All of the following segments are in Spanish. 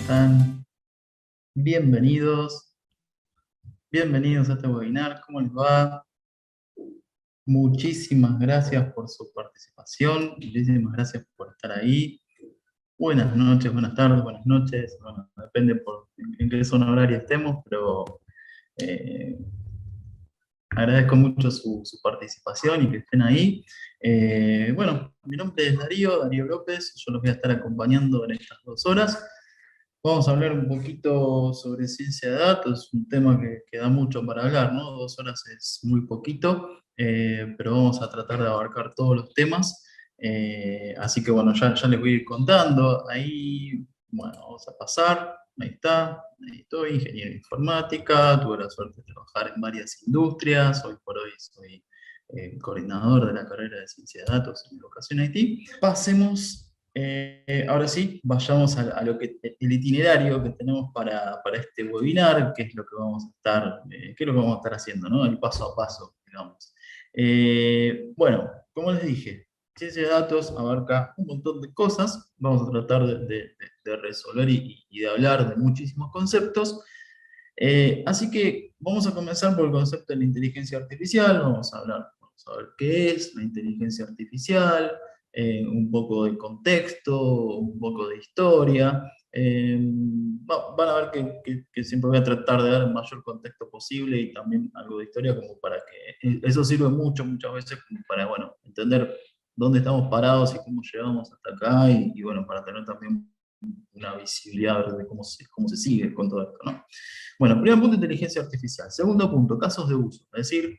están? Bienvenidos, bienvenidos a este webinar. ¿Cómo les va? Muchísimas gracias por su participación, muchísimas gracias por estar ahí. Buenas noches, buenas tardes, buenas noches. Bueno, depende en qué zona horaria estemos, pero eh, agradezco mucho su participación y que estén ahí. Bueno, mi nombre es Darío López, yo los voy a estar acompañando en estas 2 horas. Vamos a hablar un poquito sobre ciencia de datos, un tema que da mucho para hablar, ¿no? 2 horas es muy poquito, pero vamos a tratar de abarcar todos los temas. Así que bueno, ya les voy a ir contando. Ahí, bueno, vamos a pasar. Ahí está, ahí estoy, ingeniero de informática, tuve la suerte de trabajar en varias industrias, hoy por hoy soy coordinador de la carrera de ciencia de datos en educación IT. Pasemos. Ahora sí, vayamos a lo que el itinerario que tenemos para este webinar, qué es lo que vamos a estar, qué es lo que vamos a estar haciendo, ¿no? El paso a paso, digamos. Bueno, como les dije, ciencia de datos abarca un montón de cosas. Vamos a tratar de resolver y de hablar de muchísimos conceptos. Así que vamos a comenzar por el concepto de la inteligencia artificial. Vamos a ver qué es la inteligencia artificial, un poco de contexto, un poco de historia. Van a ver que siempre voy a tratar de dar el mayor contexto posible y también algo de historia como para que eso sirve muchas veces como para, bueno, entender dónde estamos parados y cómo llegamos hasta acá y bueno, para tener también una visibilidad de cómo se sigue con todo esto, ¿no? Bueno, primer punto, inteligencia artificial. Segundo punto, casos de uso. Es decir,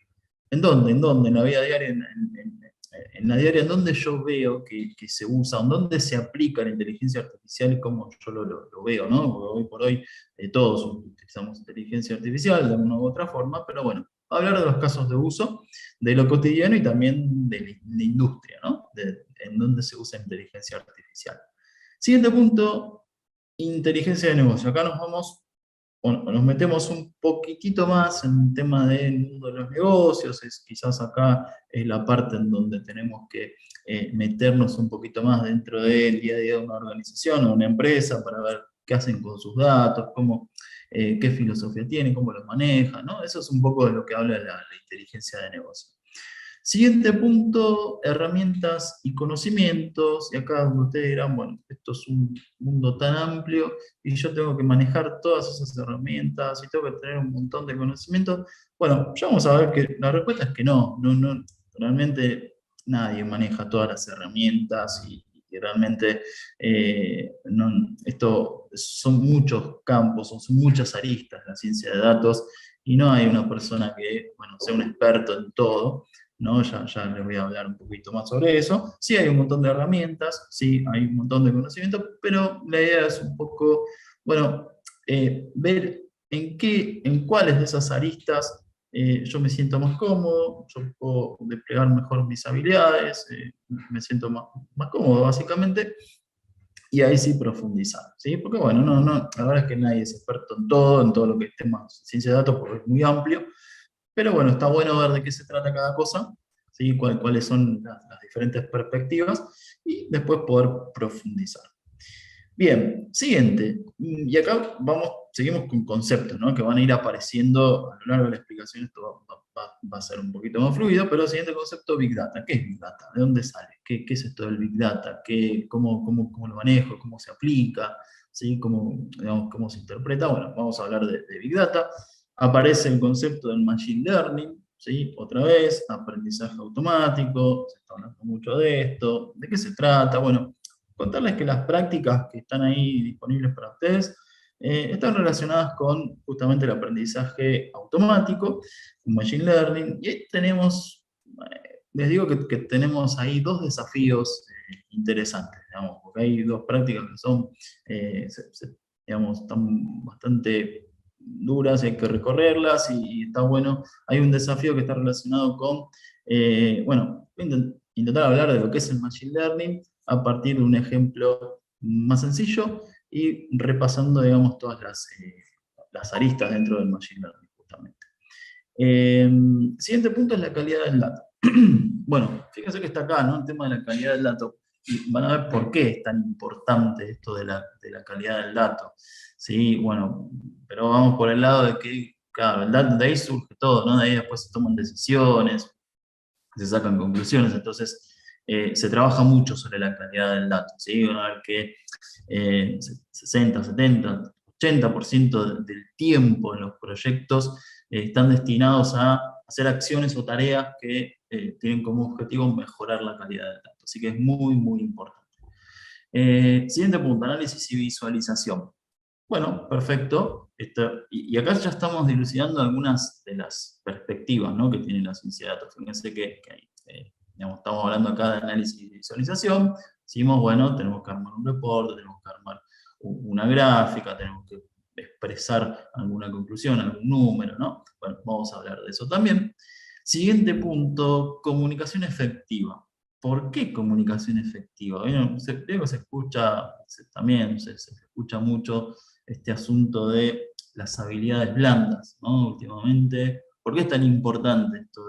¿en dónde? ¿En dónde? En la vida diaria, en la diaria, ¿en dónde yo veo que se usa? ¿En dónde se aplica la inteligencia artificial y cómo yo lo veo, ¿no? Porque hoy por hoy todos utilizamos inteligencia artificial de una u otra forma, pero bueno, hablar de los casos de uso, de lo cotidiano y también de la industria, ¿no? En dónde se usa inteligencia artificial. Siguiente punto, inteligencia de negocio. Acá nos vamos o nos metemos un poquitito más en el tema del mundo de los negocios, quizás acá es la parte en donde tenemos que meternos un poquito más dentro del día a día de una organización o una empresa para ver qué hacen con sus datos, qué filosofía tienen, cómo los manejan, ¿no? Eso es un poco de lo que habla la inteligencia de negocio. Siguiente punto, herramientas y conocimientos. Y acá ustedes dirán, bueno, esto es un mundo tan amplio y yo tengo que manejar todas esas herramientas y tengo que tener un montón de conocimientos. Bueno, ya vamos a ver que la respuesta es que no, realmente nadie maneja todas las herramientas y realmente esto son muchos campos, son muchas aristas la ciencia de datos y no hay una persona que, bueno, sea un experto en todo. ¿No? Ya les voy a hablar un poquito más sobre eso. Sí hay un montón de herramientas, sí hay un montón de conocimiento, pero la idea es un poco, bueno, ver en cuáles de esas aristas yo me siento más cómodo, yo puedo desplegar mejor mis habilidades, me siento más cómodo básicamente, y ahí sí profundizar, ¿sí? Porque bueno, la verdad es que nadie es experto en todo lo que es tema ciencia de datos, porque es muy amplio, pero bueno, está bueno ver de qué se trata cada cosa, ¿sí? Cuáles son las diferentes perspectivas y después poder profundizar. Bien, siguiente. Y acá seguimos con conceptos, ¿no? Que van a ir apareciendo a lo largo de la explicación. Esto va a ser un poquito más fluido, pero siguiente concepto, Big Data. ¿Qué es Big Data? ¿De dónde sale? ¿Qué es esto del Big Data? ¿Cómo lo manejo? ¿Cómo se aplica? ¿Sí? Digamos, cómo se interpreta? Bueno, vamos a hablar de Big Data. Aparece el concepto del Machine Learning, ¿sí? Otra vez, aprendizaje automático, se está hablando mucho de esto. ¿De qué se trata? Bueno, contarles que las prácticas que están ahí disponibles para ustedes están relacionadas con justamente el aprendizaje automático, con Machine Learning, y ahí tenemos, les digo que tenemos ahí dos desafíos interesantes, digamos, porque hay dos prácticas que son, digamos, están bastante duras, hay que recorrerlas y está bueno. Hay un desafío que está relacionado con, bueno, voy a intentar hablar de lo que es el Machine Learning a partir de un ejemplo más sencillo y repasando, digamos, todas las aristas dentro del Machine Learning, justamente. Siguiente punto es la calidad del dato. Bueno, fíjense que está acá, ¿no? El tema de la calidad del dato. y van a ver por qué es tan importante esto de la calidad del dato. ¿Sí? Bueno, pero vamos por el lado de que, claro, el dato, de ahí surge todo, ¿no? De ahí después se toman decisiones, se sacan conclusiones, entonces se trabaja mucho sobre la calidad del dato, ¿sí? Van a ver que 60, 70, 80% del tiempo en los proyectos están destinados a hacer acciones o tareas que tienen como objetivo mejorar la calidad del dato, así que es muy, muy importante. Siguiente punto, análisis y visualización. Bueno, perfecto. Y acá ya estamos dilucidando algunas de las perspectivas, ¿no?, que tiene la ciencia de datos. Fíjense digamos, estamos hablando acá de análisis y visualización. Decimos, bueno, tenemos que armar un reporte, tenemos que armar una gráfica, tenemos que expresar alguna conclusión, algún número, ¿no? Bueno, vamos a hablar de eso también. Siguiente punto, comunicación efectiva. ¿Por qué comunicación efectiva? Bueno, creo que se escucha, también se escucha mucho este asunto de las habilidades blandas, ¿no? Últimamente, ¿por qué es tan importante esto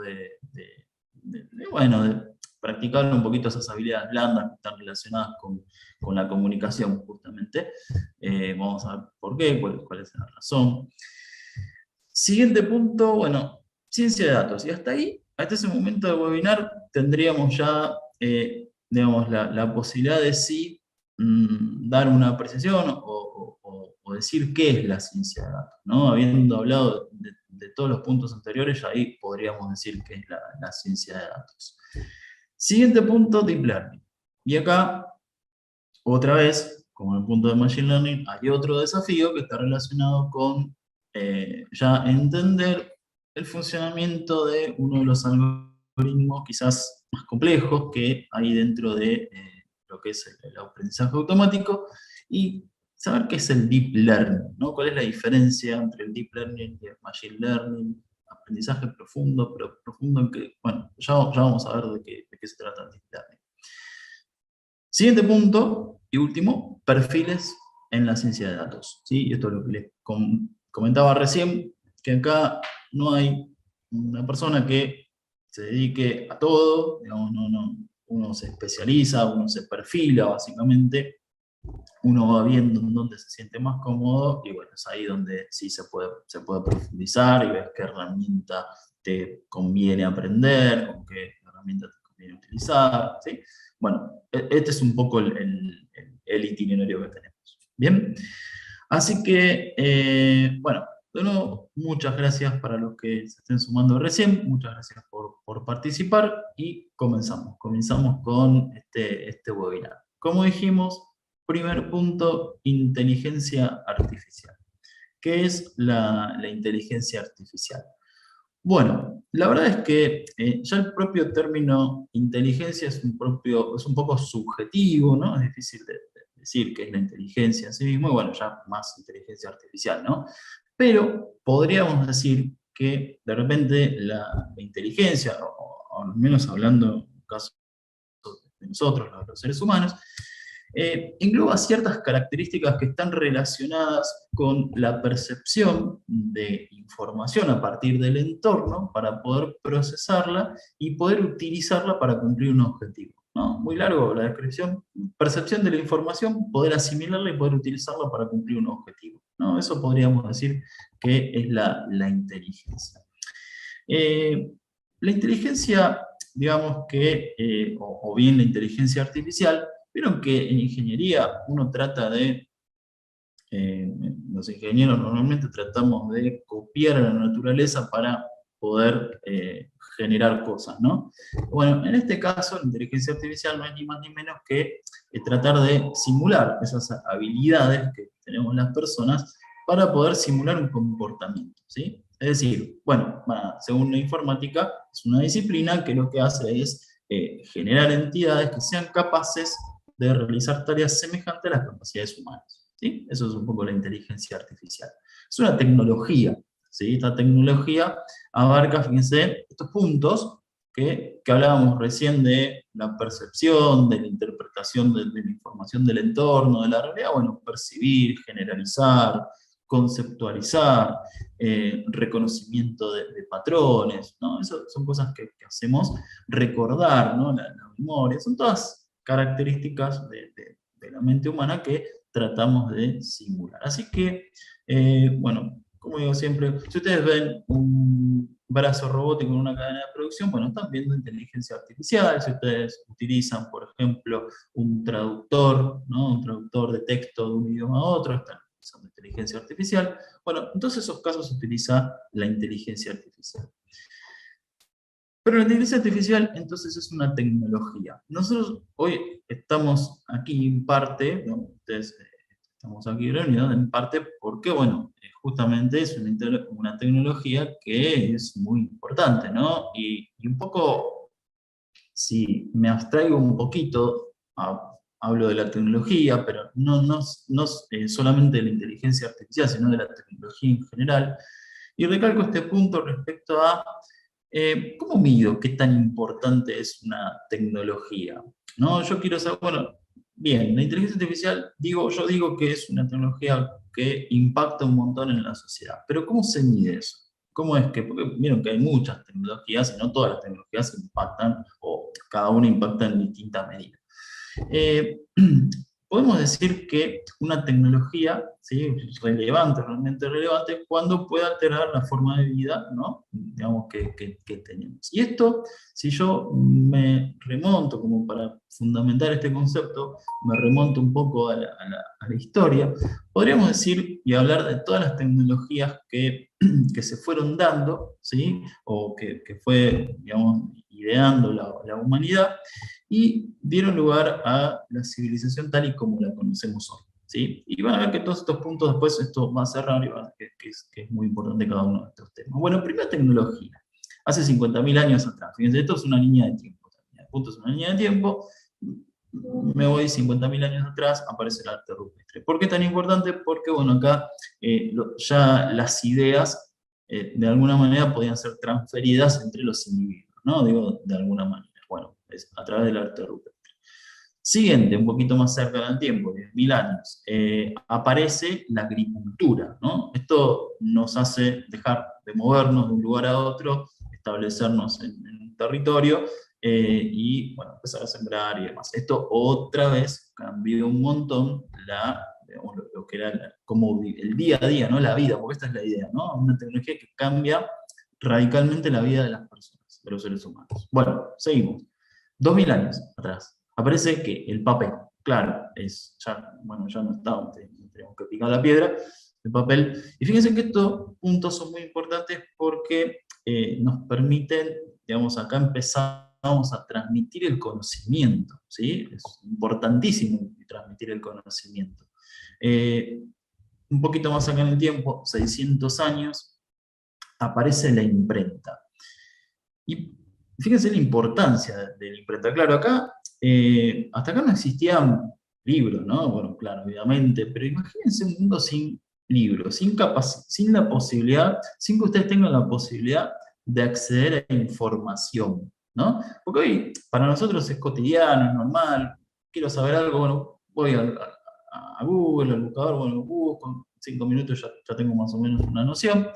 bueno, de practicar un poquito esas habilidades blandas que están relacionadas con la comunicación, justamente? Vamos a ver por qué, cuál es la razón. Siguiente punto, bueno, ciencia de datos. Y hasta ese momento del webinar, tendríamos ya, digamos, la posibilidad de sí dar una apreciación o decir qué es la ciencia de datos, ¿no? Habiendo hablado de todos los puntos anteriores, ya ahí podríamos decir qué es la ciencia de datos. Siguiente punto, Deep Learning. Y acá, otra vez, como en el punto de Machine Learning, hay otro desafío que está relacionado con ya entender el funcionamiento de uno de los algoritmos quizás más complejos que hay dentro de lo que es el aprendizaje automático, y saber qué es el Deep Learning, ¿no? ¿Cuál es la diferencia entre el Deep Learning y el Machine Learning? Aprendizaje profundo, pero profundo en que, bueno, ya vamos a ver de qué se trata el Deep Learning. Siguiente punto, y último, perfiles en la ciencia de datos, ¿sí? Y esto es lo que les comentaba recién, que acá no hay una persona que se dedique a todo, digamos, uno se especializa, uno se perfila básicamente, uno va viendo en dónde se siente más cómodo, y bueno, es ahí donde sí se puede profundizar y ver qué herramienta te conviene aprender, con qué herramienta te conviene utilizar, ¿sí? Bueno, este es un poco el itinerario que tenemos. ¿Bien? Así que, bueno, de nuevo, muchas gracias para los que se estén sumando recién, muchas gracias por participar, y comenzamos con este webinar. Como dijimos, primer punto, inteligencia artificial. ¿Qué es la inteligencia artificial? Bueno, la verdad es que ya el propio término inteligencia es un poco subjetivo, ¿no? Es difícil de decir qué es la inteligencia en sí mismo, y bueno, ya más inteligencia artificial, ¿no? Pero podríamos decir que de repente la inteligencia, o al menos hablando en el caso de nosotros, los seres humanos, engloba ciertas características que están relacionadas con la percepción de información a partir del entorno para poder procesarla y poder utilizarla para cumplir un objetivo, ¿no? Muy largo la descripción. Percepción de la información, poder asimilarla y poder utilizarla para cumplir un objetivo, ¿no? Eso podríamos decir que es la inteligencia. La inteligencia, digamos que, o bien la inteligencia artificial, vieron que en ingeniería uno trata de, los ingenieros normalmente tratamos de copiar a la naturaleza para poder generar cosas, ¿no? Bueno, en este caso la inteligencia artificial no es ni más ni menos que tratar de simular esas habilidades que tenemos las personas para poder simular un comportamiento, ¿sí? Es decir, bueno, según la informática, es una disciplina que lo que hace es generar entidades que sean capaces de realizar tareas semejantes a las capacidades humanas, ¿sí? Eso es un poco la inteligencia artificial. Es una tecnología, ¿sí? Esta tecnología abarca, fíjense, estos puntos que hablábamos recién de la percepción, de la interpretación de la información del entorno, de la realidad, bueno, percibir, generalizar, conceptualizar, reconocimiento de patrones, ¿no? Eso son cosas que hacemos, recordar, ¿no? La memoria, son todas características de la mente humana que tratamos de simular. Así que, bueno, como digo siempre, si ustedes ven un brazo robótico en una cadena de producción, bueno, están viendo inteligencia artificial. Si ustedes utilizan, por ejemplo, un traductor, ¿no? Un traductor de texto de un idioma a otro, están utilizando inteligencia artificial. Bueno, en todos esos casos se utiliza la inteligencia artificial. Pero la inteligencia artificial entonces es una tecnología. Nosotros hoy estamos aquí en parte, ¿no? Ustedes, estamos aquí reunidos en parte porque, bueno, justamente es una tecnología que es muy importante, ¿no? Y un poco, si me abstraigo un poquito, hablo de la tecnología, pero no solamente de la inteligencia artificial, sino de la tecnología en general, y recalco este punto respecto a ¿cómo mido qué tan importante es una tecnología? ¿No? Yo quiero saber, bueno, bien, la inteligencia artificial, yo digo que es una tecnología que impacta un montón en la sociedad, pero ¿cómo se mide eso? ¿Cómo es que, porque vieron que hay muchas tecnologías y no todas las tecnologías impactan, o cada una impacta en distintas medidas? Eh, Podemos decir que una tecnología, ¿sí? Relevante, realmente relevante, cuando puede alterar la forma de vida, ¿no? Digamos, que tenemos. Y esto, si yo me remonto, como para fundamentar este concepto, me remonto un poco a la historia, podríamos decir y hablar de todas las tecnologías que se fueron dando, ¿sí? O que fue, digamos, ideando la humanidad, y dieron lugar a la civilización tal y como la conocemos hoy, ¿sí? Y van a ver que todos estos puntos después esto va a cerrar y van a ver que es muy importante cada uno de estos temas. Bueno, primera tecnología. Hace 50.000 años atrás. Fíjense, esto es una línea de tiempo también. El punto es una línea de tiempo. Me voy 50.000 años atrás, aparece el arte rupestre. ¿Por qué tan importante? Porque, bueno, acá ya las ideas, de alguna manera, podían ser transferidas entre los individuos, ¿no? Digo, de alguna manera. Bueno, es a través del arte rupestre. Siguiente, un poquito más cerca del tiempo, 10.000 años, aparece la agricultura, ¿no? Esto nos hace dejar de movernos de un lugar a otro, establecernos en un territorio, y, bueno, empezar a sembrar y demás. Esto otra vez cambió un montón digamos, lo que era como el día a día, ¿no? La vida, porque esta es la idea, ¿no? Una tecnología que cambia radicalmente la vida de las personas, de los seres humanos. Bueno, seguimos. 2.000 años atrás, aparece que el papel, claro, bueno, ya no está, tenemos que picar la piedra, el papel. Y fíjense que estos puntos son muy importantes porque nos permiten, digamos, acá empezamos a transmitir el conocimiento, ¿sí? Es importantísimo transmitir el conocimiento. Un poquito más acá en el tiempo, 600 años, aparece la imprenta. Y fíjense la importancia de la imprenta. Claro, acá, hasta acá no existían libros, ¿no? Bueno, claro, obviamente, pero imagínense un mundo sin libros, sin la posibilidad, sin que ustedes tengan la posibilidad de acceder a información, ¿no? Porque hoy para nosotros es cotidiano, es normal, quiero saber algo, bueno, voy a Google, al buscador, bueno, busco, en 5 minutos ya tengo más o menos una noción.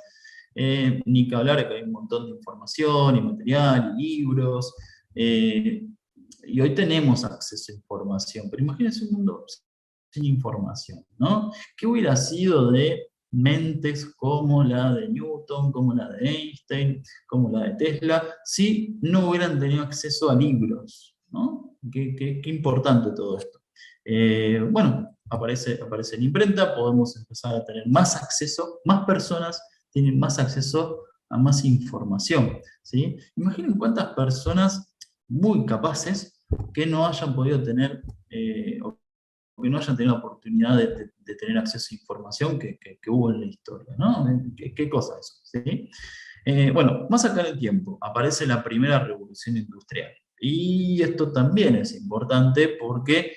Ni que hablar de que hay un montón de información y material y libros, y hoy tenemos acceso a información, pero imagínense un mundo sin información, ¿no? ¿Qué hubiera sido de mentes como la de Newton, como la de Einstein, como la de Tesla, si no hubieran tenido acceso a libros, ¿no? Qué importante todo esto. Bueno, aparece la imprenta, podemos empezar a tener más acceso, más personas tienen más acceso a más información, ¿sí? Imaginen cuántas personas muy capaces que no hayan podido tener, o que no hayan tenido la oportunidad de tener acceso a información que hubo en la historia, ¿no? ¿Qué cosa es eso? ¿Sí? Bueno, más acá en el tiempo, aparece la primera revolución industrial. Y esto también es importante porque,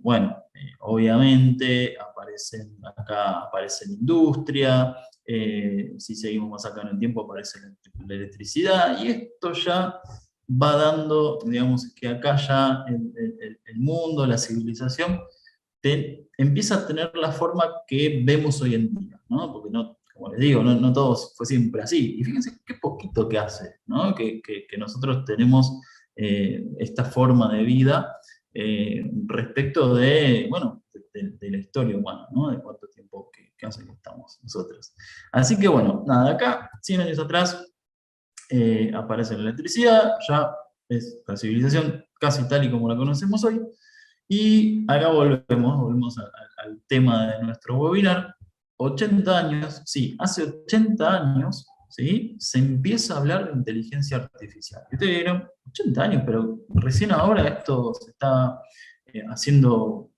bueno, obviamente aparece la industria, si seguimos más acá en el tiempo aparece la electricidad, y esto ya va dando, digamos, que acá ya el mundo, la civilización, empieza a tener la forma que vemos hoy en día, ¿no? Porque no, como les digo, no todo fue siempre así. Y fíjense qué poquito que hace, ¿no? Que nosotros tenemos esta forma de vida, respecto de, bueno, de la historia humana, ¿no? De cuánto tiempo que hace que estamos nosotros. Así que bueno, nada, acá, 100 años atrás, aparece la electricidad, ya es la civilización casi tal y como la conocemos hoy, y acá volvemos al tema de nuestro webinar. 80 años, sí, hace 80 años, ¿sí? Se empieza a hablar de inteligencia artificial. Y ustedes dirán, 80 años, pero recién ahora esto se está haciendo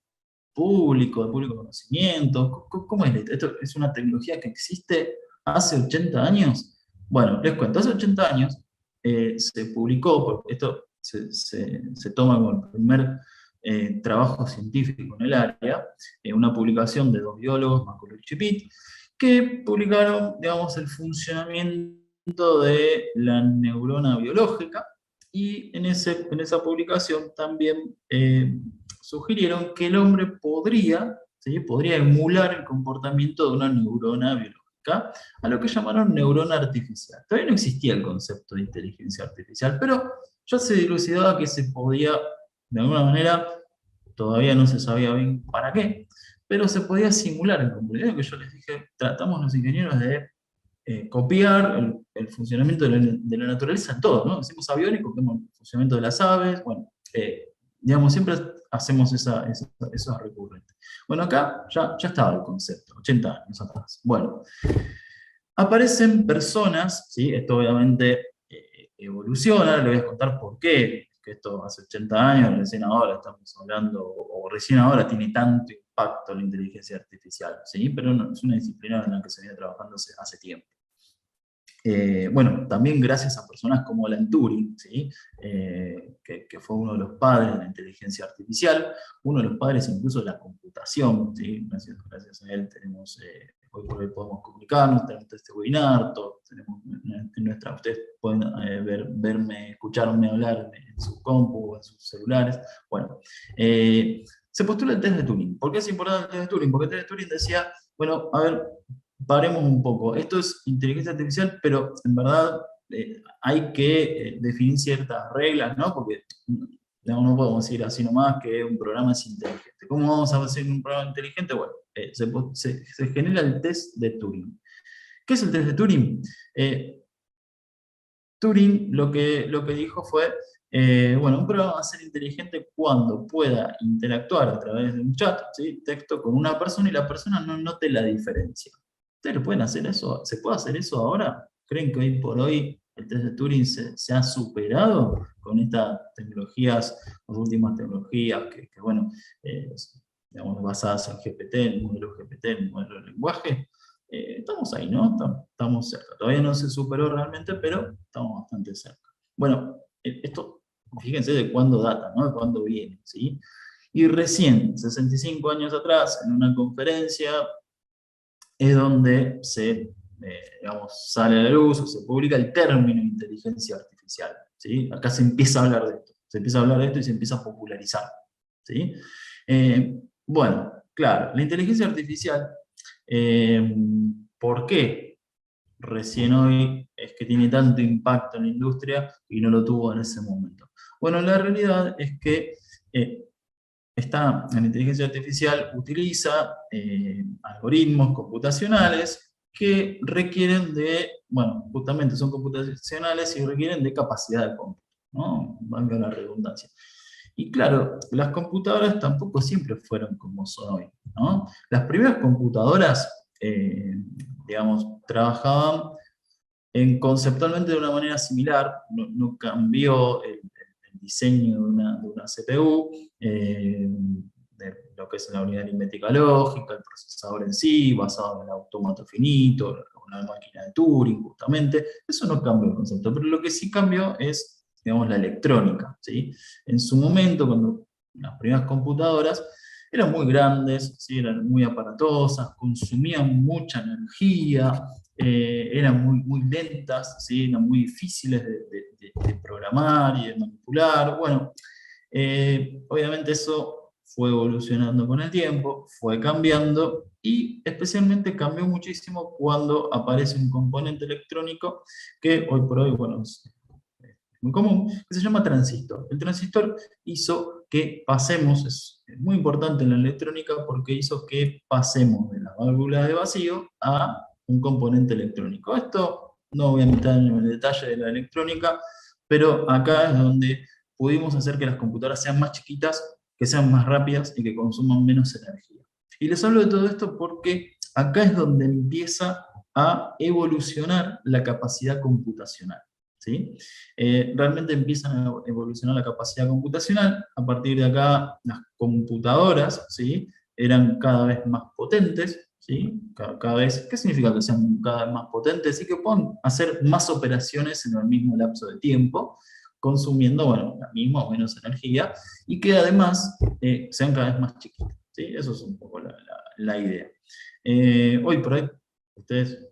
público, de público conocimiento. ¿Cómo es esto? ¿Esto es una tecnología que existe hace 80 años? Bueno, les cuento, hace 80 años se publicó, porque esto se toma como el primer trabajo científico en el área, una publicación de dos biólogos, Macaulay y Pitt, que publicaron, digamos, el funcionamiento de la neurona biológica, y en esa publicación también sugirieron que el hombre podría, ¿sí? Podría emular el comportamiento de una neurona biológica, a lo que llamaron neurona artificial. Todavía no existía el concepto de inteligencia artificial, pero ya se dilucidaba que se podía, de alguna manera, todavía no se sabía bien para qué, pero se podía simular el comportamiento, que yo les dije, tratamos los ingenieros de copiar el funcionamiento de la naturaleza en todo, ¿no? Decimos aviones, copiamos el funcionamiento de las aves, bueno, digamos, siempre hacemos eso recurrente. Bueno, acá ya estaba el concepto, 80 años atrás. Bueno, aparecen personas, ¿sí? Esto obviamente evoluciona, le voy a contar por qué, que esto hace 80 años, recién ahora estamos hablando, o recién ahora tiene tanto impacto la inteligencia artificial, ¿sí? Pero no, es una disciplina en la que se viene trabajando hace tiempo. Bueno, también gracias a personas como Alan Turing, ¿sí? Que fue uno de los padres de la inteligencia artificial, uno de los padres incluso de la computación, ¿sí? Gracias a él tenemos, hoy por hoy podemos comunicarnos, tenemos este webinar, tenemos en nuestra, ustedes pueden verme, escucharme hablar en su compu, en sus celulares. Bueno, se postula el test de Turing. ¿Por qué es importante el test de Turing? Porque el test de Turing decía, bueno, a ver, paremos un poco. Esto es inteligencia artificial, pero en verdad hay que definir ciertas reglas, ¿no? Porque no podemos decir así nomás que un programa es inteligente. ¿Cómo vamos a hacer un programa inteligente? Bueno, se genera el test de Turing. ¿Qué es el test de Turing? Turing lo que dijo fue, bueno, un programa va a ser inteligente cuando pueda interactuar a través de un chat, ¿sí? Texto con una persona y la persona no note la diferencia. ¿Ustedes pueden hacer eso? ¿Se puede hacer eso ahora? ¿Creen que hoy por hoy el test de Turing se ha superado con estas tecnologías, las últimas tecnologías bueno, eh, digamos, basadas en GPT, en el modelo GPT, en el modelo de lenguaje? Estamos ahí, ¿no? Estamos cerca. Todavía no se superó realmente, pero estamos bastante cerca. Bueno, esto, fíjense de cuándo data, ¿no? De cuándo viene, ¿sí? Y recién, 65 años atrás, en una conferencia, es donde digamos, sale a la luz o se publica el término inteligencia artificial, ¿sí? Acá se empieza a hablar de esto. Se empieza a hablar de esto y se empieza a popularizar, ¿sí? Bueno, claro, la inteligencia artificial, eh, ¿por qué recién hoy es que tiene tanto impacto en la industria y no lo tuvo en ese momento? Bueno, la realidad es que eh, la inteligencia artificial utiliza algoritmos computacionales que requieren bueno, justamente son computacionales y requieren de capacidad de cómputo, ¿no? Valga la redundancia. Y claro, las computadoras tampoco siempre fueron como son hoy, ¿no? Las primeras computadoras, digamos, trabajaban conceptualmente de una manera similar, no cambió el diseño de una CPU, de lo que es la unidad aritmética lógica, el procesador en sí, basado en el autómato finito, una máquina de Turing, justamente. Eso no cambió el concepto, pero lo que sí cambió es, digamos, la electrónica, ¿sí? En su momento, cuando las primeras computadoras eran muy grandes, ¿sí? Eran muy aparatosas, consumían mucha energía, eran muy lentas, ¿sí? Eran muy difíciles de programar y de manipular. Bueno, obviamente eso fue evolucionando con el tiempo, fue cambiando y especialmente cambió muchísimo cuando aparece un componente electrónico que hoy por hoy, bueno, es muy común, que se llama transistor. El transistor hizo que pasemos, es muy importante en la electrónica porque hizo que pasemos de la válvula de vacío a un componente electrónico. Esto no voy a entrar en el detalle de la electrónica, pero acá es donde pudimos hacer que las computadoras sean más chiquitas, que sean más rápidas y que consuman menos energía. Y les hablo de todo esto porque acá es donde empieza a evolucionar la capacidad computacional. ¿Sí? Realmente empiezan a evolucionar la capacidad computacional. A partir de acá, las computadoras, ¿sí? Eran cada vez más potentes, ¿sí? Cada vez, ¿qué significa que sean cada vez más potentes? Y que puedan hacer más operaciones en el mismo lapso de tiempo, consumiendo, bueno, la misma o menos energía, y que además sean cada vez más chiquitas, ¿sí? Eso es un poco la idea. Hoy por hoy, ustedes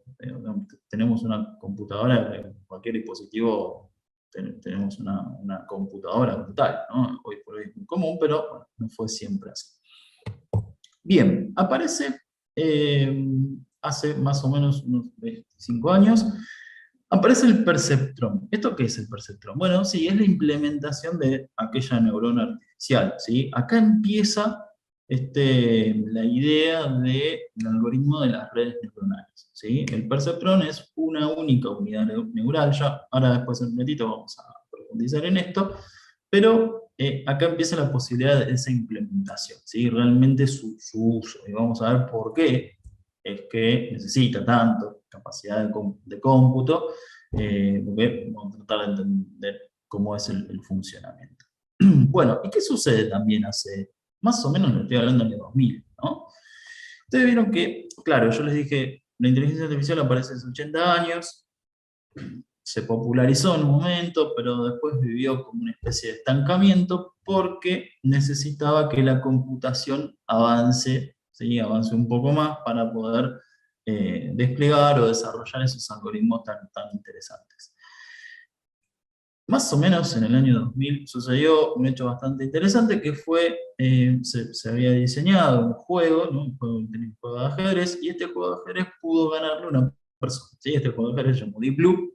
tenemos una computadora, en cualquier dispositivo tenemos una computadora como tal, ¿no? Hoy por hoy es muy común, pero bueno, no fue siempre así. Bien, aparece hace más o menos unos 25 años, aparece el perceptrón. ¿Esto qué es el perceptrón? Bueno, sí, es la implementación de aquella neurona artificial, ¿sí? Acá empieza la idea del algoritmo de las redes neuronales, ¿sí? El perceptrón es una única unidad neural, ya ahora después en un ratito vamos a profundizar en esto, pero acá empieza la posibilidad de esa implementación, ¿sí? Realmente su uso, y vamos a ver por qué es que necesita tanto capacidad de cómputo, porque vamos a tratar de entender cómo es el funcionamiento. Bueno, ¿y qué sucede también hace, más o menos, lo estoy hablando en el 2000, ¿no? Ustedes vieron que, claro, yo les dije, la inteligencia artificial aparece hace 80 años, se popularizó en un momento, pero después vivió como una especie de estancamiento porque necesitaba que la computación avance, ¿sí? Avance un poco más para poder desplegar o desarrollar esos algoritmos tan interesantes. Más o menos en el año 2000 sucedió un hecho bastante interesante que fue, se había diseñado un juego, ¿no? Un juego de ajedrez, y este juego de ajedrez pudo ganarle una persona, ¿sí? Este juego de ajedrez se llamó Deep Blue,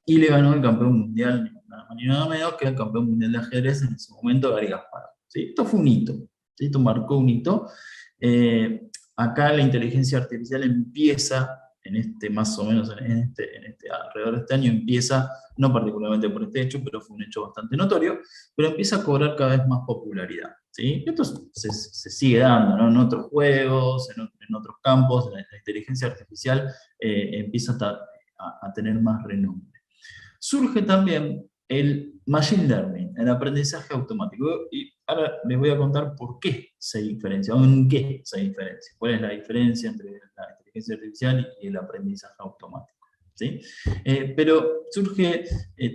y le ganó el campeón mundial, nada más ni nada menos que el campeón mundial de ajedrez en ese momento, Garry Kasparov, ¿sí? Esto fue un hito, ¿sí? Esto marcó un hito. Acá la inteligencia artificial empieza, en este más o menos, alrededor de este año, empieza, no particularmente por este hecho, pero fue un hecho bastante notorio, pero empieza a cobrar cada vez más popularidad, ¿sí? Esto se sigue dando, ¿no? En otros juegos, en otros campos, la inteligencia artificial empieza a tener más renombre. Surge también el Machine Learning, el aprendizaje automático. Y ahora les voy a contar por qué se diferencia, o en qué se diferencia, cuál es la diferencia entre la inteligencia artificial y el aprendizaje automático. ¿Sí? Pero surge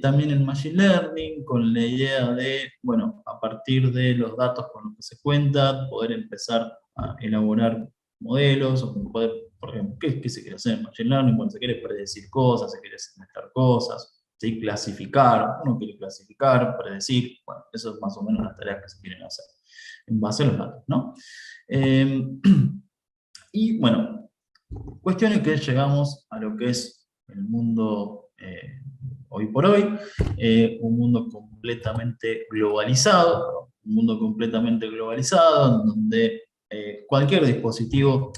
también el Machine Learning con la idea de, bueno, a partir de los datos con los que se cuenta, poder empezar a elaborar modelos, o poder, por ejemplo, ¿qué se quiere hacer en Machine Learning? Bueno, se quiere predecir cosas, se quiere segmentar cosas, ¿sí? Clasificar, uno quiere clasificar, predecir, bueno, eso es más o menos las tareas que se quieren hacer en base a los datos, ¿no? Y bueno, cuestiones que llegamos a lo que es el mundo hoy por hoy, un mundo completamente globalizado, en donde cualquier dispositivo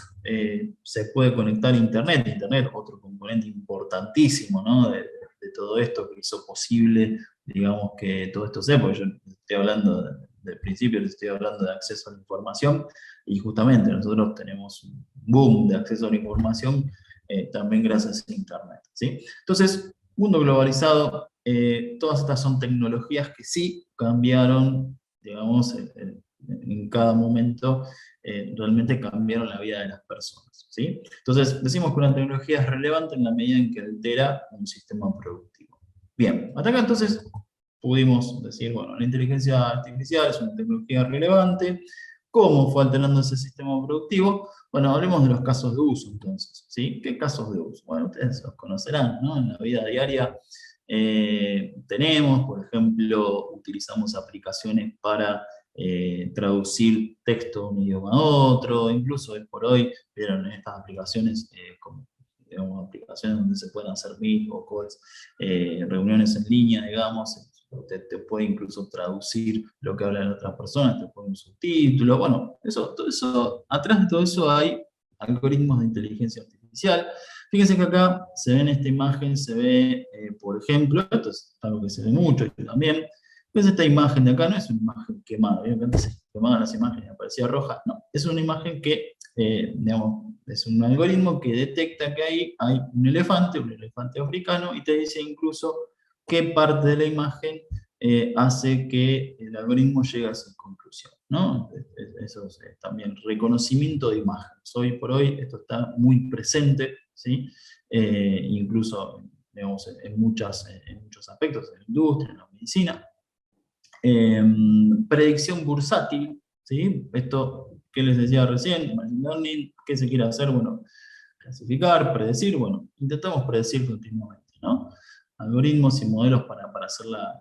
se puede conectar a Internet, otro componente importantísimo, ¿no? de todo esto que hizo posible, digamos, que todo esto sea, porque yo estoy hablando del principio, les estoy hablando de acceso a la información, y justamente nosotros tenemos un boom de acceso a la información también gracias a Internet, ¿sí? Entonces, mundo globalizado, todas estas son tecnologías que sí cambiaron, digamos, en cada momento, realmente cambiaron la vida de las personas, ¿sí? Entonces, decimos que una tecnología es relevante en la medida en que altera un sistema productivo. Bien, hasta acá entonces pudimos decir, bueno, la inteligencia artificial es una tecnología relevante. ¿Cómo fue alterando ese sistema productivo? Bueno, hablemos de los casos de uso entonces, ¿sí? ¿Qué casos de uso? Bueno, ustedes los conocerán, ¿no? En la vida diaria tenemos, por ejemplo, utilizamos aplicaciones para traducir texto de un idioma a otro, incluso hoy por hoy, vieron en estas aplicaciones como digamos, aplicaciones donde se pueden hacer meet o calls, reuniones en línea, digamos, te puede incluso traducir lo que hablan otras personas, te pone un subtítulo, bueno, todo eso, atrás de todo eso hay algoritmos de inteligencia artificial. Fíjense que acá se ve en esta imagen, se ve, por ejemplo, esto es algo que se ve mucho y también, pues esta imagen de acá no es una imagen quemada, ¿vieron que antes se quemaban las imágenes y aparecía roja? No, es una imagen que, digamos, es un algoritmo que detecta que ahí hay un elefante africano, y te dice incluso qué parte de la imagen hace que el algoritmo llegue a esa conclusión, ¿no? Eso es también reconocimiento de imágenes. Hoy por hoy esto está muy presente, ¿sí? Incluso, digamos, en muchos aspectos, en la industria, en la medicina. Predicción bursátil, ¿sí? Esto que les decía recién, Machine Learning, ¿qué se quiere hacer? Bueno, clasificar, predecir, bueno, intentamos predecir continuamente, ¿no? Algoritmos y modelos para hacer las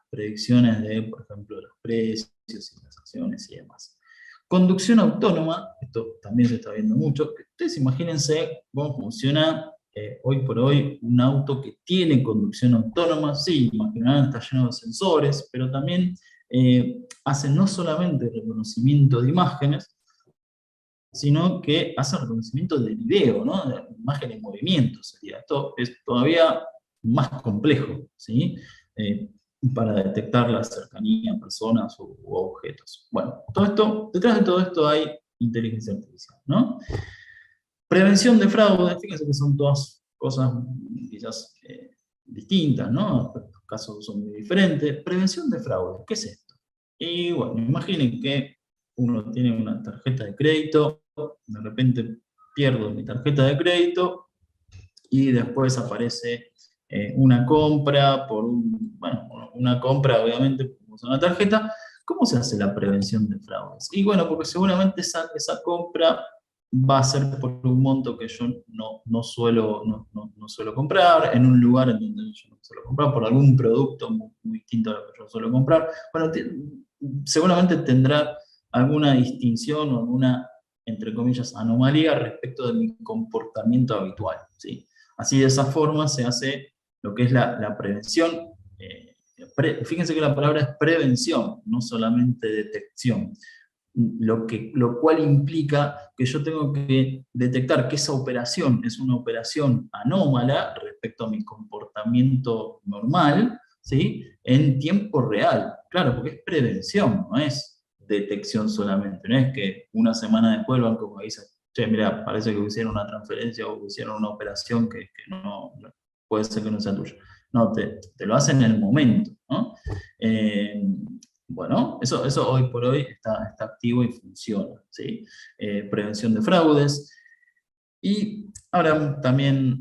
predicciones de, por ejemplo, los precios y las acciones y demás. Conducción autónoma, esto también se está viendo mucho. Ustedes imagínense cómo funciona hoy por hoy un auto que tiene conducción autónoma. Sí, imaginarán, está lleno de sensores, pero también hace no solamente reconocimiento de imágenes, sino que hace reconocimiento de video, ¿no? De imagen en movimiento sería. Esto es todavía más complejo, ¿sí? Para detectar la cercanía a personas u objetos. Bueno, detrás de todo esto hay inteligencia artificial, ¿no? Prevención de fraude, fíjense que son todas cosas quizás distintas, ¿no? Los casos son muy diferentes. Prevención de fraude, ¿qué es esto? Y bueno, imaginen que uno tiene una tarjeta de crédito, de repente pierdo mi tarjeta de crédito y después aparece una compra bueno, una compra obviamente por una tarjeta. ¿Cómo se hace la prevención de fraudes? Y bueno, porque seguramente esa compra va a ser por un monto que yo no suelo comprar, en un lugar en donde yo no suelo comprar, por algún producto muy distinto a lo que yo suelo comprar. Bueno, seguramente tendrá alguna distinción o alguna, entre comillas, anomalía respecto de mi comportamiento habitual, ¿sí? Así, de esa forma se hace lo que es la prevención. Fíjense que la palabra es prevención, no solamente detección. Lo cual implica que yo tengo que detectar que esa operación es una operación anómala respecto a mi comportamiento normal, ¿sí? En tiempo real. Claro, porque es prevención, no es detección solamente. No es que una semana después el banco me dice, che, mira, parece que hicieron una transferencia o hicieron una operación que no puede ser que no sea tuya. No, te lo hacen en el momento, ¿no? Bueno, eso hoy por hoy está activo y funciona, ¿sí? Prevención de fraudes. Y ahora también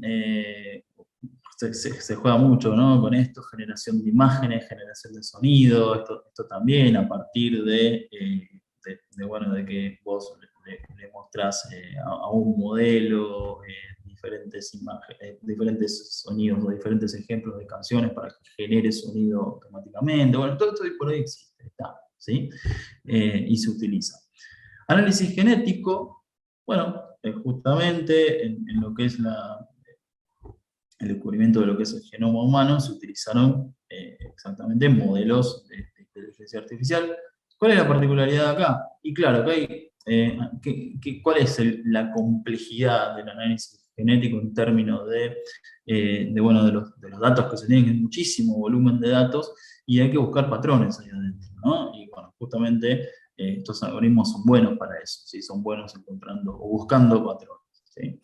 se juega mucho, ¿no? Con esto, generación de imágenes, generación de sonido, esto también a partir bueno, de que vos le mostrás a un modelo diferentes sonidos o diferentes ejemplos de canciones para que genere sonido automáticamente. Bueno, todo esto hoy por hoy existe, está, ¿sí? Y se utiliza. Análisis genético, bueno, justamente en lo que es el descubrimiento de lo que es el genoma humano, se utilizaron exactamente modelos de inteligencia artificial. ¿Cuál es la particularidad acá? Y claro, ¿cuál es la complejidad del análisis genético en términos bueno, de los datos que se tienen? Es muchísimo volumen de datos y hay que buscar patrones ahí adentro, ¿no? Y bueno, justamente estos algoritmos son buenos para eso, ¿sí? Son buenos encontrando o buscando patrones, ¿sí?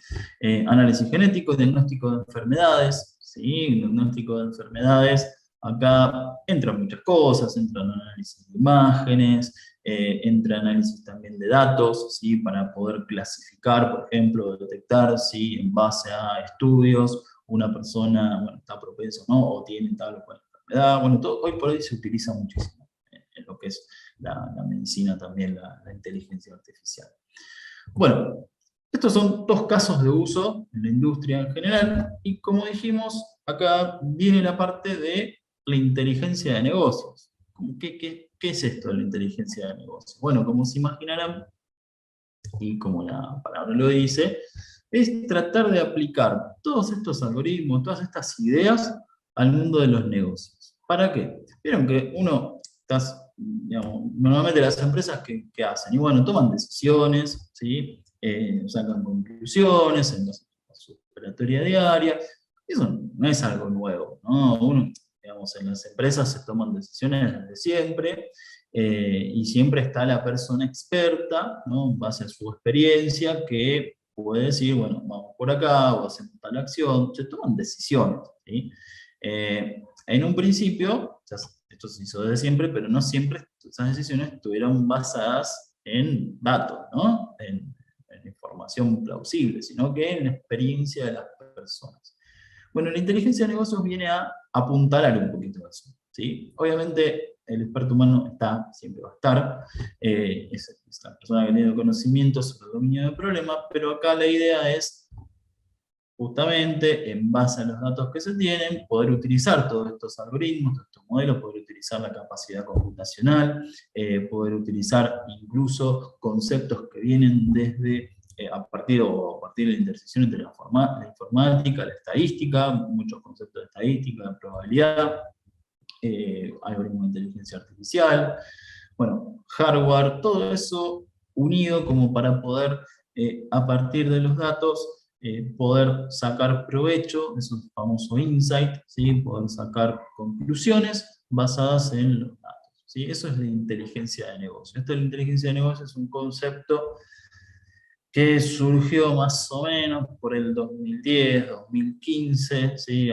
Análisis genético, diagnóstico de enfermedades, ¿sí? Diagnóstico de enfermedades. Acá entran muchas cosas, entran análisis de imágenes, entra análisis también de datos, ¿sí? Para poder clasificar, por ejemplo, detectar si en base a estudios una persona, bueno, está propensa o no, o tiene tal o cual enfermedad. Bueno, hoy por hoy se utiliza muchísimo en lo que es la medicina también, la inteligencia artificial. Bueno, estos son dos casos de uso en la industria en general, y como dijimos, acá viene la parte de la inteligencia de negocios. ¿Qué es esto de la inteligencia de negocios? Bueno, como se imaginarán, y como la palabra lo dice, es tratar de aplicar todos estos algoritmos, todas estas ideas al mundo de los negocios. ¿Para qué? Vieron que digamos, normalmente las empresas, ¿qué hacen? Y bueno, toman decisiones, ¿sí? Sacan conclusiones en su operatoria diaria. Eso no es algo nuevo, ¿no? Digamos, en las empresas se toman decisiones desde siempre, y siempre está la persona experta, ¿no? En base a su experiencia, que puede decir, bueno, vamos por acá, o hacemos tal acción, se toman decisiones, ¿sí? En un principio, esto se hizo desde siempre, pero no siempre esas decisiones estuvieron basadas en datos, ¿no? En información plausible, sino que en la experiencia de las personas. Bueno, la inteligencia de negocios viene a apuntalar un poquito eso, ¿sí? Obviamente el experto humano siempre va a estar, es la persona que tiene conocimiento sobre el dominio del problema, pero acá la idea es justamente, en base a los datos que se tienen, poder utilizar todos estos algoritmos, todos estos modelos, poder utilizar la capacidad computacional, poder utilizar incluso conceptos que vienen desde, a partir de la intersección entre la informática, la estadística, muchos conceptos de estadística, de probabilidad, algoritmos de inteligencia artificial, bueno, hardware, todo eso unido como para poder, a partir de los datos, poder sacar provecho de esos famosos insights, ¿sí? Poder sacar conclusiones basadas en los datos, ¿sí? Eso es la inteligencia de negocio. Esto de la inteligencia de negocio es un concepto que surgió más o menos por el 2010, 2015, ¿sí?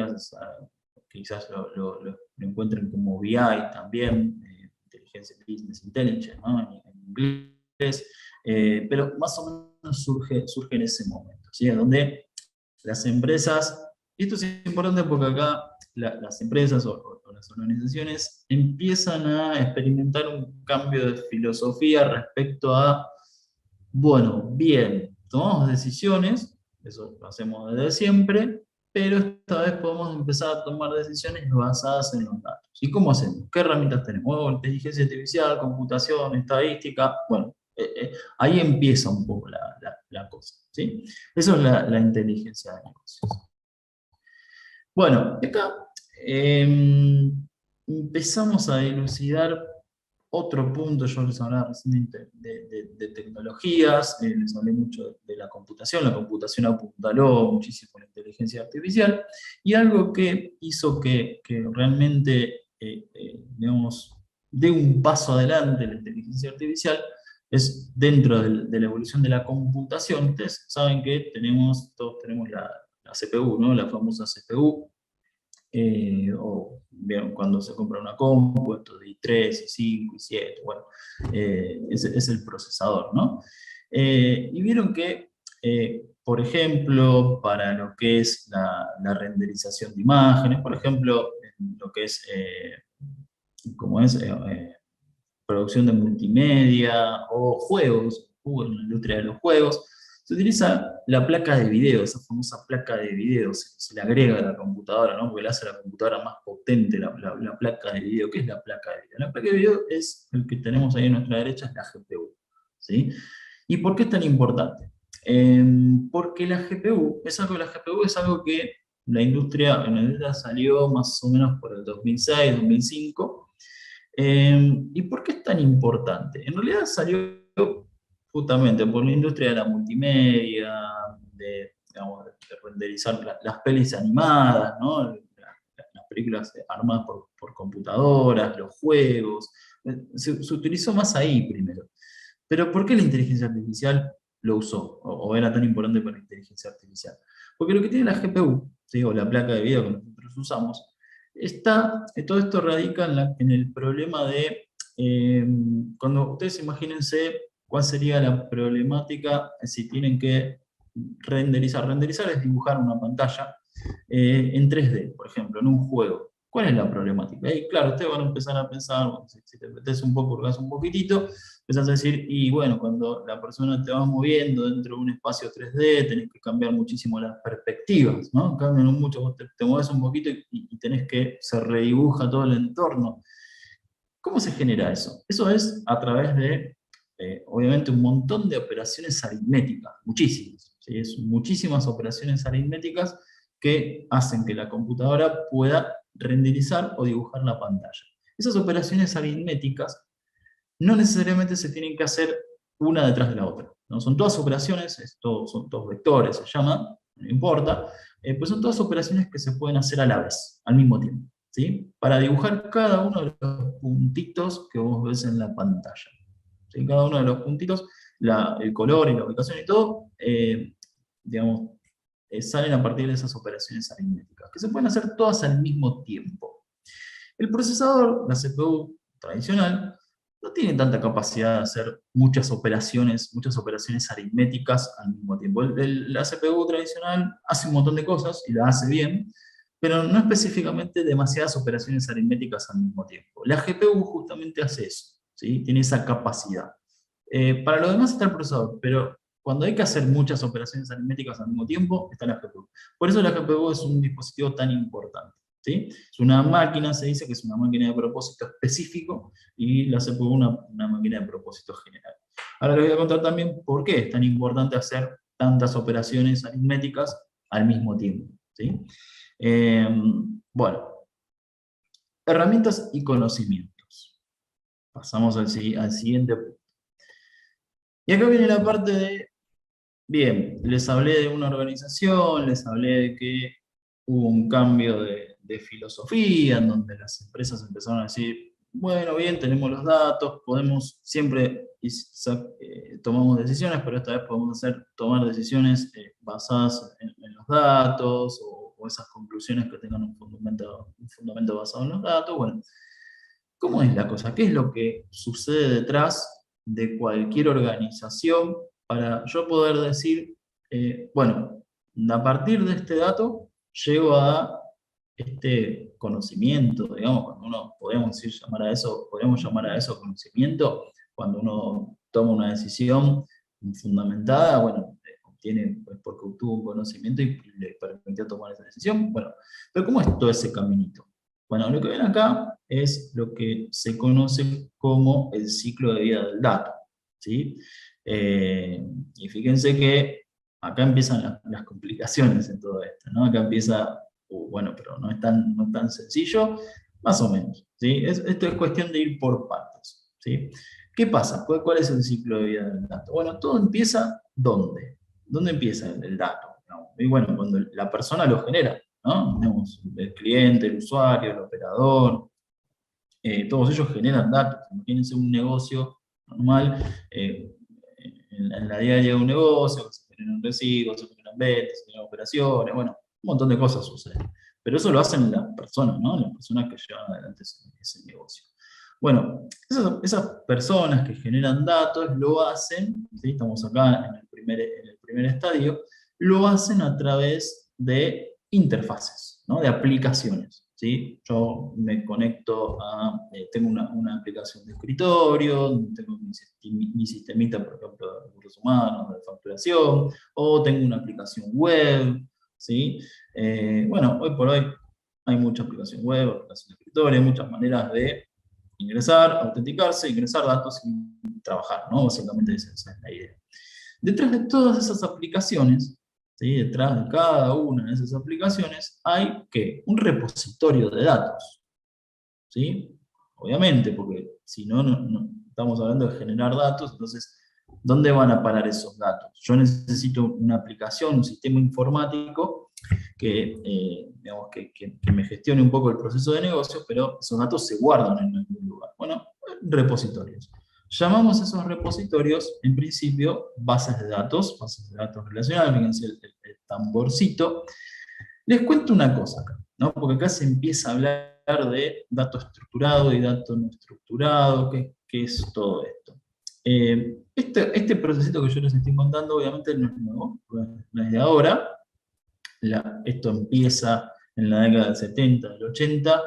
Quizás lo encuentren como BI también, Inteligencia Business Intelligence, ¿no? En inglés, pero más o menos surge en ese momento, ¿sí? Donde las empresas, y esto es importante porque acá las empresas o las organizaciones empiezan a experimentar un cambio de filosofía respecto a, bueno, bien, tomamos decisiones, eso lo hacemos desde siempre, pero esta vez podemos empezar a tomar decisiones basadas en los datos. ¿Y cómo hacemos? ¿Qué herramientas tenemos? Bueno, inteligencia artificial, computación, estadística, bueno, ahí empieza un poco la cosa, ¿sí? Eso es la inteligencia de negocios. Bueno, acá empezamos a dilucidar otro punto. Yo les hablaba recién de tecnologías, les hablé mucho de la computación apuntaló muchísimo a la inteligencia artificial, y algo que hizo que realmente, digamos, dé un paso adelante la inteligencia artificial, es dentro de la evolución de la computación. Ustedes saben que todos tenemos la CPU, ¿no? La famosa CPU, o bien, cuando se compra una compu, esto de i3, i5, i7, bueno, es el procesador, ¿no? Y vieron que, por ejemplo, para lo que es la renderización de imágenes, por ejemplo, en lo que es, como es producción de multimedia o juegos, en la industria de los juegos, se utiliza la placa de video, esa famosa placa de video, se le agrega a la computadora, ¿no? Porque le hace a la computadora más potente la placa de video. ¿Qué es la placa de video? La placa de video es el que tenemos ahí a nuestra derecha, es la GPU, ¿sí? ¿Y por qué es tan importante? Porque la GPU es algo que en la industria salió más o menos por el 2006, 2005. ¿Y por qué es tan importante? En realidad salió justamente por la industria de la multimedia, digamos, de renderizar las pelis animadas, ¿no? Las películas armadas por computadoras, los juegos. Se utilizó más ahí primero. Pero ¿por qué la inteligencia artificial lo usó? O era tan importante para la inteligencia artificial. Porque lo que tiene la GPU, ¿sí? O la placa de video que nosotros usamos, todo esto radica en el problema de, cuando ustedes imagínense cuál sería la problemática si tienen que renderizar. Renderizar es dibujar una pantalla en 3D, por ejemplo, en un juego. ¿Cuál es la problemática? Y claro, ustedes van a empezar a pensar, bueno, si te metes un poco, hurgas un poquitito, empezás a decir, y bueno, cuando la persona te va moviendo dentro de un espacio 3D, tenés que cambiar muchísimo las perspectivas, ¿no? Cambian mucho, vos te mueves un poquito y tenés que, se redibuja todo el entorno. ¿Cómo se genera eso? Eso es a través de, obviamente, un montón de operaciones aritméticas, muchísimas, ¿sí? Es muchísimas operaciones aritméticas que hacen que la computadora pueda renderizar o dibujar la pantalla. Esas operaciones aritméticas no necesariamente se tienen que hacer una detrás de la otra, ¿no? Son todas operaciones, son todos vectores, se llama, no importa, pues son todas operaciones que se pueden hacer a la vez, al mismo tiempo, ¿sí? Para dibujar cada uno de los puntitos que vos ves en la pantalla. ¿Sí? Cada uno de los puntitos, el color y la ubicación y todo, digamos, salen a partir de esas operaciones aritméticas, que se pueden hacer todas al mismo tiempo. El procesador, la CPU tradicional, no tiene tanta capacidad de hacer muchas operaciones aritméticas al mismo tiempo. La CPU tradicional hace un montón de cosas y la hace bien, pero no específicamente demasiadas operaciones aritméticas al mismo tiempo. La GPU justamente hace eso, ¿sí? Tiene esa capacidad. Para lo demás está el procesador, pero cuando hay que hacer muchas operaciones aritméticas al mismo tiempo, está la GPU. Por eso la GPU es un dispositivo tan importante. ¿Sí? Es una máquina, se dice que es una máquina de propósito específico, y la CPU una máquina de propósito general. Ahora les voy a contar también por qué es tan importante hacer tantas operaciones aritméticas al mismo tiempo. ¿Sí? Bueno, herramientas y conocimientos. Pasamos al siguiente punto. Y acá viene la parte de, bien, les hablé de una organización, les hablé de que hubo un cambio de filosofía, en donde las empresas empezaron a decir, bueno, bien, tenemos los datos, podemos siempre, tomamos decisiones, pero esta vez podemos tomar decisiones basadas en los datos, o esas conclusiones que tengan un fundamento basado en los datos. Bueno, ¿cómo es la cosa? ¿Qué es lo que sucede detrás de cualquier organización para yo poder decir, bueno, a partir de este dato llego a este conocimiento, digamos, cuando uno, podemos llamar a eso conocimiento, cuando uno toma una decisión fundamentada, bueno, obtiene, pues, porque obtuvo un conocimiento y le permitió tomar esa decisión. Bueno, pero ¿cómo es todo ese caminito? Bueno, lo que ven acá es lo que se conoce como el ciclo de vida del dato, ¿sí? Y fíjense que acá empiezan las complicaciones en todo esto, ¿no? Acá empieza, bueno, pero no es tan sencillo, más o menos, ¿sí? Esto es cuestión de ir por partes, ¿sí? ¿Qué pasa? ¿Cuál es el ciclo de vida del dato? Bueno, todo empieza, ¿dónde? ¿Dónde empieza el dato? ¿No? Y bueno, cuando la persona lo genera, ¿no? Tenemos el cliente, el usuario, el operador, todos ellos generan datos. Imagínense un negocio normal, en la diaria de un negocio, se generan residuos, se generan ventas, se generan operaciones, bueno, un montón de cosas suceden. Pero eso lo hacen las personas, ¿no? Las personas que llevan adelante ese negocio. Bueno, esas personas que generan datos lo hacen, ¿sí? Estamos acá en el primer estadio, lo hacen a través de interfaces, ¿no? De aplicaciones. ¿Sí? Yo me conecto tengo una aplicación de escritorio, tengo mi sistemita, por ejemplo, de recursos humanos, de facturación, o tengo una aplicación web, ¿sí? Bueno, hoy por hoy hay mucha aplicación web, aplicación de escritorio, hay muchas maneras de ingresar, autenticarse, ingresar datos y trabajar, ¿no? Básicamente esa es la idea. Detrás de todas esas aplicaciones, ¿sí? Detrás de cada una de esas aplicaciones hay, ¿qué? Un repositorio de datos, ¿sí? Obviamente, porque si no estamos hablando de generar datos, entonces, ¿dónde van a parar esos datos? Yo necesito una aplicación, un sistema informático digamos, que me gestione un poco el proceso de negocio, pero esos datos se guardan en algún lugar. Bueno, repositorios. Llamamos a esos repositorios, en principio, bases de datos relacionadas, fíjense el tamborcito. Les cuento una cosa acá, ¿no? Porque acá se empieza a hablar de dato estructurado y dato no estructurado, ¿qué es todo esto? Este procesito que yo les estoy contando, obviamente no es nuevo, no es de ahora. Esto empieza en la década del 70, del 80,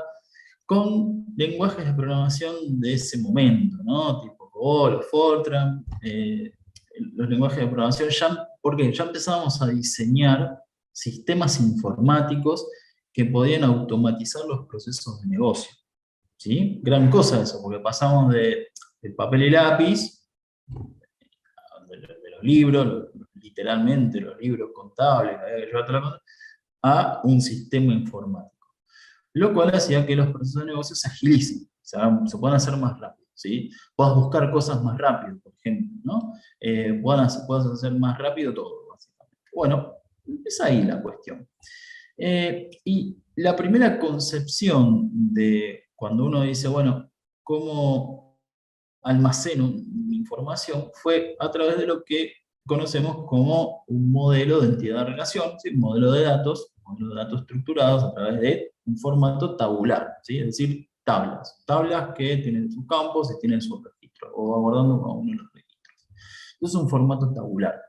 con lenguajes de programación de ese momento, ¿no? Tipo COBOL o Fortran. Los lenguajes de programación porque ya empezábamos a diseñar sistemas informáticos que podían automatizar los procesos de negocio, ¿sí? Gran cosa eso, porque pasamos del papel y lápiz, de los libros, literalmente los libros contables, que había que llevar toda la cosa, a un sistema informático. lo cual hacía que los procesos de negocio se agilicen, se puedan hacer más rápido, ¿sí? Puedas buscar cosas más rápido, por ejemplo, ¿no? Puedas hacer más rápido todo, básicamente. Bueno, es ahí la cuestión. Y la primera concepción de cuando uno dice, bueno, ¿cómo almaceno mi información? Fue a través de lo que conocemos como un modelo de entidad-relación, ¿sí? Un modelo de datos estructurados a través de un formato tabular, ¿sí? Es decir, tablas que tienen sus campos y tienen sus registros, o abordando cada uno de los registros. Entonces es un formato tabular.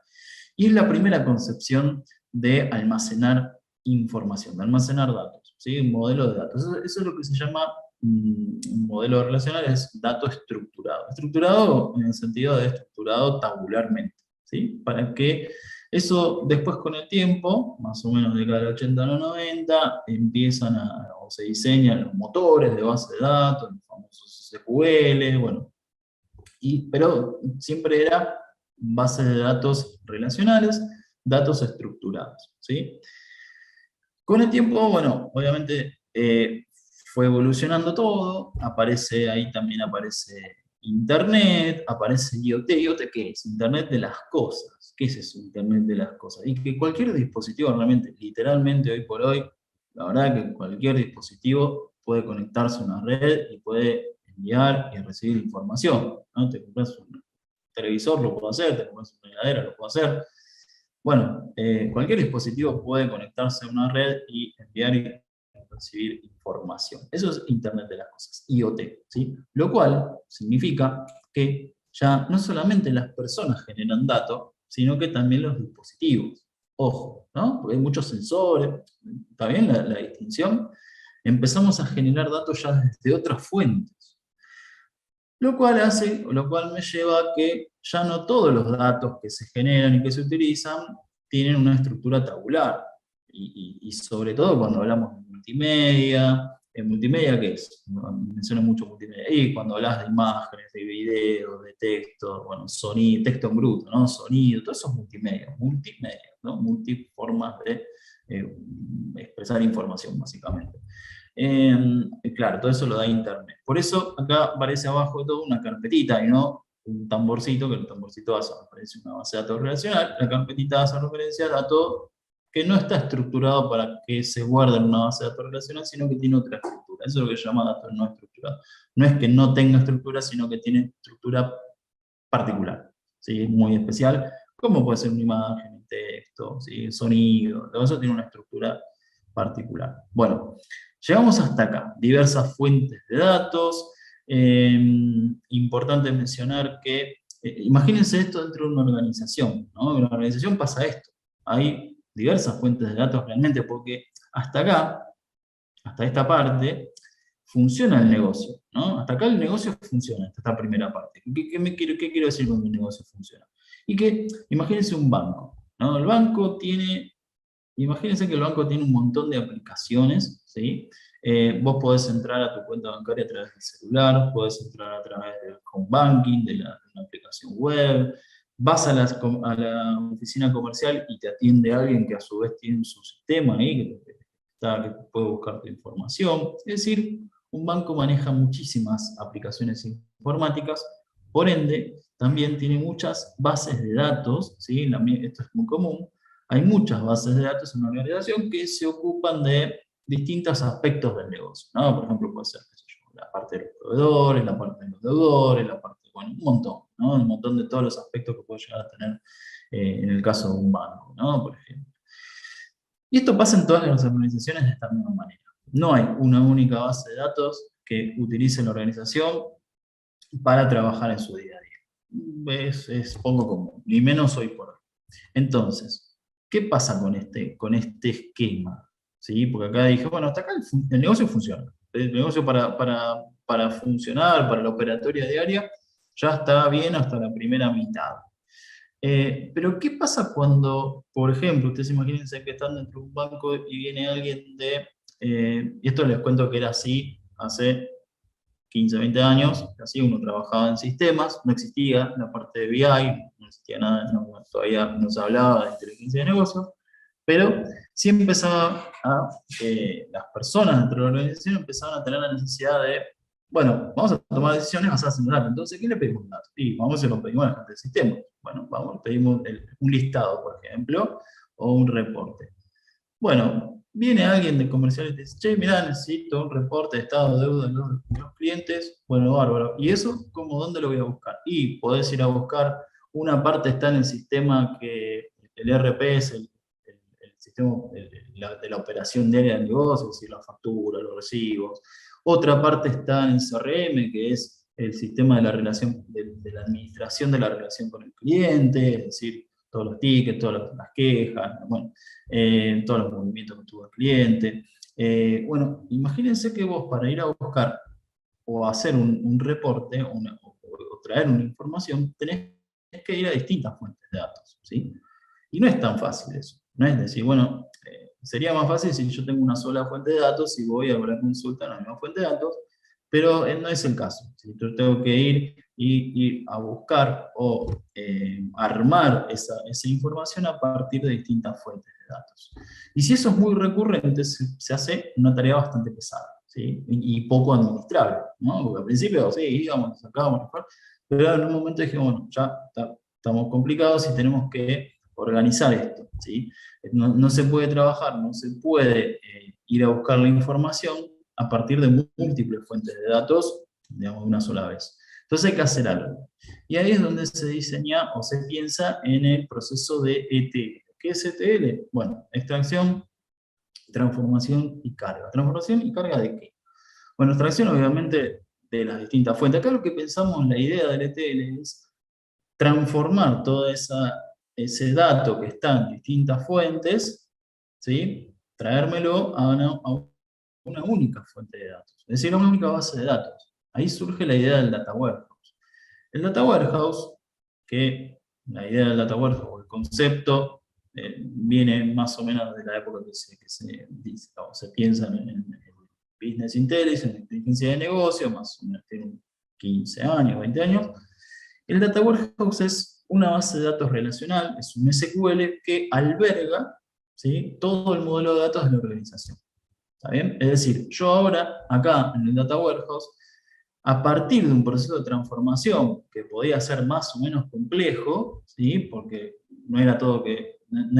Y es la primera concepción de almacenar información, de almacenar datos, ¿sí? Un modelo de datos. Eso es lo que se llama un modelo relacional, es dato estructurado. Estructurado en el sentido de estructurado tabularmente, ¿sí? Para que eso después con el tiempo, más o menos de cada 80 a los 90, empiezan o se diseñan los motores de base de datos, los famosos SQL, bueno, pero siempre era bases de datos relacionales, datos estructurados, ¿sí? Con el tiempo, bueno, obviamente fue evolucionando todo, ahí también aparece Internet, aparece IoT. ¿IoT qué es? Internet de las cosas. ¿Qué es eso, Internet de las cosas? Y que cualquier dispositivo realmente, literalmente hoy por hoy, la verdad que cualquier dispositivo puede conectarse a una red y puede enviar y recibir información, ¿no? Te compras un televisor, lo puedo hacer, te compras una heladera, lo puedo hacer. Bueno, cualquier dispositivo puede conectarse a una red y enviar y recibir información. Eso es Internet de las cosas, IoT, ¿sí? Lo cual significa que ya no solamente las personas generan datos, sino que también los dispositivos. Ojo, ¿no? Porque hay muchos sensores, ¿está bien la distinción? Empezamos a generar datos ya desde otras fuentes. Lo cual me lleva a que ya no todos los datos que se generan y que se utilizan tienen una estructura tabular. Y sobre todo cuando hablamos de multimedia, ¿en multimedia qué es? Menciono mucho multimedia. Y cuando hablas de imágenes, de videos, de texto, bueno, sonido, texto en bruto, ¿no? Sonido, todo eso es multimedia, ¿no? Multiformas de expresar información, básicamente. Claro, todo eso lo da Internet. Por eso acá aparece abajo de todo una carpetita y no un tamborcito, que el tamborcito aparece una base de datos relacional. La carpetita hace referencia a datos que no está estructurado para que se guarde en una base de datos relacional, sino que tiene otra estructura. Eso es lo que se llama datos no estructurados. No es que no tenga estructura, sino que tiene estructura particular, ¿sí? Muy especial, como puede ser una imagen, un texto, ¿sí? Sonido, todo eso tiene una estructura particular. Bueno, llegamos hasta acá, diversas fuentes de datos. Importante mencionar que, imagínense esto dentro de una organización, ¿no? En una organización pasa esto, hay diversas fuentes de datos realmente, porque hasta acá, hasta esta parte, funciona el negocio, ¿no? Hasta acá el negocio funciona, hasta esta primera parte. ¿Qué quiero decir con que el negocio funciona? Y que, imagínense un banco, ¿no? Imagínense que el banco tiene un montón de aplicaciones, ¿sí? Vos podés entrar a tu cuenta bancaria a través del celular, podés entrar a través del home banking, de una aplicación web, vas a la oficina comercial y te atiende alguien que a su vez tiene su sistema ahí, que puede buscar tu información. Es decir, un banco maneja muchísimas aplicaciones informáticas, por ende, también tiene muchas bases de datos, ¿sí? Esto es muy común. Hay muchas bases de datos en una organización que se ocupan de distintos aspectos del negocio, ¿no? Por ejemplo, puede ser, qué sé yo, la parte de los proveedores, la parte de los deudores, la parte, bueno, un montón, ¿no? Un montón de todos los aspectos que puede llegar a tener en el caso de un banco, ¿no? Por ejemplo. Y esto pasa en todas las organizaciones de esta misma manera. No hay una única base de datos que utilice la organización para trabajar en su día a día. Es poco común, ni menos hoy por hoy. Entonces, ¿qué pasa con este esquema? ¿Sí? Porque acá dije, bueno, hasta acá el negocio funciona. El negocio para funcionar, para la operatoria diaria, ya está bien hasta la primera mitad. Pero ¿qué pasa cuando, por ejemplo, ustedes imagínense que están dentro de un banco y viene alguien y esto les cuento que era así hace 15, 20 años, así uno trabajaba en sistemas, no existía la parte de BI, no existía nada, todavía no se hablaba de inteligencia de negocios, pero sí empezaba a que las personas dentro de la organización empezaron a tener la necesidad de, bueno, vamos a tomar decisiones basadas en datos. Entonces, ¿qué le pedimos datos? Y vamos a lo pedimos a la gente del sistema. Bueno, vamos, pedimos un listado, por ejemplo, o un reporte. Bueno, viene alguien de comercial y te dice, che, mirá, necesito un reporte de estado de deuda de los clientes. Bueno, bárbaro. ¿Y eso cómo, dónde lo voy a buscar? Y podés ir a buscar, una parte está en el sistema que, el ERP es el sistema de la operación diaria del negocio, es decir, la factura, los recibos. Otra parte está en el CRM, que es el sistema de la relación, de la administración de la relación con el cliente, es decir, todos los tickets, todas las quejas, bueno, todos los movimientos que tuvo el cliente. Bueno, imagínense que vos para ir a buscar o hacer un reporte o traer una información, tenés que ir a distintas fuentes de datos, ¿sí? Y no es tan fácil eso. No es decir, bueno, sería más fácil si yo tengo una sola fuente de datos y voy a una consulta a la misma fuente de datos, pero no es el caso. ¿Sí? Yo tengo que ir a buscar o armar esa información a partir de distintas fuentes de datos. Y si eso es muy recurrente, se hace una tarea bastante pesada, ¿sí? Y poco administrable, ¿no? Porque al principio, sí, íbamos, sacábamos, pero en un momento dijimos, bueno, ya estamos complicados y tenemos que organizar esto, ¿sí? No se puede trabajar, no se puede ir a buscar la información a partir de múltiples fuentes de datos, digamos, de una sola vez. Entonces hay que hacer algo. Y ahí es donde se diseña o se piensa en el proceso de ETL. ¿Qué es ETL? Bueno, extracción, transformación y carga. ¿Transformación y carga de qué? Bueno, extracción obviamente de las distintas fuentes. Acá lo que pensamos, la idea del ETL es transformar todo ese dato que está en distintas fuentes, ¿sí? Traérmelo a una única fuente de datos, es decir, a una única base de datos. Ahí surge la idea del Data Warehouse. El Data Warehouse, que la idea del Data Warehouse, o el concepto, viene más o menos de la época que se piensa en Business Intelligence, en inteligencia de negocio, más o menos tiene 15 años, 20 años. El Data Warehouse es una base de datos relacional, es un SQL que alberga, ¿sí?, todo el modelo de datos de la organización. ¿Está bien? Es decir, yo ahora, acá en el Data Warehouse, a partir de un proceso de transformación que podía ser más o menos complejo, ¿sí?, porque no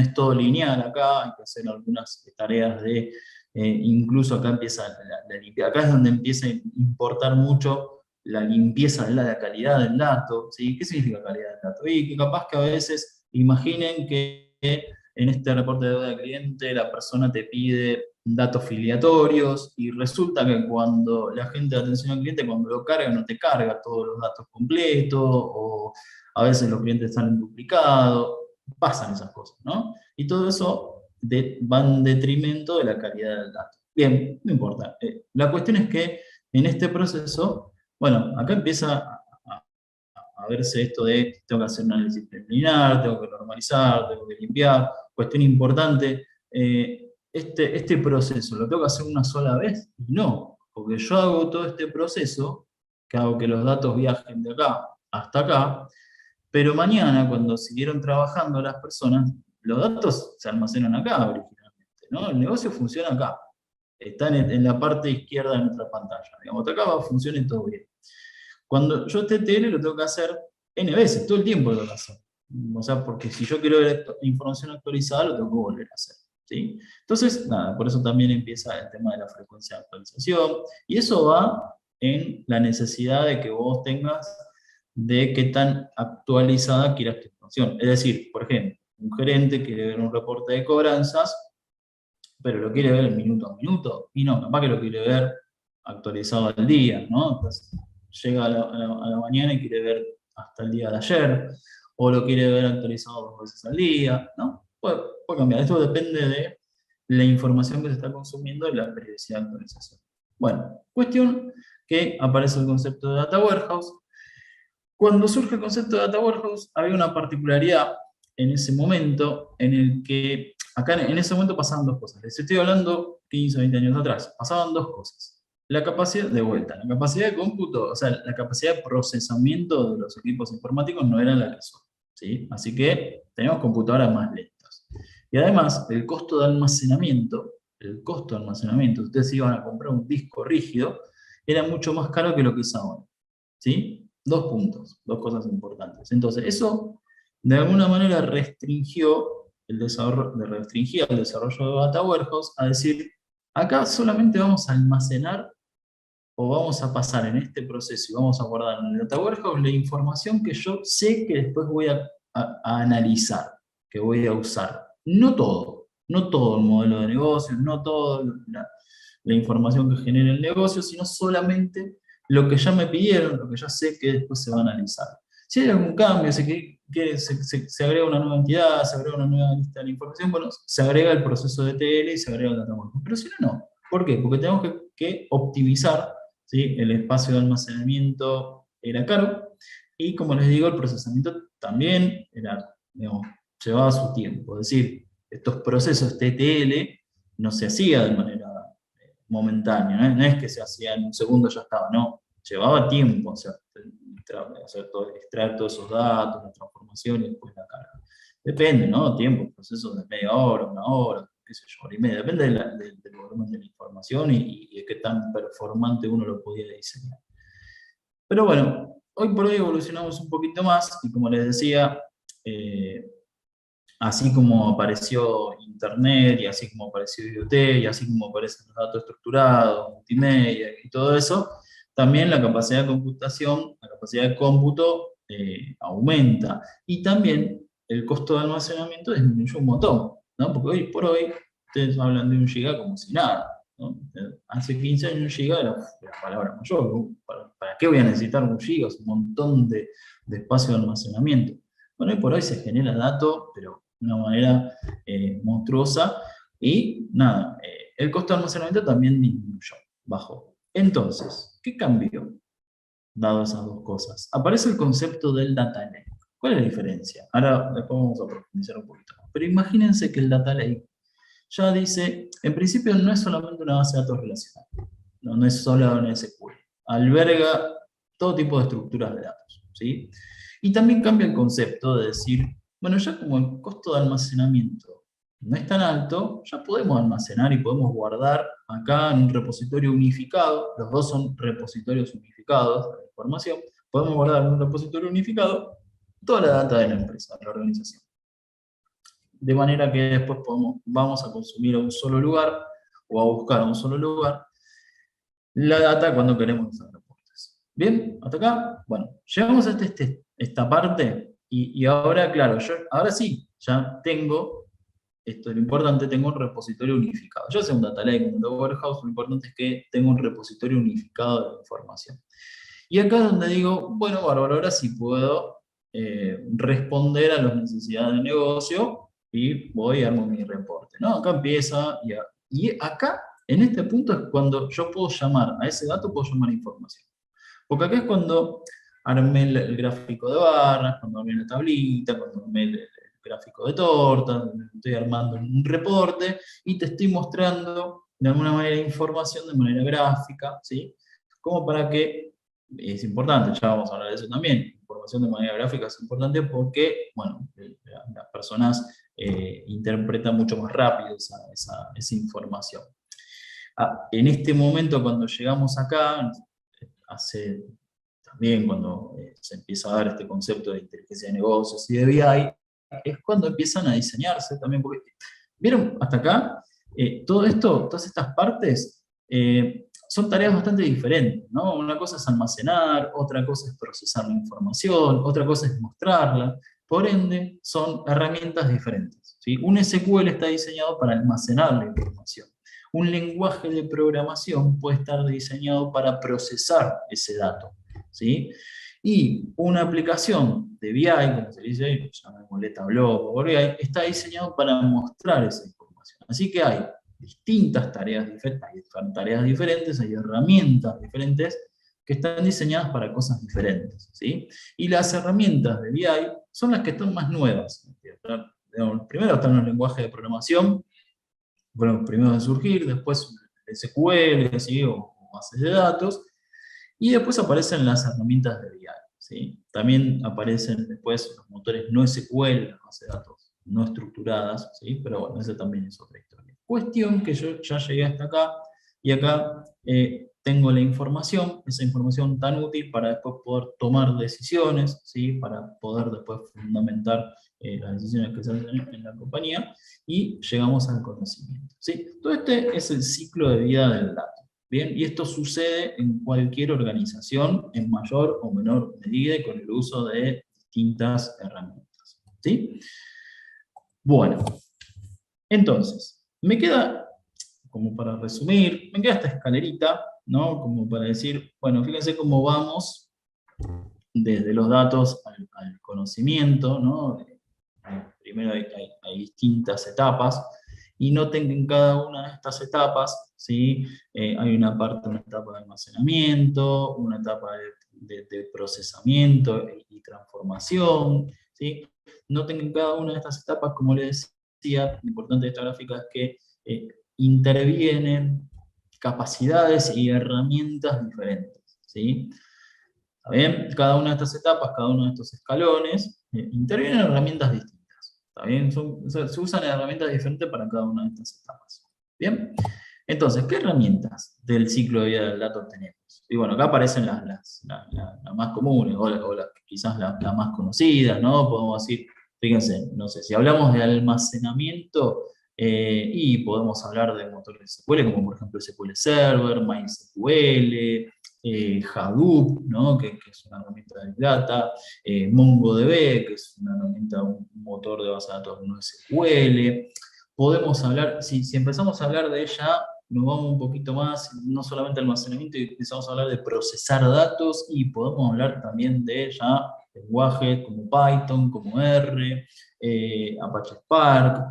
es todo lineal acá, hay que hacer algunas tareas de, incluso acá empieza la limpieza, acá es donde empieza a importar mucho la limpieza de la calidad del dato, ¿sí? ¿Qué significa calidad del dato? Y que capaz que a veces imaginen que en este reporte de deuda del cliente la persona te pide datos filiatorios y resulta que cuando la gente de atención al cliente, cuando lo carga, no te carga todos los datos completos, o a veces los clientes están en duplicado, pasan esas cosas, ¿no? Y todo eso va en detrimento de la calidad del dato. Bien, no importa. La cuestión es que en este proceso, bueno, acá empieza a verse esto de tengo que hacer un análisis preliminar, tengo que normalizar, tengo que limpiar. Cuestión importante, este proceso, ¿lo tengo que hacer una sola vez? No, porque yo hago todo este proceso, que hago que los datos viajen de acá hasta acá, pero mañana, cuando siguieron trabajando las personas, los datos se almacenan acá originalmente, ¿no? El negocio funciona acá, está en la parte izquierda de nuestra pantalla, digamos, acá va, funciona todo bien. Cuando yo este TL lo tengo que hacer N veces, todo el tiempo lo tengo que hacer. O sea, porque si yo quiero ver información actualizada, lo tengo que volver a hacer, ¿sí? Entonces, nada, por eso también empieza el tema de la frecuencia de actualización, y eso va en la necesidad de que vos tengas de qué tan actualizada quieras tu información. Es decir, por ejemplo, un gerente quiere ver un reporte de cobranzas, pero lo quiere ver minuto a minuto, y no, capaz que lo quiere ver actualizado al día, ¿no? Entonces, llega a la mañana y quiere ver hasta el día de ayer, o lo quiere ver actualizado 2 veces al día, ¿no? Puede cambiar. Esto depende de la información que se está consumiendo y la periodicidad de actualización. Bueno, cuestión que aparece el concepto de Data Warehouse. Cuando surge el concepto de Data Warehouse, había una particularidad en ese momento en el que, acá en ese momento pasaban dos cosas. Les estoy hablando 15 o 20 años atrás. Pasaban dos cosas. La capacidad de vuelta, la capacidad de cómputo, o sea, la capacidad de procesamiento de los equipos informáticos no era la que son, ¿sí? Así que teníamos computadoras más lentas. Y además, el costo de almacenamiento el costo de almacenamiento, ustedes iban a comprar un disco rígido, era mucho más caro que lo que es ahora. ¿Sí? Dos puntos, dos cosas importantes. Entonces, eso de alguna manera restringía el desarrollo de Data Warehouse a decir, acá solamente vamos a almacenar o vamos a pasar en este proceso y vamos a guardar en el Data Warehouse la información que yo sé que después voy a analizar, que voy a usar. No todo el modelo de negocio, no toda la información que genera el negocio, sino solamente lo que ya me pidieron, lo que ya sé que después se va a analizar. Si hay algún cambio, se agrega una nueva entidad, se agrega una nueva lista de información, bueno, se agrega el proceso de TL y se agrega el Data Warehouse. Pero si no, no. ¿Por qué? Porque tenemos que optimizar, ¿sí? El espacio de almacenamiento era caro, y como les digo, el procesamiento también era, digamos, llevaba su tiempo. Es decir, estos procesos TTL no se hacía de manera momentánea, ¿no? No es que se hacía en un segundo ya estaba, no, llevaba tiempo, o sea, extraer todos esos datos, la transformación y después la carga. Depende, ¿no? Tiempo, procesos de media hora, una hora, qué sé yo, hora y media, depende del volumen de la información y de qué tan performante uno lo podía diseñar. Pero bueno, hoy por hoy evolucionamos un poquito más y como les decía, así como apareció Internet, y así como apareció IoT, y así como aparecen los datos estructurados, multimedia y todo eso, también la capacidad de computación, la capacidad de cómputo aumenta. Y también el costo de almacenamiento disminuyó un montón, ¿no? Porque hoy por hoy ustedes hablan de un giga como si nada, ¿no? Hace 15 años un giga era la palabra mayor, ¿no? ¿Para qué voy a necesitar un giga? Es un montón de espacio de almacenamiento. Bueno, hoy por hoy se genera datos, pero de una manera monstruosa, y nada, el costo de almacenamiento también disminuyó, bajó. Entonces, ¿qué cambió? Dado esas dos cosas. Aparece el concepto del data lake. ¿Cuál es la diferencia? Ahora después vamos a profundizar un poquito más. Pero imagínense que el data lake ya dice, en principio no es solamente una base de datos relacional, no es solo un SQL, alberga todo tipo de estructuras de datos, ¿sí? Y también cambia el concepto de decir, bueno, ya como el costo de almacenamiento no es tan alto, ya podemos almacenar y podemos guardar acá en un repositorio unificado, los dos son repositorios unificados de la información, podemos guardar en un repositorio unificado toda la data de la empresa, de la organización. De manera que después vamos a consumir a un solo lugar, o a buscar a un solo lugar, la data cuando queremos hacer reportes. ¿Bien? ¿Hasta acá? Bueno, llegamos a esta parte, y ahora, claro, ahora sí, ya tengo, esto es lo importante, tengo un repositorio unificado. Yo sé un data lake, un data warehouse, lo importante es que tengo un repositorio unificado de la información. Y acá es donde digo, bueno, bárbaro, ahora sí puedo responder a las necesidades del negocio, y voy y armo mi reporte, ¿no? Acá empieza, y acá, en este punto, es cuando yo puedo llamar a ese dato, puedo llamar información. Porque acá es cuando armé el gráfico de barras, cuando armé la tablita, cuando armé el gráfico de tortas, estoy armando un reporte y te estoy mostrando de alguna manera información de manera gráfica, ¿sí? Como para que, es importante, ya vamos a hablar de eso también, información de manera gráfica es importante porque, bueno, las personas interpretan mucho más rápido esa información. En este momento, cuando llegamos acá, hace también cuando se empieza a dar este concepto de inteligencia de negocios y de BI, es cuando empiezan a diseñarse también, porque, ¿vieron hasta acá? Todo esto, todas estas partes, son tareas bastante diferentes, ¿no? Una cosa es almacenar, otra cosa es procesar la información, otra cosa es mostrarla, por ende, son herramientas diferentes, ¿sí? Un SQL está diseñado para almacenar la información. Un lenguaje de programación puede estar diseñado para procesar ese dato, ¿sí? Y una aplicación de BI, como se dice ahí, llamémosle Tableau o BI, está diseñado para mostrar esa información. Así que hay distintas tareas diferentes, hay herramientas diferentes que están diseñadas para cosas diferentes, ¿sí? Y las herramientas de BI son las que están más nuevas. Primero están los lenguajes de programación, bueno, primero de surgir, después SQL, ¿sí? o bases de datos, y después aparecen las herramientas de BI, ¿sí? También aparecen después los motores no SQL, las bases de datos no estructuradas, ¿sí? Pero bueno, esa también es otra historia. Cuestión que yo ya llegué hasta acá, y acá tengo la información, esa información tan útil para después poder tomar decisiones, ¿sí? Para poder después fundamentar las decisiones que se hacen en la compañía, y llegamos al conocimiento, ¿sí? Todo este es el ciclo de vida del dato. Bien, y esto sucede en cualquier organización en mayor o menor medida y con el uso de distintas herramientas, ¿sí? Bueno, entonces, me queda, como para resumir, me queda esta escalerita, ¿no? Como para decir, bueno, fíjense cómo vamos desde los datos al conocimiento, ¿no? Primero hay distintas etapas, y noten que en cada una de estas etapas, ¿sí? Hay una etapa de almacenamiento, una etapa de procesamiento y transformación, ¿sí? Noten que en cada una de estas etapas, como les decía, lo importante de esta gráfica es que intervienen capacidades y herramientas diferentes, ¿sí? ¿Está bien? Cada una de estas etapas, cada uno de estos escalones, intervienen herramientas distintas. ¿Está bien? Se usan herramientas diferentes para cada una de estas etapas. ¿Bien? Entonces, ¿qué herramientas del ciclo de vida del dato tenemos? Y bueno, acá aparecen las más comunes, o quizás las más conocidas, ¿no? Podemos decir, fíjense, no sé, si hablamos de almacenamiento, y podemos hablar de motores SQL, como por ejemplo SQL Server, MySQL, Hadoop, ¿no? que es una herramienta de Big Data, MongoDB, que es una herramienta, un motor de base de datos no SQL. Podemos hablar, si empezamos a hablar de ella, nos vamos un poquito más, no solamente almacenamiento, y empezamos a hablar de procesar datos, y podemos hablar también de ya lenguajes como Python, como R, Apache Spark.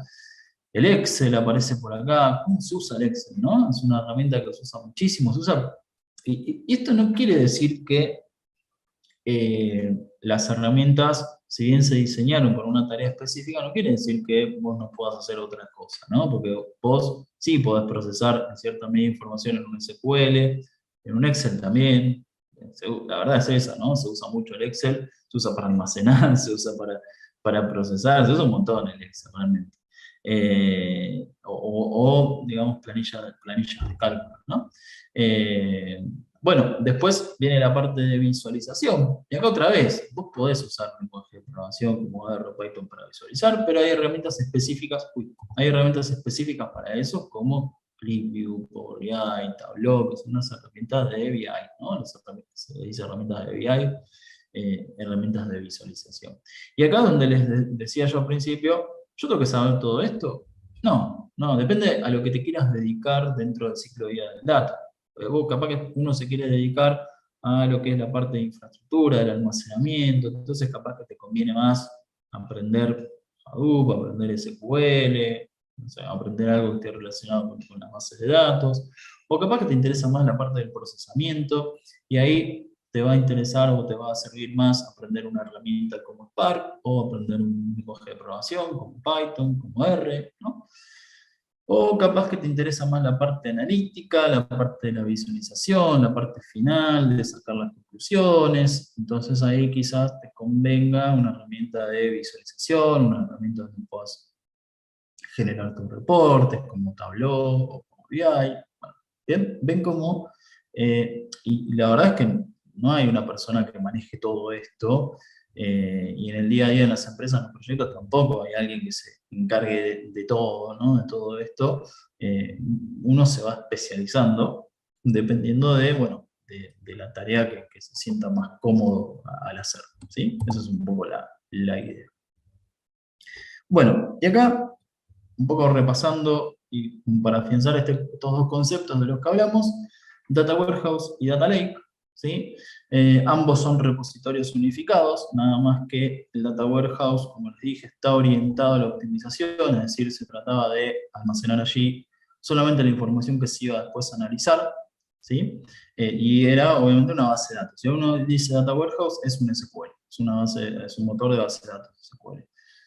El Excel aparece por acá. ¿Cómo se usa el Excel, no? Es una herramienta que se usa muchísimo. Se usa, y esto no quiere decir que las herramientas, si bien se diseñaron para una tarea específica, no quiere decir que vos no puedas hacer otra cosa, ¿no? Porque vos sí podés procesar en cierta medida información en un SQL, en un Excel también. La verdad es esa, ¿no? Se usa mucho el Excel, se usa para almacenar, se usa para procesar, se usa un montón el Excel realmente. Digamos, planillas de cálculo, ¿no? Bueno, después viene la parte de visualización. Y acá otra vez, vos podés usar un lenguaje de programación como R o Python para visualizar, pero hay herramientas específicas, hay herramientas específicas para eso, como ClickView, Power BI, Tableau, que son unas herramientas de BI, ¿no? Se le dice herramientas de BI, herramientas de visualización. Y acá donde les decía yo al principio, ¿yo tengo que saber todo esto? No, depende a lo que te quieras dedicar dentro del ciclo de vida del dato. Vos capaz que uno se quiere dedicar a lo que es la parte de infraestructura, del almacenamiento, entonces capaz que te conviene más aprender Hadoop, aprender SQL, o sea, aprender algo que esté relacionado con las bases de datos, o capaz que te interesa más la parte del procesamiento, y ahí te va a interesar o te va a servir más aprender una herramienta como Spark, o aprender un lenguaje de programación como Python, como R, ¿no? O capaz que te interesa más la parte analítica, la parte de la visualización, la parte final, de sacar las conclusiones. Entonces ahí quizás te convenga una herramienta de visualización, una herramienta donde puedas generar tus reportes, como Tableau o como BI. Bueno, bien, ven cómo, y la verdad es que no hay una persona que maneje todo esto, y en el día a día en las empresas, en los proyectos, tampoco hay alguien que se encargue de todo, ¿no? De todo esto. Uno se va especializando dependiendo de, bueno, de la tarea que se sienta más cómodo al hacer, ¿sí? Esa es un poco la idea. Bueno, y acá un poco repasando y para afianzar estos dos conceptos de los que hablamos, Data Warehouse y Data Lake, ¿sí? Ambos son repositorios unificados, nada más que el Data Warehouse, como les dije, está orientado a la optimización, es decir, se trataba de almacenar allí solamente la información que se iba después a analizar, ¿sí? Y era obviamente una base de datos. Si uno dice Data Warehouse, es un SQL, es un motor de base de datos SQL.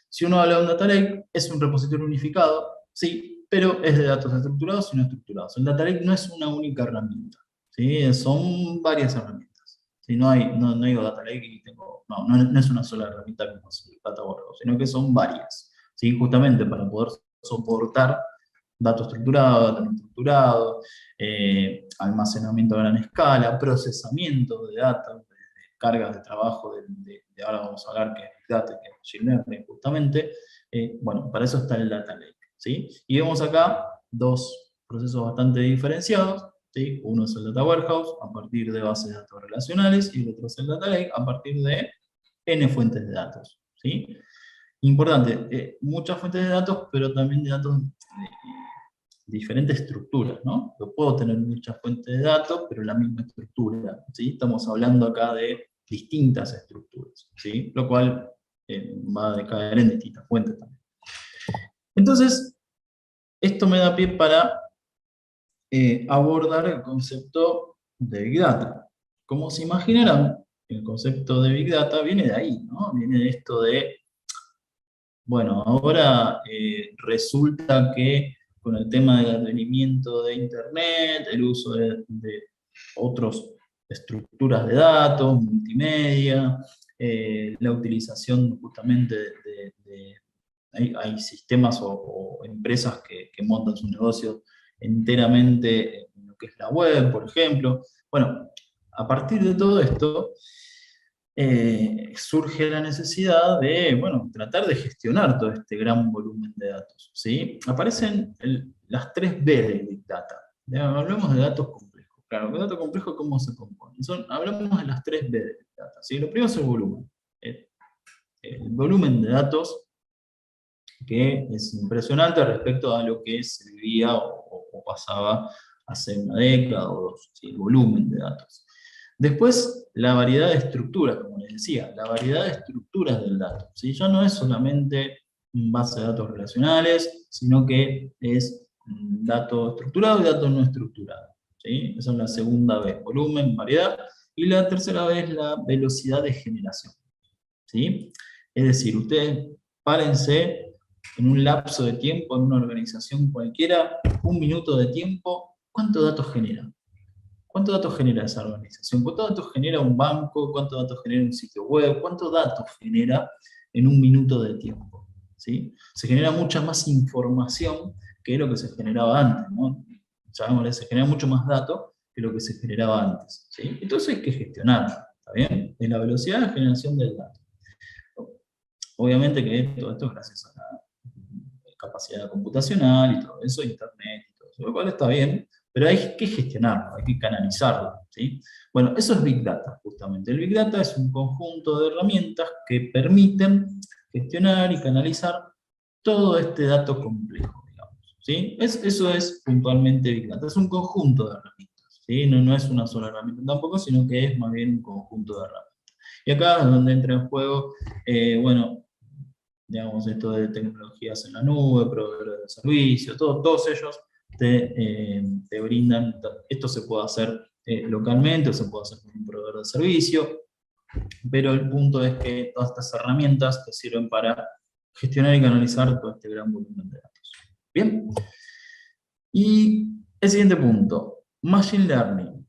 Si uno habla de un data lake, es un repositorio unificado, sí, pero es de datos estructurados y no estructurados. El data lake no es una única herramienta, ¿sí? Son varias herramientas. ¿Sí? No digo data lake y no es una sola herramienta como es el data warehouse, sino que son varias, ¿sí? Justamente para poder soportar dato estructurado, dato no estructurado, almacenamiento a gran escala, procesamiento de datos, de cargas de trabajo, ahora vamos a hablar que es Big Data, que es Machine Learning justamente. Bueno, para eso está el Data Lake, ¿sí? Y vemos acá dos procesos bastante diferenciados, ¿sí? Uno es el Data Warehouse, a partir de bases de datos relacionales, y el otro es el Data Lake, a partir de N fuentes de datos, ¿sí? Importante, muchas fuentes de datos, pero también de datos de diferentes estructuras, ¿no? Yo puedo tener muchas fuentes de datos, pero la misma estructura, ¿sí? Estamos hablando acá de distintas estructuras, ¿sí? Lo cual va a decaer en distintas fuentes también. Entonces, esto me da pie para abordar el concepto de Big Data. Como se imaginarán, el concepto de Big Data viene de ahí, ¿no? Viene de esto de, bueno, ahora resulta que con el tema del advenimiento de Internet, el uso de otras estructuras de datos, multimedia, la utilización justamente hay sistemas o empresas que montan sus negocios enteramente en lo que es la web, por ejemplo. Bueno, a partir de todo esto, surge la necesidad de, bueno, tratar de gestionar todo este gran volumen de datos, ¿sí? Aparecen las tres B de Big Data. Ya, hablamos de datos complejos. Claro, ¿el dato complejo cómo se compone? Hablamos de las tres B de Big Data, ¿sí? Lo primero es el volumen. El volumen de datos, que es impresionante respecto a lo que se vivía o pasaba hace una década o dos, ¿sí? El volumen de datos. Después, la variedad de estructuras, como les decía, la variedad de estructuras del dato, ¿sí? Ya no es solamente base de datos relacionales, sino que es dato estructurado y dato no estructurado, ¿sí? Esa es la segunda B, volumen, variedad, y la tercera B es la velocidad de generación, ¿sí? Es decir, ustedes párense en un lapso de tiempo, en una organización cualquiera, un minuto de tiempo, ¿cuántos datos genera? ¿Cuántos datos genera esa organización? ¿Cuántos datos genera un banco? ¿Cuántos datos genera un sitio web? ¿Cuántos datos genera en un minuto de tiempo? ¿Sí? Se genera mucha más información que lo que se generaba antes, ¿no? Sabemos, se genera mucho más datos que lo que se generaba antes, ¿sí? Entonces hay que gestionarlo, ¿está bien? En la velocidad de generación del dato. Obviamente que todo esto es gracias a la capacidad computacional y todo eso, internet y todo eso, lo cual está bien, pero hay que gestionarlo, hay que canalizarlo, ¿sí? Bueno, eso es Big Data, justamente. El Big Data es un conjunto de herramientas que permiten gestionar y canalizar todo este dato complejo, digamos, ¿sí? Eso es puntualmente Big Data, es un conjunto de herramientas, ¿sí? No es una sola herramienta tampoco, sino que es más bien un conjunto de herramientas. Y acá es donde entra en juego, bueno, digamos, esto de tecnologías en la nube, proveedores de servicios, todos ellos te brindan, esto se puede hacer localmente o se puede hacer con un proveedor de servicio, pero el punto es que todas estas herramientas te sirven para gestionar y canalizar todo este gran volumen de datos. Bien, y el siguiente punto, Machine Learning.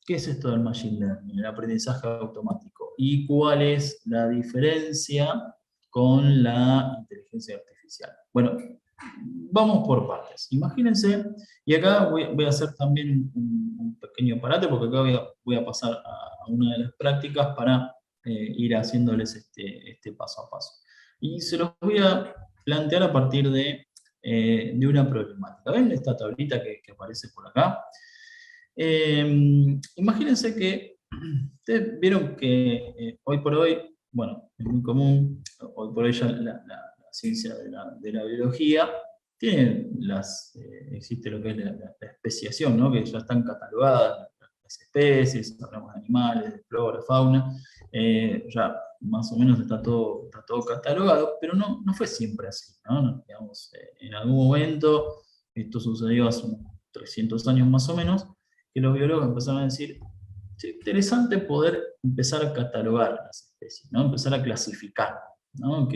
¿Qué es esto del Machine Learning? El aprendizaje automático. ¿Y cuál es la diferencia con la inteligencia artificial? Bueno, vamos por partes. Imagínense, y acá voy a hacer también un pequeño parate, porque acá voy a pasar a una de las prácticas para ir haciéndoles este paso a paso. Y se los voy a plantear a partir de una problemática. ¿Ven esta tablita que aparece por acá? Imagínense que ustedes vieron que hoy por hoy, bueno, es muy común, hoy por hoy ya la ciencia de la biología tiene existe lo que es la especiación, ¿no? Que ya están catalogadas las especies, hablamos de animales, de flora, fauna, ya más o menos está todo catalogado, pero no fue siempre así, ¿no? Digamos, en algún momento, esto sucedió hace unos 300 años más o menos, que los biólogos empezaron a decir, es interesante poder empezar a catalogar las especies, ¿no? Empezar a clasificar, ¿no?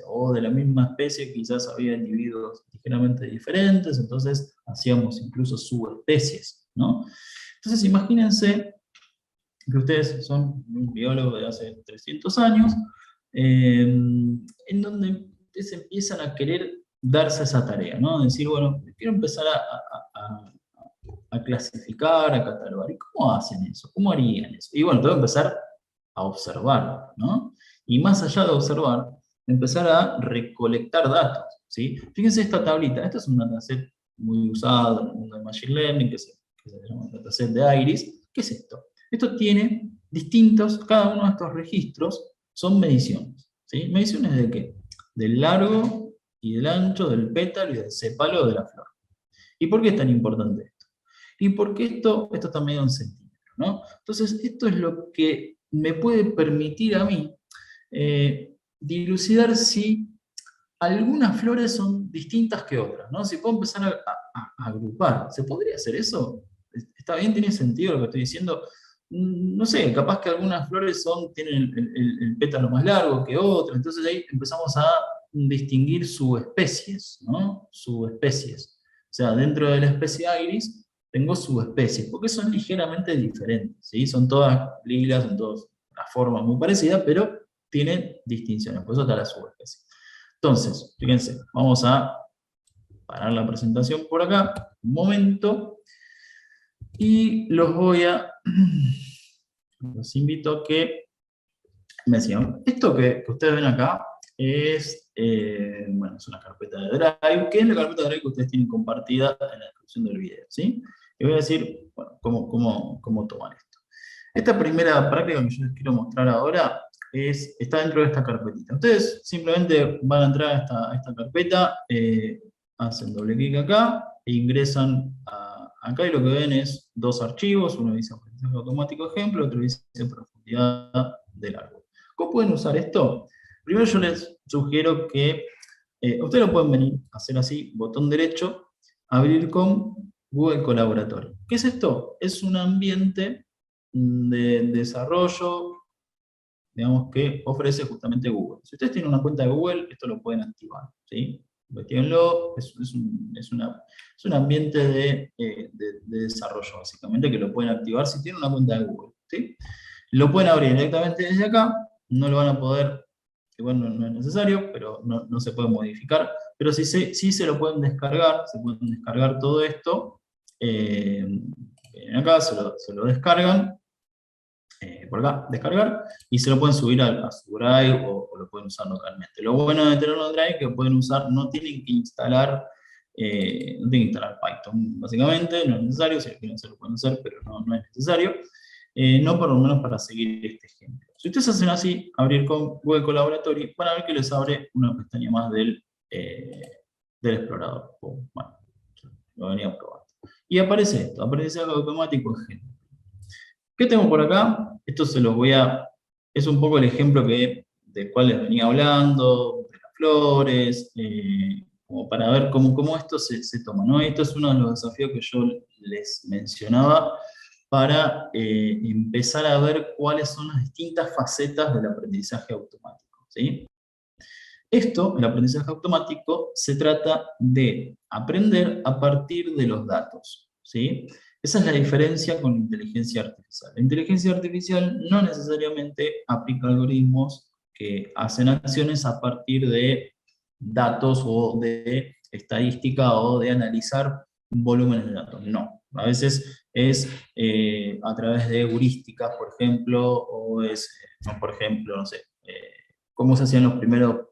O de la misma especie quizás había individuos ligeramente diferentes, entonces hacíamos incluso subespecies, ¿no? Entonces imagínense que ustedes son un biólogo de hace 300 años, en donde ustedes empiezan a querer darse esa tarea, ¿no? Decir, bueno, quiero empezar a clasificar, a catalogar. ¿Y cómo hacen eso? ¿Cómo harían eso? Y bueno, tengo que empezar a observar, ¿no? Y más allá de observar, empezar a recolectar datos, ¿sí? Fíjense esta tablita, esta es un dataset muy usado en el mundo de Machine Learning, que se llama dataset de Iris. ¿Qué es esto? Esto tiene distintos, cada uno de estos registros son mediciones, ¿sí? ¿Mediciones de qué? Del largo y del ancho del pétalo y del sépalo de la flor. ¿Y por qué es tan importante esto? Y porque esto está medio en centímetros, ¿no? Entonces, esto es lo que me puede permitir a mí dilucidar si algunas flores son distintas que otras, ¿no? Si puedo empezar a agrupar. ¿Se podría hacer eso? ¿Está bien? ¿Tiene sentido lo que estoy diciendo? No sé, capaz que algunas flores tienen el pétalo más largo que otras, entonces ahí empezamos a distinguir subespecies, ¿no? Subespecies. O sea, dentro de la especie Iris tengo subespecies, porque son ligeramente diferentes, ¿sí? Son todas lilas, son todas las formas muy parecidas, pero tienen distinciones, por eso está la subespecie. Entonces, fíjense, vamos a parar la presentación por acá, un momento, y los invito a que me sigan. Esto que ustedes ven acá bueno, es una carpeta de Drive, que es la carpeta de Drive que ustedes tienen compartida en la descripción del video, ¿sí? Y voy a decir, bueno, cómo tomar esto. Esta primera práctica que yo les quiero mostrar ahora está dentro de esta carpetita. Ustedes simplemente van a entrar a esta carpeta, hacen doble clic acá, e ingresan acá y lo que ven es dos archivos, uno dice aprendizaje automático ejemplo, otro dice profundidad del árbol. ¿Cómo pueden usar esto? Primero yo les sugiero que ustedes lo pueden venir a hacer así, botón derecho, abrir con Google Colaboratory. ¿Qué es esto? Es un ambiente de desarrollo, digamos, que ofrece justamente Google. Si ustedes tienen una cuenta de Google, esto lo pueden activar, ¿sí? Investíguenlo, es un ambiente de desarrollo, básicamente, que lo pueden activar si tienen una cuenta de Google, ¿sí? Lo pueden abrir directamente desde acá, no lo van a poder, que bueno, no es necesario, pero no se puede modificar, pero sí se lo pueden descargar, se pueden descargar todo esto, acá se lo descargan, por acá, descargar, y se lo pueden subir a su Drive o lo pueden usar localmente. Lo bueno de tenerlo en Drive es que pueden usar, no tienen que instalar Python, básicamente, no es necesario, si quieren hacerlo pueden hacer, pero no es necesario, no por lo menos para seguir este ejemplo. Si ustedes hacen así, abrir con Google Colaboratory, van a ver que les abre una pestaña más del explorador. Bueno, lo venía probando. Y aparece esto, aprendizaje automático ejemplo. ¿Qué tengo por acá? Esto se los es un poco el ejemplo del cual les venía hablando, de las flores, como para ver cómo esto se toma, ¿no? Esto es uno de los desafíos que yo les mencionaba para empezar a ver cuáles son las distintas facetas del aprendizaje automático, ¿sí? Esto, el aprendizaje automático, se trata de aprender a partir de los datos, ¿sí? Esa es la diferencia con la inteligencia artificial. La inteligencia artificial no necesariamente aplica algoritmos que hacen acciones a partir de datos o de estadística o de analizar volúmenes de datos. No, a veces es a través de heurísticas, por ejemplo, o por ejemplo, no sé, cómo se hacían los primeros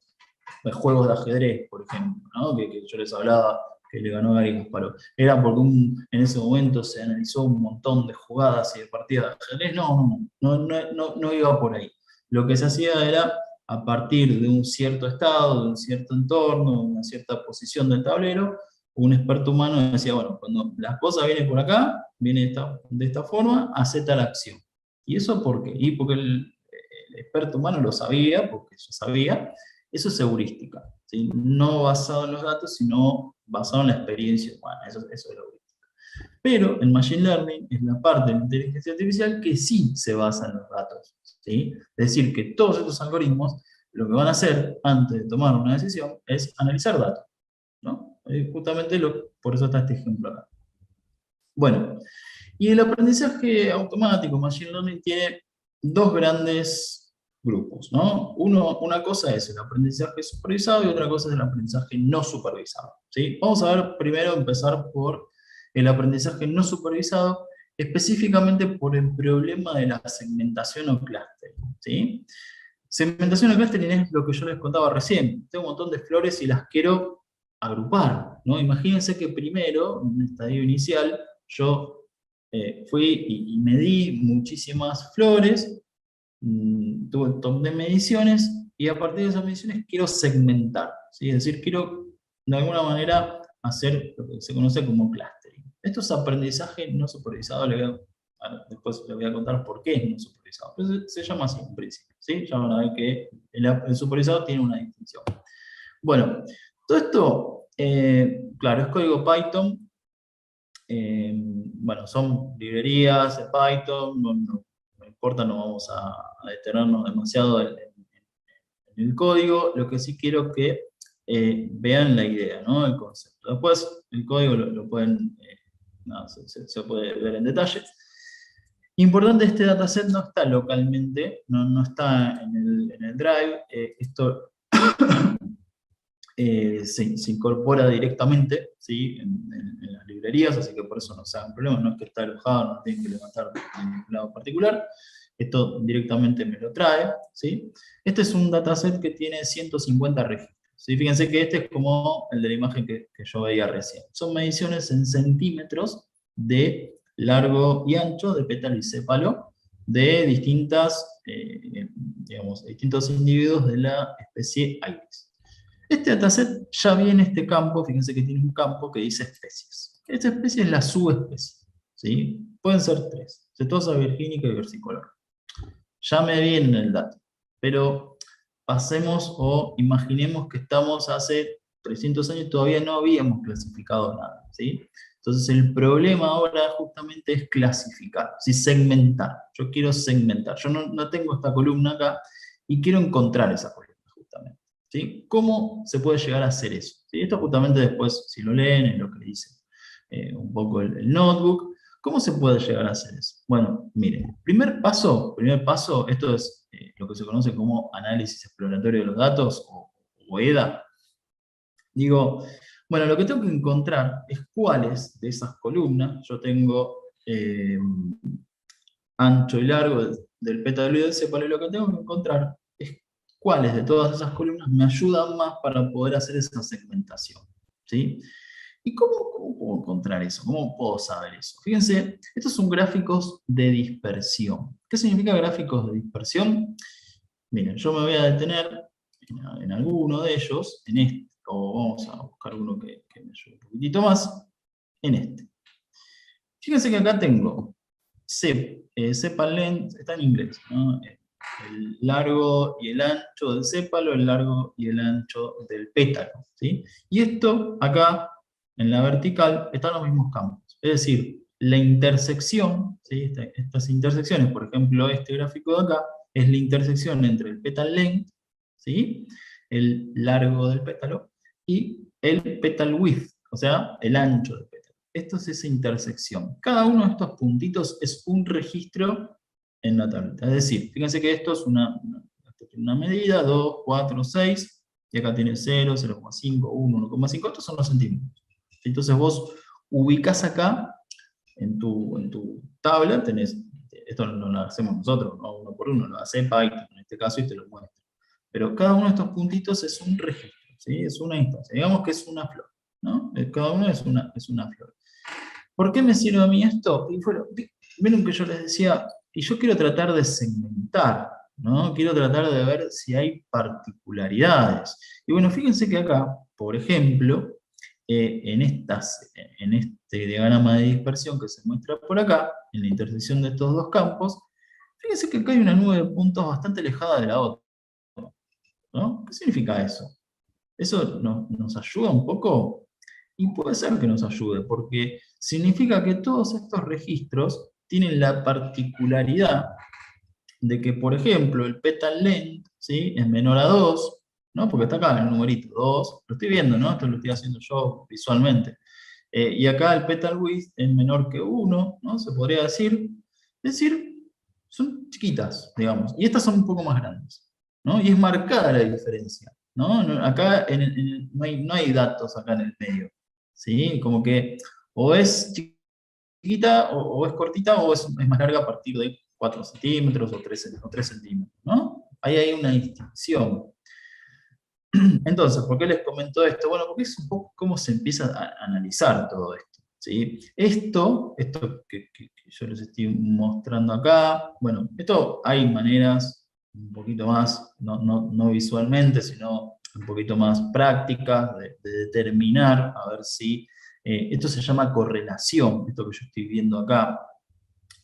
juegos de ajedrez, por ejemplo, ¿no? que yo les hablaba que le ganó Gary Kasparov. Era porque en ese momento se analizó un montón de jugadas y de partidas de ajedrez. No iba por ahí. Lo que se hacía era, a partir de un cierto estado, de un cierto entorno, de una cierta posición del tablero, un experto humano decía, bueno, cuando las cosas vienen por acá, viene de esta forma, hace tal acción. ¿Y eso por qué? Y porque el experto humano lo sabía, porque yo sabía. Eso es heurística, ¿sí? No basado en los datos, sino basado en la experiencia humana. Eso es heurística. Pero el Machine Learning es la parte de la inteligencia artificial que sí se basa en los datos, ¿sí? Es decir, que todos estos algoritmos lo que van a hacer antes de tomar una decisión es analizar datos, ¿no? Justamente por eso está este ejemplo acá. Bueno, y el aprendizaje automático, Machine Learning, tiene dos grandes grupos, ¿no? Una cosa es el aprendizaje supervisado y otra cosa es el aprendizaje no supervisado, ¿sí? Vamos a ver primero empezar por el aprendizaje no supervisado, específicamente por el problema de la segmentación o clustering, ¿sí? Segmentación o clustering es lo que yo les contaba recién. Tengo un montón de flores y las quiero agrupar, ¿no? Imagínense que primero, en un estadio inicial, yo fui y medí muchísimas flores, tuve un montón de mediciones y a partir de esas mediciones quiero segmentar, ¿sí? Es decir, quiero de alguna manera hacer lo que se conoce como clustering. Esto es aprendizaje no supervisado, después les voy a contar por qué es no supervisado, pero se llama así en principio, ¿sí? Ya van a ver que el supervisado tiene una distinción. Bueno, todo esto, claro, es código Python. Bueno, son librerías de Python, no importa, no vamos a detenernos demasiado en el código. Lo que sí quiero que vean la idea, ¿no? El concepto. Después el código lo pueden, nada, se puede ver en detalle. Importante, este dataset no está localmente, no está en el drive. Esto se incorpora directamente, ¿sí? En las librerías, así que por eso no se hagan problemas, no es que está alojado, no tienen que levantar de ningún lado particular. Esto directamente me lo trae, ¿sí? Este es un dataset que tiene 150 registros, ¿sí? Fíjense que este es como el de la imagen que yo veía recién. Son mediciones en centímetros de largo y ancho de pétalo y sépalo de distintos individuos de la especie Iris. Este dataset ya viene este campo, fíjense que tiene un campo que dice especies. Esta especie es la subespecie, ¿sí? Pueden ser tres: setosa, virgínica y versicolor. Ya me viene el dato, pero pasemos o imaginemos que estamos hace 300 años y todavía no habíamos clasificado nada, ¿sí? Entonces el problema ahora justamente es clasificar, ¿sí? Segmentar. Yo quiero segmentar. Yo no tengo esta columna acá y quiero encontrar esa columna justamente, ¿sí? ¿Cómo se puede llegar a hacer eso? ¿Sí? Esto justamente después, si lo leen, es lo que dice un poco el notebook. ¿Cómo se puede llegar a hacer eso? Bueno, miren, primer paso, esto es lo que se conoce como análisis exploratorio de los datos, o EDA. Digo, bueno, lo que tengo que encontrar es cuáles de esas columnas, yo tengo ancho y largo del pétalo y del sépalo, y lo que tengo que encontrar es cuáles de todas esas columnas me ayudan más para poder hacer esa segmentación, ¿sí? ¿Y cómo puedo encontrar eso? ¿Cómo puedo saber eso? Fíjense, estos son gráficos de dispersión. ¿Qué significa gráficos de dispersión? Miren, yo me voy a detener en alguno de ellos, en este, o vamos a buscar uno que me ayude un poquitito más, en este. Fíjense que acá tengo sepal length, está en inglés, ¿no? El largo y el ancho del sépalo, el largo y el ancho del pétalo, ¿sí? Y esto acá, en la vertical, están los mismos campos. Es decir, la intersección, ¿sí? Estas intersecciones, por ejemplo, este gráfico de acá, es la intersección entre el petal length, ¿sí? El largo del pétalo, y el petal width, o sea, el ancho del pétalo. Esto es esa intersección. Cada uno de estos puntitos es un registro en la tableta. Es decir, fíjense que esto es una medida, 2, 4, 6, y acá tiene 0, 0,5, 1, 1,5, estos son los centímetros. Entonces vos ubicás acá, en tu tabla, tenés, esto no lo hacemos nosotros, ¿no? Uno por uno, lo hace Python en este caso y te lo muestra. Pero cada uno de estos puntitos es un registro, ¿sí? Es una instancia, digamos que es una flor, ¿no? Cada uno es una flor. ¿Por qué me sirve a mí esto? Y bueno, vieron que yo les decía, y yo quiero tratar de segmentar, ¿no? Quiero tratar de ver si hay particularidades. Y bueno, fíjense que acá, por ejemplo, en este diagrama de dispersión que se muestra por acá, en la intersección de estos dos campos, fíjense que acá hay una nube de puntos bastante alejada de la otra, ¿no? ¿Qué significa eso? ¿Eso nos ayuda un poco? Y puede ser que nos ayude, porque significa que todos estos registros tienen la particularidad de que, por ejemplo, el petal length, ¿sí? Es menor a 2, ¿no? Porque está acá el numerito 2, lo estoy viendo, ¿no? Esto lo estoy haciendo yo visualmente. Y acá el petal width es menor que 1, ¿no? Se podría decir. Es decir, son chiquitas, digamos, y estas son un poco más grandes, ¿no? Y es marcada la diferencia, ¿no? Acá no hay datos acá en el medio, ¿sí? Como que o es chiquita o es cortita o es más larga a partir de 4 centímetros o 3 centímetros, ¿no? Ahí hay una distinción. Entonces, ¿por qué les comento esto? Bueno, porque es un poco cómo se empieza a analizar todo esto, ¿sí? Esto que yo les estoy mostrando acá, bueno, esto hay maneras un poquito más, no visualmente, sino un poquito más prácticas de determinar, a ver si, esto se llama correlación, esto que yo estoy viendo acá,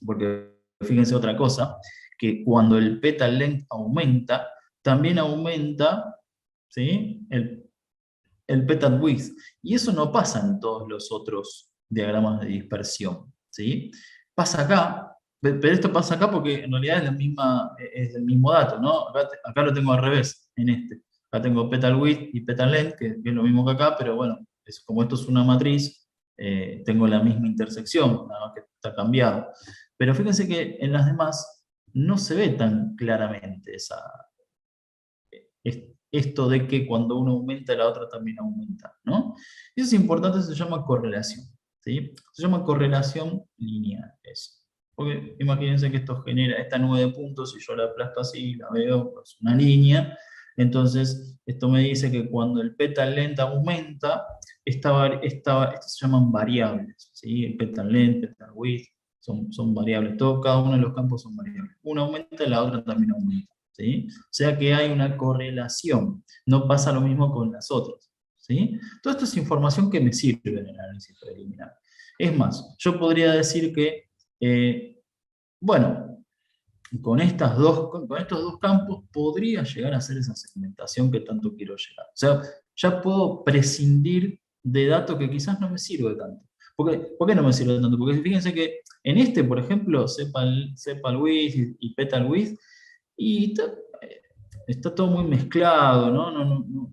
porque fíjense otra cosa, que cuando el petal length aumenta, también aumenta, ¿sí? El petal width. Y eso no pasa en todos los otros diagramas de dispersión, ¿sí? Pasa acá, pero esto pasa acá porque en realidad es el mismo dato, ¿no? Acá lo tengo al revés, en este. Acá tengo petal width y petal length, que es lo mismo que acá, pero bueno, como esto es una matriz, tengo la misma intersección, nada más que está cambiado. Pero fíjense que en las demás no se ve tan claramente esto de que cuando uno aumenta, la otra también aumenta, ¿no? Eso es importante, se llama correlación, ¿sí? Se llama correlación lineal, eso. Porque imagínense que esto genera esta nube de puntos, y yo la aplasto así, la veo, es una línea, entonces esto me dice que cuando el petal length aumenta, estas se llaman variables, ¿sí? El petal length, petal width, son variables, cada uno de los campos son variables. Una aumenta, la otra también aumenta, ¿sí? O sea que hay una correlación, no pasa lo mismo con las otras, ¿sí? Todo esto es información que me sirve en el análisis preliminar. Es más, yo podría decir que, bueno, con estos dos campos podría llegar a hacer esa segmentación que tanto quiero llegar. O sea, ya puedo prescindir de datos que quizás no me sirve tanto. ¿Por qué no me sirve tanto? Porque fíjense que en este, por ejemplo, sepal width y petal width, y está todo muy mezclado, ¿no?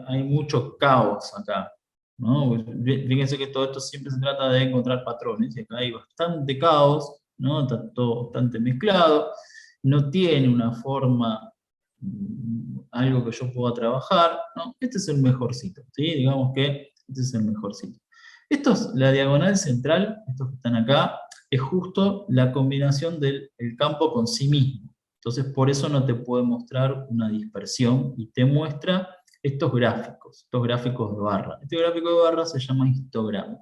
Hay mucho caos acá, ¿no? Fíjense que todo esto siempre se trata de encontrar patrones, y acá hay bastante caos, ¿no? Está todo bastante mezclado, no tiene una forma, algo que yo pueda trabajar, ¿no? Este es el mejorcito, ¿sí? Digamos que este es el mejorcito. La diagonal central, estos que están acá, es justo la combinación del campo con sí mismo. Entonces, por eso no te puede mostrar una dispersión y te muestra estos gráficos de barra. Este gráfico de barra se llama histograma.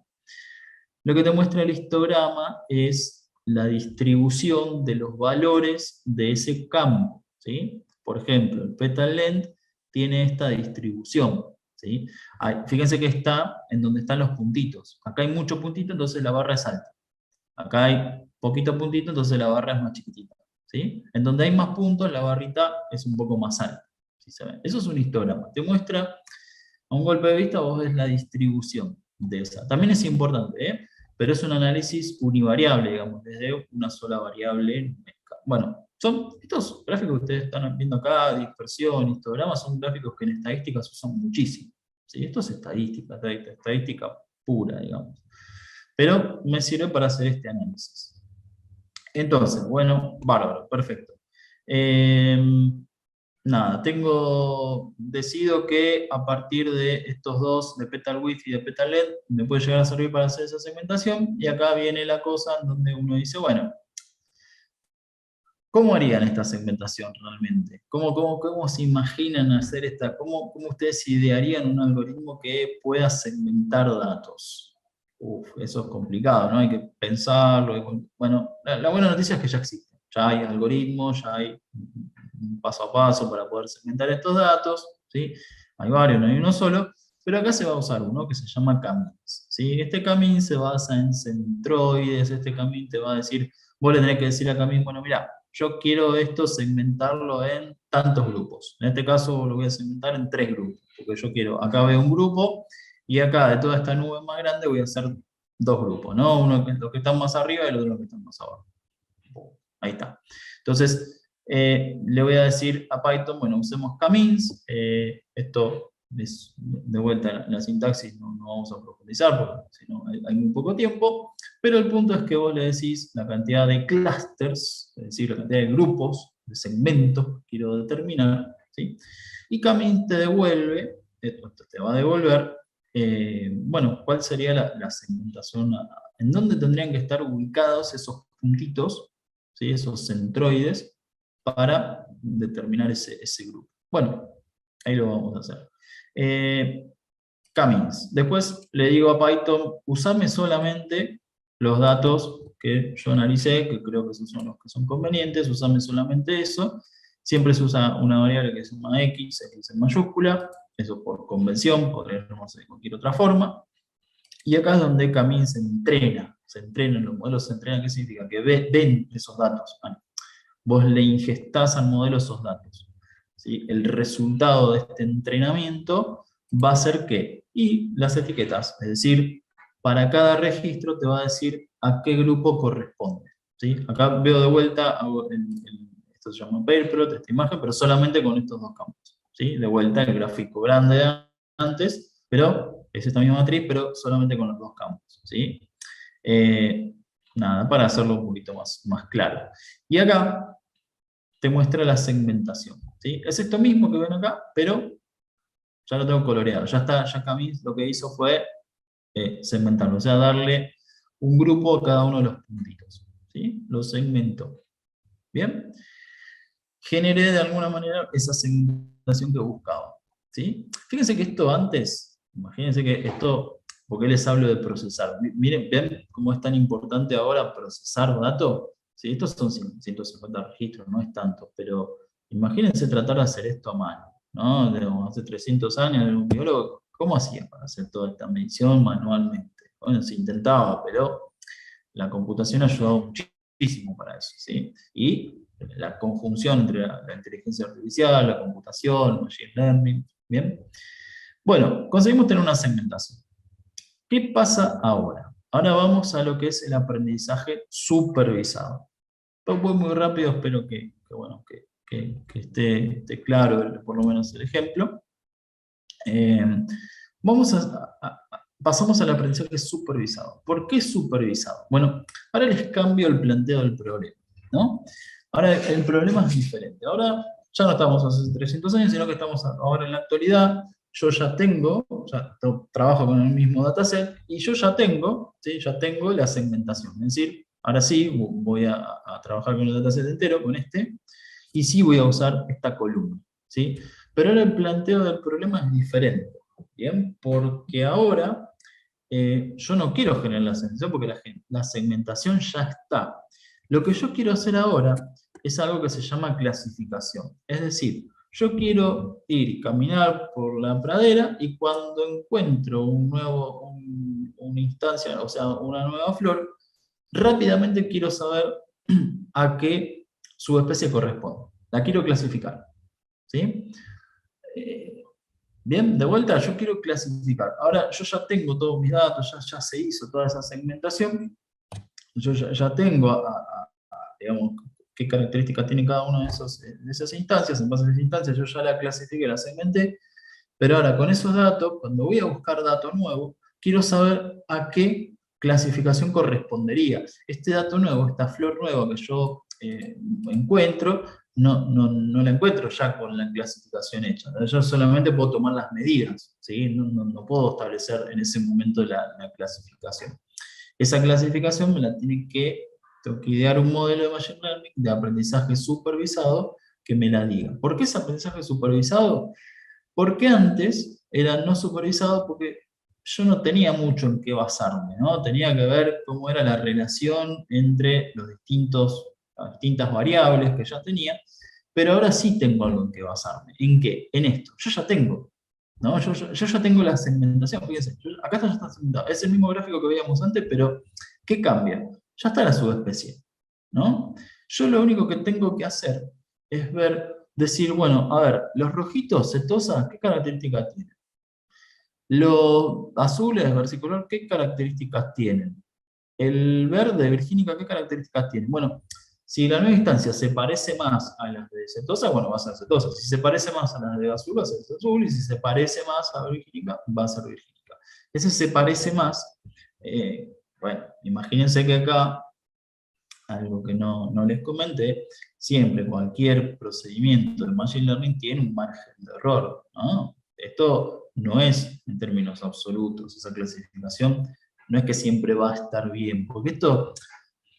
Lo que te muestra el histograma es la distribución de los valores de ese campo, ¿sí? Por ejemplo, el petal length tiene esta distribución, ¿sí? Fíjense que está en donde están los puntitos. Acá hay mucho puntito, entonces la barra es alta. Acá hay poquito puntito, entonces la barra es más chiquitita, ¿sí? En donde hay más puntos, la barrita es un poco más alta, ¿sí se ve? Eso es un histograma. Te muestra, a un golpe de vista, vos ves la distribución de esa. También es importante, ¿eh? Pero es un análisis univariable, digamos, desde una sola variable. Bueno, estos gráficos que ustedes están viendo acá, dispersión, histogramas, son gráficos que en estadística se usan muchísimo, ¿sí? Esto es estadística pura, digamos. Pero me sirve para hacer este análisis. Entonces, bueno, bárbaro, perfecto. Nada, decido que a partir de estos dos, de petal width y de petal length, me puede llegar a servir para hacer esa segmentación, y acá viene la cosa en donde uno dice, bueno, ¿cómo harían esta segmentación realmente? ¿Cómo se imaginan hacer cómo ustedes idearían un algoritmo que pueda segmentar datos? Eso es complicado, ¿no? Hay que pensarlo. Bueno, la buena noticia es que ya existe. Ya hay algoritmos, ya hay un paso a paso para poder segmentar estos datos, ¿sí? Hay varios, no hay uno solo, pero acá se va a usar uno que se llama Camins, ¿sí? Este Camins se basa en centroides, este Camins te va a decir, vos le tenés que decir a Camins, bueno, mira, yo quiero esto segmentarlo en tantos grupos. En este caso lo voy a segmentar en 3 grupos, porque yo quiero, acá veo un grupo, y acá de toda esta nube más grande voy a hacer 2 grupos, ¿no? Uno que es los que están más arriba y el otro los que están más abajo. Ahí está. Entonces, le voy a decir a Python, bueno, usemos Camins. Esto es de vuelta la sintaxis, no vamos a profundizar porque si no hay muy poco tiempo. Pero el punto es que vos le decís la cantidad de clusters, es decir, la cantidad de grupos, de segmentos que quiero determinar, ¿sí? Y Camin te devuelve, te va a devolver, bueno, cuál sería la segmentación, en dónde tendrían que estar ubicados esos puntitos, ¿sí? Esos centroides, para determinar ese grupo. Bueno, ahí lo vamos a hacer. Camins. Después le digo a Python, usame solamente los datos que yo analicé, que creo que esos son los que son convenientes, usame solamente eso. Siempre se usa una variable que se llama x en mayúscula, eso por convención, podría llamarse de cualquier otra forma. Y acá es donde Camin se entrenan, los modelos se entrenan, ¿qué significa? Que ven esos datos. Bueno, vos le ingestás al modelo esos datos, ¿sí? El resultado de este entrenamiento va a ser ¿qué? Y las etiquetas, es decir, para cada registro te va a decir a qué grupo corresponde, ¿sí? Acá veo de vuelta, esto se llama pairplot, esta imagen, pero solamente con estos dos campos, ¿sí? De vuelta el gráfico grande de antes, pero es esta misma matriz, pero solamente con los dos campos, ¿sí? Nada, para hacerlo un poquito más claro. Y acá te muestra la segmentación, ¿sí? Es esto mismo que ven acá, pero ya lo tengo coloreado. Ya está, ya Camille lo que hizo fue segmentarlo, o sea, darle un grupo a cada uno de los puntitos, ¿sí? Lo segmentó. ¿Bien? Generé de alguna manera esa segmentación que buscaba, ¿sí? Fíjense que esto antes, imagínense que esto, porque les hablo de procesar. Miren, ¿ven cómo es tan importante ahora procesar datos? Sí, estos son 150 registros, no es tanto, pero imagínense tratar de hacer esto a mano, ¿no? Hace 300 años, un biólogo, ¿cómo hacía para hacer toda esta medición manualmente? Bueno, se intentaba, pero la computación ha ayudado muchísimo para eso, ¿sí? Y la conjunción entre la inteligencia artificial, la computación, machine learning, ¿bien? Bueno, conseguimos tener una segmentación. ¿Qué pasa ahora? Ahora vamos a lo que es el aprendizaje supervisado. Voy muy rápido, espero bueno, que esté claro por lo menos el ejemplo. Vamos pasamos al aprendizaje supervisado. ¿Por qué supervisado? Bueno, ahora les cambio el planteo del problema, ¿no? Ahora el problema es diferente. Ahora ya no estamos hace 300 años, sino que estamos ahora en la actualidad. Yo ya tengo, trabajo con el mismo dataset, y yo ya tengo, ¿sí? Ya tengo la segmentación. Es decir, ahora sí voy a trabajar con el dataset entero, con este, y sí voy a usar esta columna, ¿sí? Pero ahora el planteo del problema es diferente, ¿bien? Porque ahora yo no quiero generar la segmentación porque la segmentación ya está. Lo que yo quiero hacer ahora es algo que se llama clasificación. Es decir, yo quiero ir, caminar por la pradera y cuando encuentro una instancia, o sea, una nueva flor, rápidamente quiero saber a qué subespecie corresponde. La quiero clasificar, ¿sí? Bien, de vuelta, yo quiero clasificar. Ahora, yo ya tengo todos mis datos, ya se hizo toda esa segmentación. Yo ya tengo, digamos, qué características tiene cada una de esas instancias. En base a esas instancias, yo ya la clasifiqué, la segmenté. Pero ahora, con esos datos, cuando voy a buscar datos nuevos, quiero saber a qué clasificación correspondería. Este dato nuevo, esta flor nueva que yo encuentro, no la encuentro ya con la clasificación hecha. Yo solamente puedo tomar las medidas, ¿sí? No puedo establecer en ese momento la clasificación. Esa clasificación me la tengo que idear un modelo de Machine Learning de aprendizaje supervisado que me la diga. ¿Por qué es aprendizaje supervisado? Porque antes era no supervisado porque yo no tenía mucho en qué basarme, ¿no? Tenía que ver cómo era la relación entre las distintas variables que ya tenía, pero ahora sí tengo algo en qué basarme. ¿En qué? En esto. Yo ya tengo, ¿no? Yo ya tengo la segmentación. Fíjense, acá ya está segmentado. Es el mismo gráfico que veíamos antes, pero ¿qué cambia? Ya está la subespecie, ¿no? Yo lo único que tengo que hacer es decir, bueno, a ver, los rojitos, setosa, ¿qué características tienen? Los azules, versicolor, ¿qué características tienen? El verde, virgínica, ¿qué características tienen? Bueno, si la nueva instancia se parece más a las de setosa, bueno, va a ser setosa. Si se parece más a las de azul, va a ser azul. Y si se parece más a virgínica, va a ser virgínica. Ese se parece más, Bueno, imagínense que acá, algo que no les comenté, siempre cualquier procedimiento de Machine Learning tiene un margen de error, ¿no? Esto no es en términos absolutos, esa clasificación no es que siempre va a estar bien, porque esto,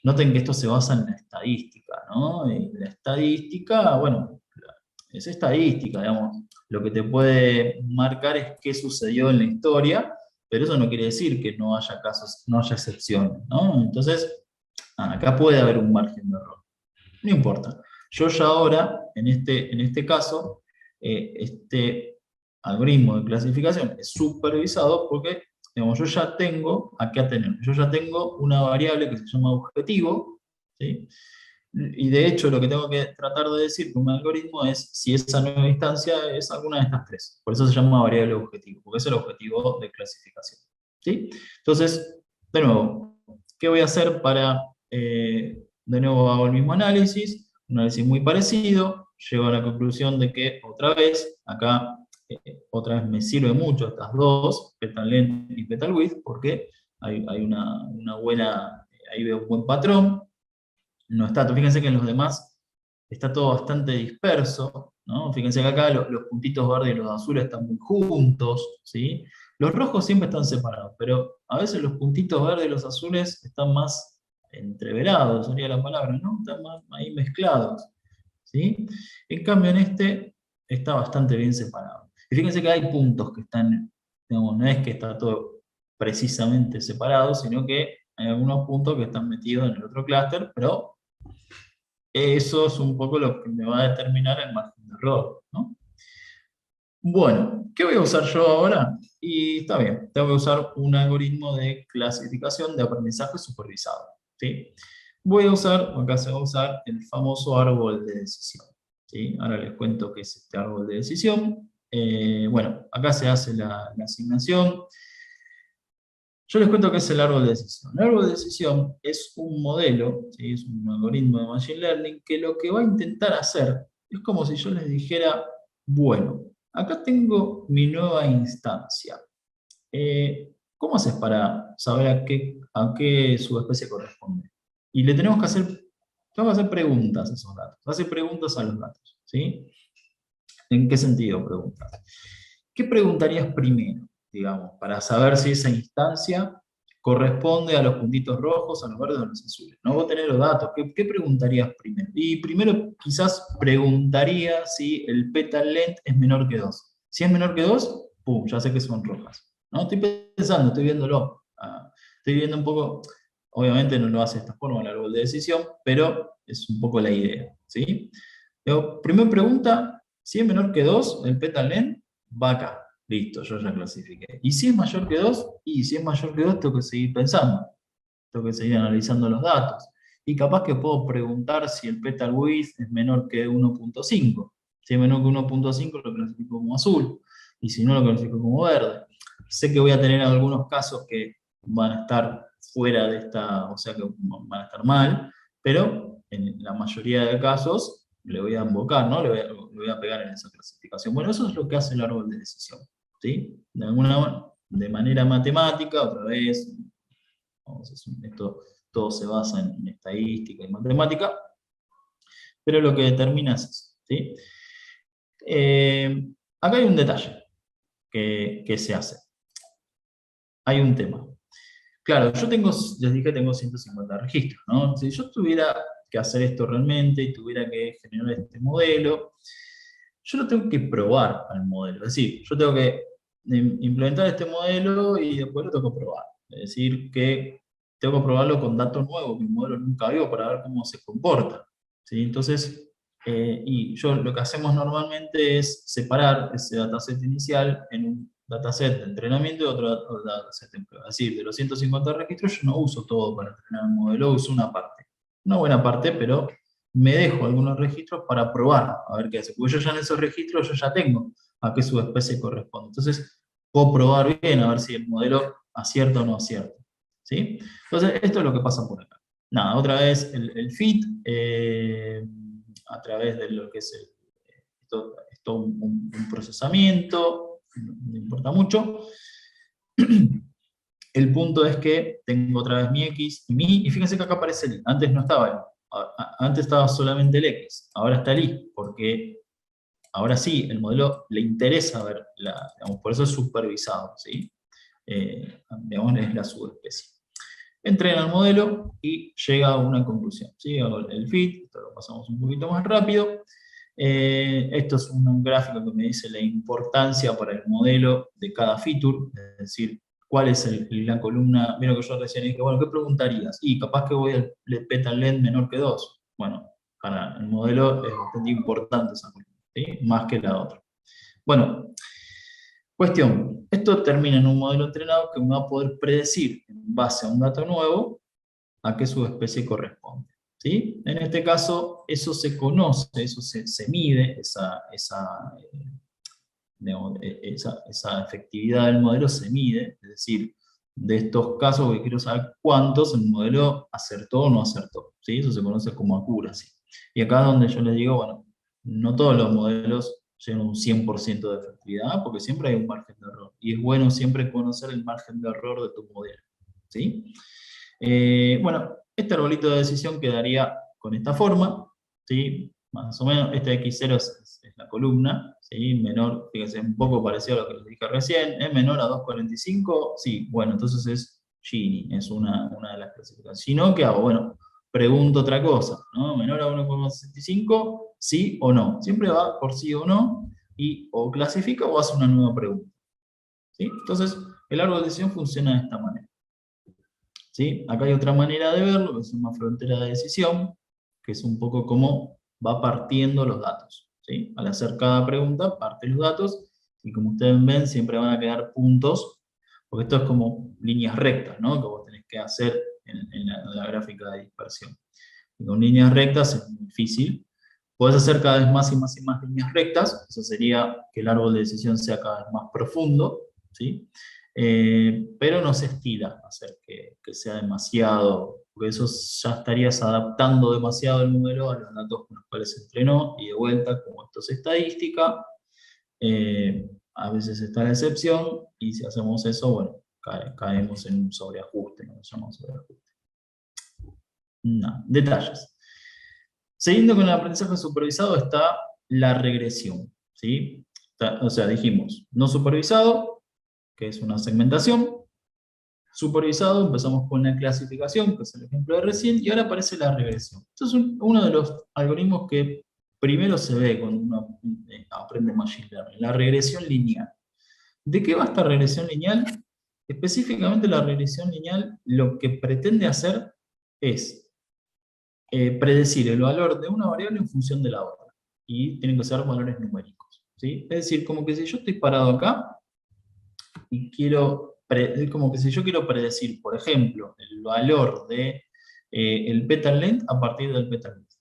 noten que esto se basa en la estadística, ¿no? Y la estadística, bueno, es estadística, digamos, lo que te puede marcar es qué sucedió en la historia, pero eso no quiere decir que no haya casos, no haya excepciones, ¿no? Entonces, acá puede haber un margen de error. No importa. Yo ya ahora, en este caso, este algoritmo de clasificación es supervisado porque, digamos, yo ya tengo, ¿a qué atener? Yo ya tengo una variable que se llama objetivo, ¿sí? Y de hecho lo que tengo que tratar de decir con un algoritmo es si esa nueva instancia es alguna de estas tres. Por eso se llama variable objetivo, porque es el objetivo de clasificación, ¿sí? Entonces, de nuevo, ¿qué voy a hacer para, de nuevo hago el mismo análisis, un análisis muy parecido, llego a la conclusión de que otra vez, acá, otra vez me sirve mucho estas dos, petal length y petal width, porque hay una buena, ahí veo un buen patrón, no está. Fíjense que en los demás está todo bastante disperso, ¿no? Fíjense que acá los puntitos verdes y los azules están muy juntos, ¿sí? Los rojos siempre están separados, pero a veces los puntitos verdes y los azules están más entreverados, sería la palabra, ¿no? Están más ahí mezclados, ¿sí? En cambio en este está bastante bien separado. Y fíjense que hay puntos que están, digamos, no es que está todo precisamente separado, sino que hay algunos puntos que están metidos en el otro clúster, pero eso es un poco lo que me va a determinar el margen de error, ¿no? Bueno, ¿qué voy a usar yo ahora? Y está bien, tengo que usar un algoritmo de clasificación de aprendizaje supervisado, ¿sí? Voy a usar, acá se va a usar el famoso árbol de decisión, ¿sí? Ahora les cuento qué es este árbol de decisión. Bueno, acá se hace la asignación. Yo les cuento qué es el árbol de decisión. El árbol de decisión es un modelo, ¿sí? Es un algoritmo de Machine Learning que lo que va a intentar hacer es como si yo les dijera, bueno, acá tengo mi nueva instancia. ¿Cómo haces para saber a qué subespecie corresponde? Y le tenemos que hacer preguntas a esos datos, hacer preguntas a los datos, ¿sí? ¿En qué sentido preguntas? ¿Qué preguntarías primero, digamos, para saber si esa instancia corresponde a los puntitos rojos, a los verdes o a los azules? No vos tenés los datos, ¿qué preguntarías primero? Y primero quizás preguntaría si el petal length es menor que 2. Si es menor que 2, pum, ya sé que son rojas. ¿No? Estoy pensando, estoy viéndolo. Estoy viendo un poco, obviamente no lo hace de esta forma el árbol de decisión, pero es un poco la idea, ¿sí? Primera pregunta, si es menor que 2, el petal length va acá. Listo, yo ya clasifiqué. Y si es mayor que 2, y si es mayor que 2, tengo que seguir pensando. Tengo que seguir analizando los datos. Y capaz que puedo preguntar si el petal width es menor que 1.5. Si es menor que 1.5, lo clasifico como azul. Y si no, lo clasifico como verde. Sé que voy a tener algunos casos que van a estar fuera de esta, o sea que van a estar mal, pero en la mayoría de casos le voy a invocar, ¿no? Le voy a pegar en esa clasificación. Bueno, eso es lo que hace el árbol de decisión, ¿sí? De manera matemática, otra vez, vamos, esto todo se basa en estadística y matemática, pero lo que determina es eso, ¿sí? Acá hay un detalle que se hace. Hay un tema. Claro, yo tengo, les dije, tengo 150 registros, ¿no? Si yo tuviera que hacer esto realmente y tuviera que generar este modelo, yo lo tengo que probar al modelo. Es decir, yo tengo que implementar este modelo y después lo tengo que probar. Es decir, que tengo que probarlo con datos nuevos que el modelo nunca vio para ver cómo se comporta, ¿sí? Entonces, y yo lo que hacemos normalmente es separar ese dataset inicial en un dataset de entrenamiento y otro dataset de prueba. Es decir, de los 150 registros yo no uso todo para entrenar el modelo, uso una parte. Una buena parte, pero me dejo algunos registros para probar, a ver qué hace. Porque yo ya en esos registros yo ya tengo a qué subespecie corresponde. Entonces, puedo probar bien a ver si el modelo acierta o no acierta, ¿sí? Entonces, esto es lo que pasa por acá. Nada, otra vez el fit, a través de lo que es esto un procesamiento, no importa mucho. el punto es que tengo otra vez mi X y mi Y, y fíjense que acá aparece el Y. Antes no estaba el Y. Antes estaba solamente el X, ahora está el Y, porque ahora sí, el modelo le interesa ver, digamos, por eso es supervisado, ¿sí? Digamos, es la subespecie. Entrena el modelo y llega a una conclusión, ¿sí? Hago el fit, esto lo pasamos un poquito más rápido. Esto es un gráfico que me dice la importancia para el modelo de cada feature, es decir, cuál es la columna. Mira que yo recién dije, bueno, ¿qué preguntarías? Y capaz que voy al petal length menor que 2. Bueno, para el modelo es bastante importante esa columna, ¿sí? Más que la otra. Bueno, cuestión, esto termina en un modelo entrenado que me va a poder predecir, en base a un dato nuevo, a qué subespecie corresponde. ¿Sí? En este caso, eso se conoce, eso se mide, esa efectividad del modelo se mide, es decir, de estos casos que quiero saber cuántos el modelo acertó o no acertó. ¿Sí? Eso se conoce como accuracy. Y acá es donde yo les digo, bueno, no todos los modelos llegan a un 100% de efectividad, porque siempre hay un margen de error. Y es bueno siempre conocer el margen de error de tu modelo. ¿Sí? Bueno, este arbolito de decisión quedaría con esta forma, ¿sí? Más o menos, este X0 es la columna, ¿sí? Menor, fíjense, un poco parecido a lo que les dije recién, ¿es menor a 2,45? Sí, bueno, entonces es Gini, es una de las clasificaciones. Si no, ¿qué hago? Bueno, pregunto otra cosa, ¿no? Menor a 1,65, sí o no. Siempre va por sí o no, y o clasifica o hace una nueva pregunta. ¿Sí? Entonces, el árbol de decisión funciona de esta manera. ¿Sí? Acá hay otra manera de verlo, que es una frontera de decisión, que es un poco como va partiendo los datos. ¿Sí? Al hacer cada pregunta, parte los datos, y como ustedes ven, siempre van a quedar puntos, porque esto es como líneas rectas, ¿no? Que vos tenés que hacer en la gráfica de dispersión. Y con líneas rectas es muy difícil. Podés hacer cada vez más y más y más líneas rectas, eso sería que el árbol de decisión sea cada vez más profundo, ¿sí? Pero no se estila hacer que sea demasiado, porque eso ya estarías adaptando demasiado el modelo a los datos con los cuales se entrenó, y de vuelta, como esto es estadística, a veces está la excepción, y si hacemos eso, bueno, caemos en un sobreajuste, no lo llamamos sobreajuste. No, detalles. Siguiendo con el aprendizaje supervisado está la regresión, ¿sí? O sea, dijimos, no supervisado, que es una segmentación. Supervisado, empezamos con la clasificación, que es el ejemplo de recién, y ahora aparece la regresión. Esto es uno de los algoritmos que primero se ve cuando uno aprende Machine Learning, la regresión lineal. ¿De qué va esta regresión lineal? Específicamente la regresión lineal lo que pretende hacer es predecir el valor de una variable en función de la otra. Y tienen que ser valores numéricos. ¿Sí? Es decir, como que si yo estoy parado acá y es como que si yo quiero predecir, por ejemplo, el valor de el petal length a partir del petal length.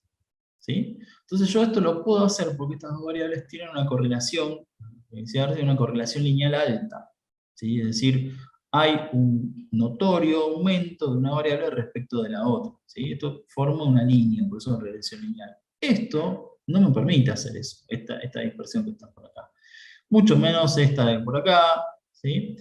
¿Sí? Entonces yo esto lo puedo hacer porque estas dos variables tienen una correlación, una correlación lineal alta. ¿Sí? Es decir, hay un notorio aumento de una variable respecto de la otra. ¿Sí? Esto forma una línea, por eso es regresión lineal. Esto no me permite hacer eso, esta dispersión que está por acá. Mucho menos esta de por acá. ¿Sí?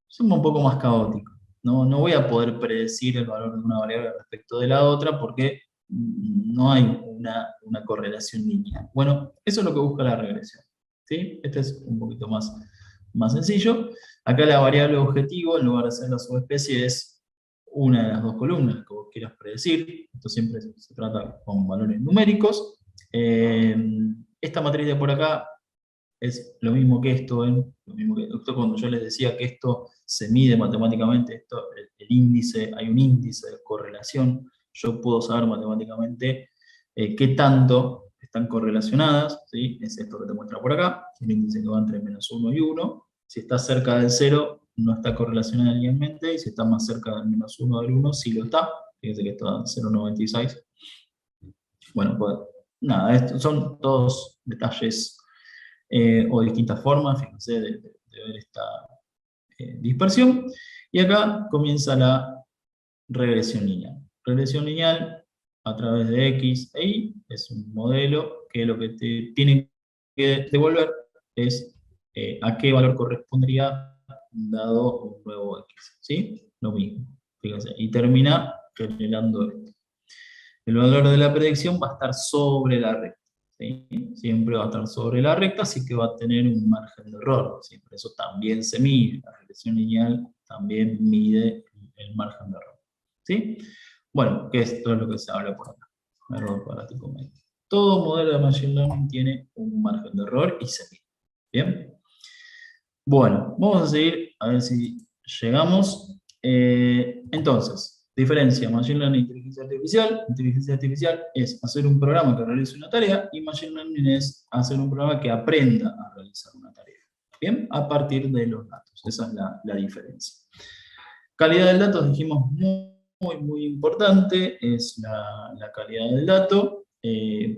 Somos un poco más caóticos. No voy a poder predecir el valor de una variable respecto de la otra porque no hay una correlación lineal. Bueno, eso es lo que busca la regresión. ¿Sí? Este es un poquito más sencillo. Acá la variable objetivo, en lugar de ser la subespecie, es una de las dos columnas que vos quieras predecir. Esto siempre se trata con valores numéricos. Esta matriz de por acá es lo mismo que esto, lo mismo que esto cuando yo les decía que esto se mide matemáticamente, el índice, hay un índice de correlación, yo puedo saber matemáticamente qué tanto están correlacionadas, ¿sí? Es esto que te muestra por acá, el índice que va entre -1 y 1, si está cerca del 0 no está correlacionada linealmente, y si está más cerca del -1 del 1 sí lo está, fíjense que está en 0,96. Bueno, pues nada, estos son todos detalles o distintas formas, fíjense, de ver esta dispersión. Y acá comienza la regresión lineal. Regresión lineal a través de X e Y es un modelo que lo que te tiene que devolver es a qué valor correspondería dado un nuevo X, ¿sí? Lo mismo, fíjense, y termina generando esto. El valor de la predicción va a estar sobre la recta, ¿sí? Siempre va a estar sobre la recta, así que va a tener un margen de error, ¿sí? Por eso también se mide, la regresión lineal también mide el margen de error, ¿sí? Bueno, que esto es lo que se habla por acá, error cuadrático medio. Todo modelo de Machine Learning tiene un margen de error y se mide, ¿bien? Bueno, vamos a seguir a ver si llegamos. Entonces, diferencia Machine Learning e inteligencia artificial. Inteligencia artificial es hacer un programa que realice una tarea y Machine Learning es hacer un programa que aprenda a realizar una tarea. Bien, a partir de los datos. Esa es la diferencia. Calidad del dato, dijimos, muy importante, es la calidad del dato,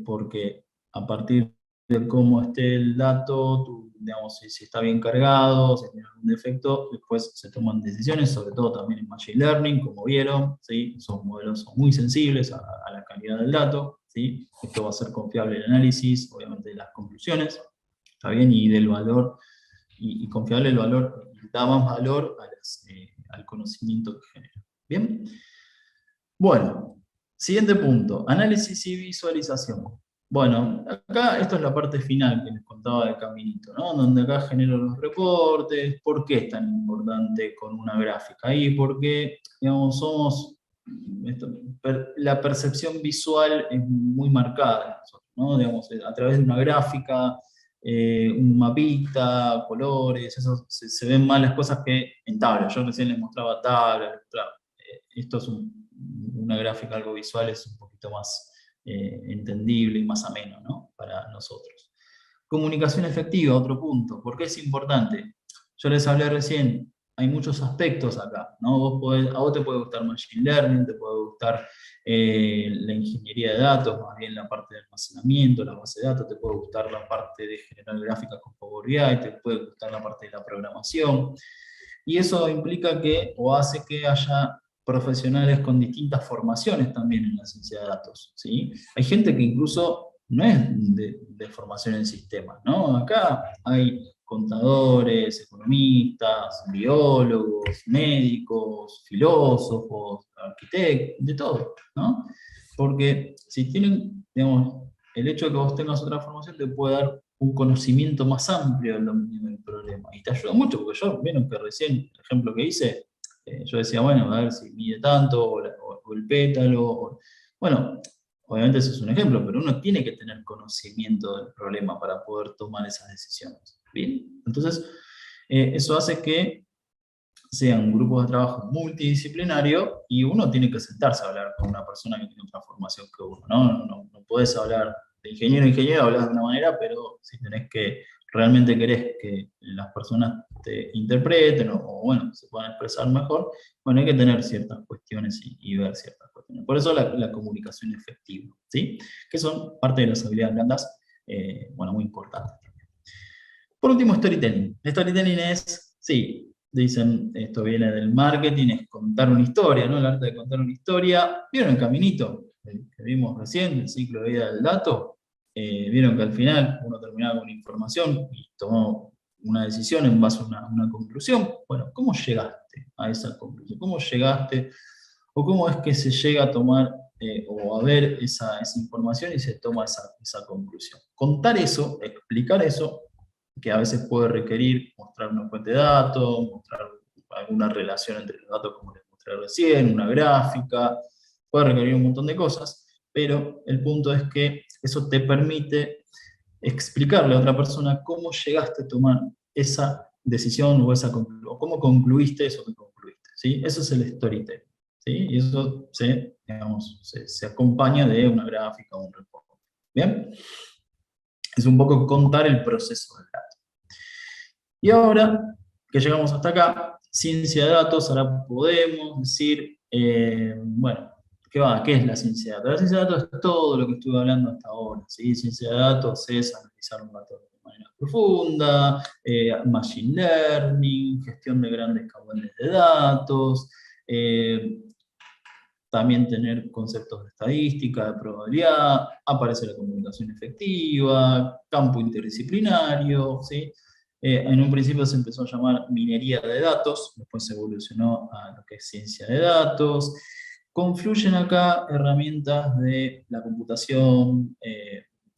porque a partir de cómo esté el dato, digamos, si está bien cargado, si tiene algún defecto, después se toman decisiones, sobre todo también en Machine Learning, como vieron, ¿sí? Son modelos son muy sensibles a la calidad del dato, ¿sí? Esto va a ser confiable el análisis, obviamente de las conclusiones, ¿está bien? Y del valor, y confiable el valor, da más valor al conocimiento que genera. ¿Bien? Bueno, siguiente punto, análisis y visualización. Bueno, acá esto es la parte final que les contaba del caminito, ¿no? Donde acá genero los reportes. ¿Por qué es tan importante con una gráfica? Ahí porque, digamos, la percepción visual es muy marcada en nosotros, ¿no? Digamos, a través de una gráfica, un mapita, colores, eso se ven más las cosas que en tablas. Yo recién les mostraba tablas, esto es una gráfica, algo visual, es un poquito más entendible y más ameno, ¿no? Para nosotros. Comunicación efectiva, otro punto. ¿Por qué es importante? Yo les hablé recién, hay muchos aspectos acá, ¿no? A vos te puede gustar Machine Learning, te puede gustar la ingeniería de datos, más bien la parte de almacenamiento, la base de datos, te puede gustar la parte de generar gráficas con Power BI, te puede gustar la parte de la programación, y eso implica que, o hace que haya profesionales con distintas formaciones también en la ciencia de datos, ¿sí? Hay gente que incluso no es de formación en sistemas, ¿no? Acá hay contadores, economistas, biólogos, médicos, filósofos, arquitectos, de todo, ¿no? Porque si tienen, digamos, el hecho de que vos tengas otra formación te puede dar un conocimiento más amplio del dominio del problema. Y te ayuda mucho, porque yo, vieron que recién, el ejemplo que hice, yo decía, bueno, a ver si mide tanto, o el pétalo. Bueno, obviamente eso es un ejemplo, pero uno tiene que tener conocimiento del problema para poder tomar esas decisiones. ¿Bien? Entonces, eso hace que sean grupos de trabajo multidisciplinario y uno tiene que sentarse a hablar con una persona que tiene otra formación que uno, ¿no? No podés hablar de ingeniero a ingeniero, hablas de una manera, pero si tenés que, realmente querés que las personas te interpreten o bueno, se puedan expresar mejor, bueno, hay que tener ciertas cuestiones y ver ciertas cuestiones. Por eso la comunicación efectiva, ¿sí? Que son parte de las habilidades blandas, bueno, muy importantes. Por último, storytelling. Storytelling es, sí, dicen, esto viene del marketing, es contar una historia, ¿no? El arte de contar una historia. ¿Vieron el caminito que vimos recién, el ciclo de vida del dato? Vieron que al final uno terminaba con una información y tomó una decisión en base a una conclusión. Bueno, ¿cómo llegaste a esa conclusión? ¿Cómo llegaste o cómo es que se llega a tomar o a ver esa información y se toma esa conclusión? Contar eso, explicar eso, que a veces puede requerir mostrar una fuente de datos, mostrar alguna relación entre los datos como les mostré recién, una gráfica, puede requerir un montón de cosas, pero el punto es que eso te permite explicarle a otra persona cómo llegaste a tomar esa decisión o cómo concluiste eso que concluiste, ¿sí? Eso es el storytelling, ¿sí? Y eso se acompaña de una gráfica o un reporte. ¿Bien? Es un poco contar el proceso del dato. Y ahora que llegamos hasta acá, ciencia de datos, ahora podemos decir, bueno, ¿qué es la ciencia de datos? La ciencia de datos es todo lo que estuve hablando hasta ahora, ¿sí? Ciencia de datos es analizar un dato de manera profunda, machine learning, gestión de grandes caudales de datos, también tener conceptos de estadística, de probabilidad, aparece la comunicación efectiva, campo interdisciplinario, ¿sí? En un principio se empezó a llamar minería de datos, después se evolucionó a lo que es ciencia de datos. Confluyen acá herramientas de la computación,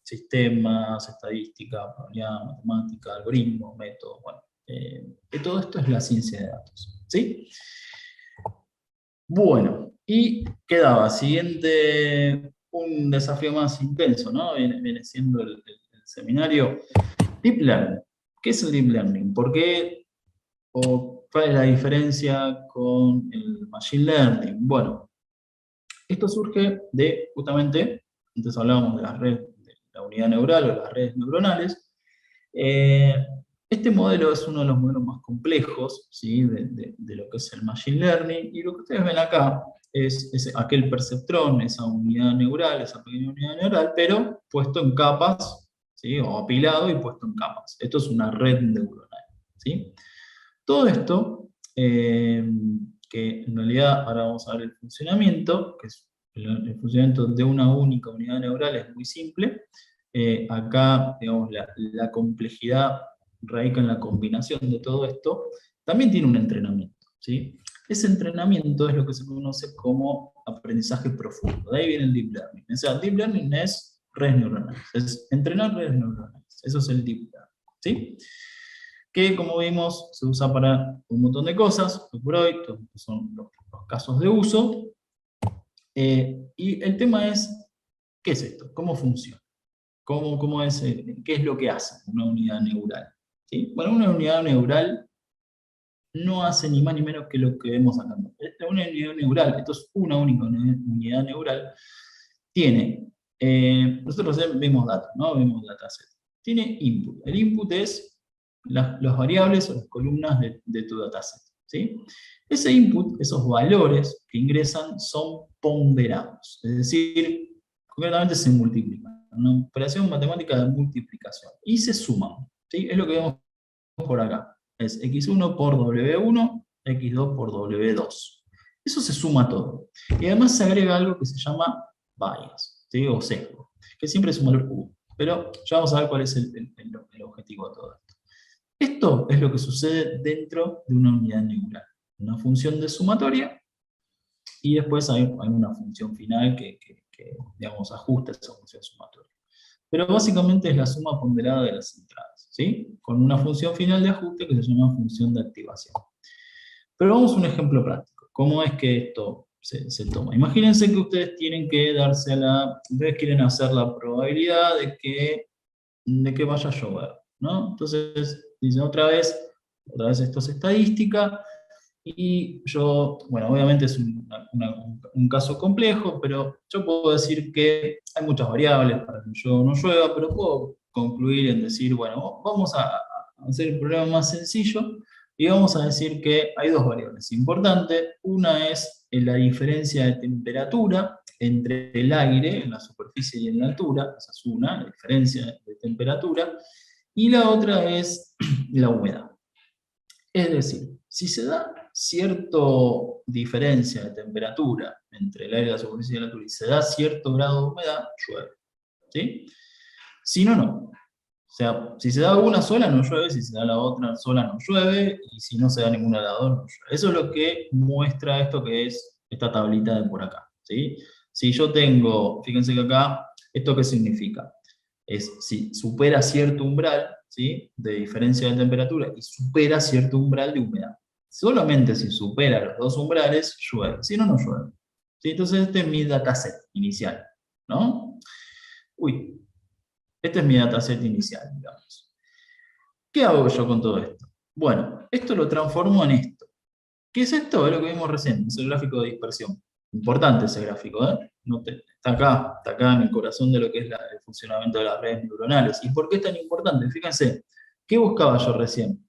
sistemas, estadística, probabilidad, matemática, algoritmos, métodos, bueno, que todo esto es la ciencia de datos, ¿sí? Bueno, y quedaba siguiente, un desafío más intenso, ¿no? Viene siendo el seminario Deep Learning. ¿Qué es el Deep Learning? ¿Por qué o cuál es la diferencia con el Machine Learning? Bueno, esto surge de, justamente, antes hablábamos de las redes, de la unidad neural o las redes neuronales. Eh, este modelo es uno de los modelos más complejos, ¿sí? De lo que es el Machine Learning, y lo que ustedes ven acá es aquel perceptrón, esa unidad neural, esa pequeña unidad neural, pero puesto en capas, ¿sí? O apilado y puesto en capas. Esto es una red neuronal, ¿sí? Todo esto, que en realidad ahora vamos a ver el funcionamiento, que es el funcionamiento de una única unidad neural es muy simple. Acá, digamos, la complejidad radica en la combinación de todo esto. También tiene un entrenamiento, ¿sí? Ese entrenamiento es lo que se conoce como aprendizaje profundo. De ahí viene el Deep Learning. O sea, Deep Learning es redes neuronales, es entrenar redes neuronales. Eso es el Deep Learning, ¿sí? Que como vimos se usa para un montón de cosas, hoy por hoy, estos son los casos de uso. Y el tema es, ¿qué es esto? ¿Cómo funciona? ¿Cómo es, qué es lo que hace una unidad neural? ¿Sí? Bueno, una unidad neural no hace ni más ni menos que lo que vemos acá. Una unidad neural, esto es una única unidad neural, tiene, nosotros vemos datos, ¿no? Vemos dataset. Tiene input. El input es las variables o las columnas de tu dataset, ¿sí? Ese input, esos valores que ingresan son ponderados, es decir, concretamente se multiplican. Una operación matemática de multiplicación. Y se suman, ¿sí? Es lo que vemos por acá. Es x1 por w1, x2 por w2. Eso se suma todo. Y además se agrega algo que se llama bias, ¿sí? O sesgo, que siempre es un valor 1. Pero ya vamos a ver cuál es el objetivo de todo esto. Esto es lo que sucede dentro de una unidad neural. Una función de sumatoria y después hay una función final que digamos, ajusta esa función sumatoria. Pero básicamente es la suma ponderada de las entradas, ¿sí? Con una función final de ajuste que se llama función de activación. Pero vamos a un ejemplo práctico. ¿Cómo es que esto se toma? Imagínense que ustedes tienen que darse ustedes quieren hacer la probabilidad de que vaya a llover, ¿no? Entonces, dicen otra vez esto es estadística, y yo, bueno, obviamente es un caso complejo, pero yo puedo decir que hay muchas variables para que yo no llueva, pero puedo concluir en decir, bueno, vamos a hacer el problema más sencillo y vamos a decir que hay dos variables importantes. Una es la diferencia de temperatura entre el aire en la superficie y en la altura, esa es una, la diferencia de temperatura, y la otra es la humedad. Es decir, si se da cierta diferencia de temperatura entre el aire y la superficie y la altura y se da cierto grado de humedad, llueve, ¿sí? Si no, no. O sea, si se da una sola, no llueve; si se da la otra sola, no llueve; y si no se da ninguna de las dos, no llueve. Eso es lo que muestra esto que es esta tablita de por acá, ¿sí? Si yo tengo, fíjense que acá, ¿esto qué significa? Es si supera cierto umbral, ¿sí? De diferencia de temperatura y supera cierto umbral de humedad. Solamente si supera los dos umbrales, llueve; si no, no llueve, ¿sí? Entonces este es mi dataset inicial, ¿no? Uy, este es mi dataset inicial, digamos. ¿Qué hago yo con todo esto? Bueno, esto lo transformo en esto. ¿Qué es esto? Es lo que vimos recién, es el gráfico de dispersión. Importante ese gráfico, ¿eh? Está acá en el corazón de lo que es el funcionamiento de las redes neuronales. ¿Y por qué es tan importante? Fíjense, ¿qué buscaba yo recién?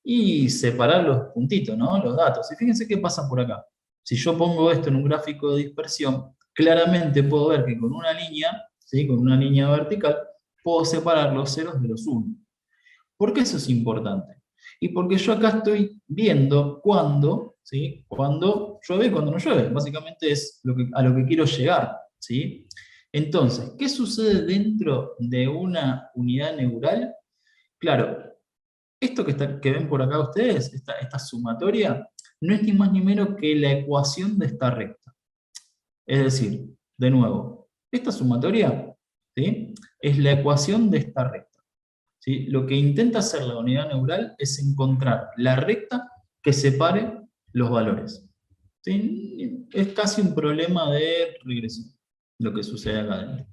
Y separar los puntitos, ¿no? Los datos. Y fíjense qué pasa por acá. Si yo pongo esto en un gráfico de dispersión, claramente puedo ver que con una línea, ¿sí? Con una línea vertical, puedo separar los ceros de los unos. ¿Por qué eso es importante? Y porque yo acá estoy viendo cuándo, ¿sí? Cuándo llueve y cuándo no llueve. Básicamente es a lo que quiero llegar, ¿sí? Entonces, ¿qué sucede dentro de una unidad neural? Claro, Esto que ven por acá ustedes, esta sumatoria, no es ni más ni menos que la ecuación de esta recta. Es decir, de nuevo, esta sumatoria, ¿sí?, es la ecuación de esta recta, ¿sí? Lo que intenta hacer la unidad neural es encontrar la recta que separe los valores, ¿sí? Es casi un problema de regresión, lo que sucede acá adentro.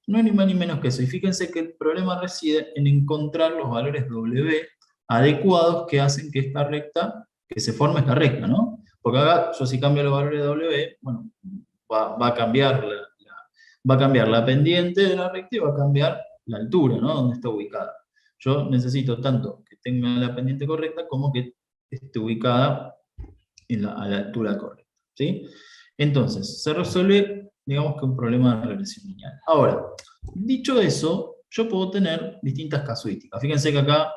No es ni más ni menos que eso. Y fíjense que el problema reside en encontrar los valores W adecuados que hacen que esta recta, que se forme esta recta, ¿no? Porque acá yo si cambio los valores de W, bueno, va a cambiar va a cambiar la pendiente de la recta y va a cambiar la altura, ¿no? Donde está ubicada. Yo necesito tanto que tenga la pendiente correcta como que esté ubicada a la altura correcta, ¿sí? Entonces, se resuelve, digamos que un problema de regresión lineal. Ahora, dicho eso, yo puedo tener distintas casuísticas. Fíjense que acá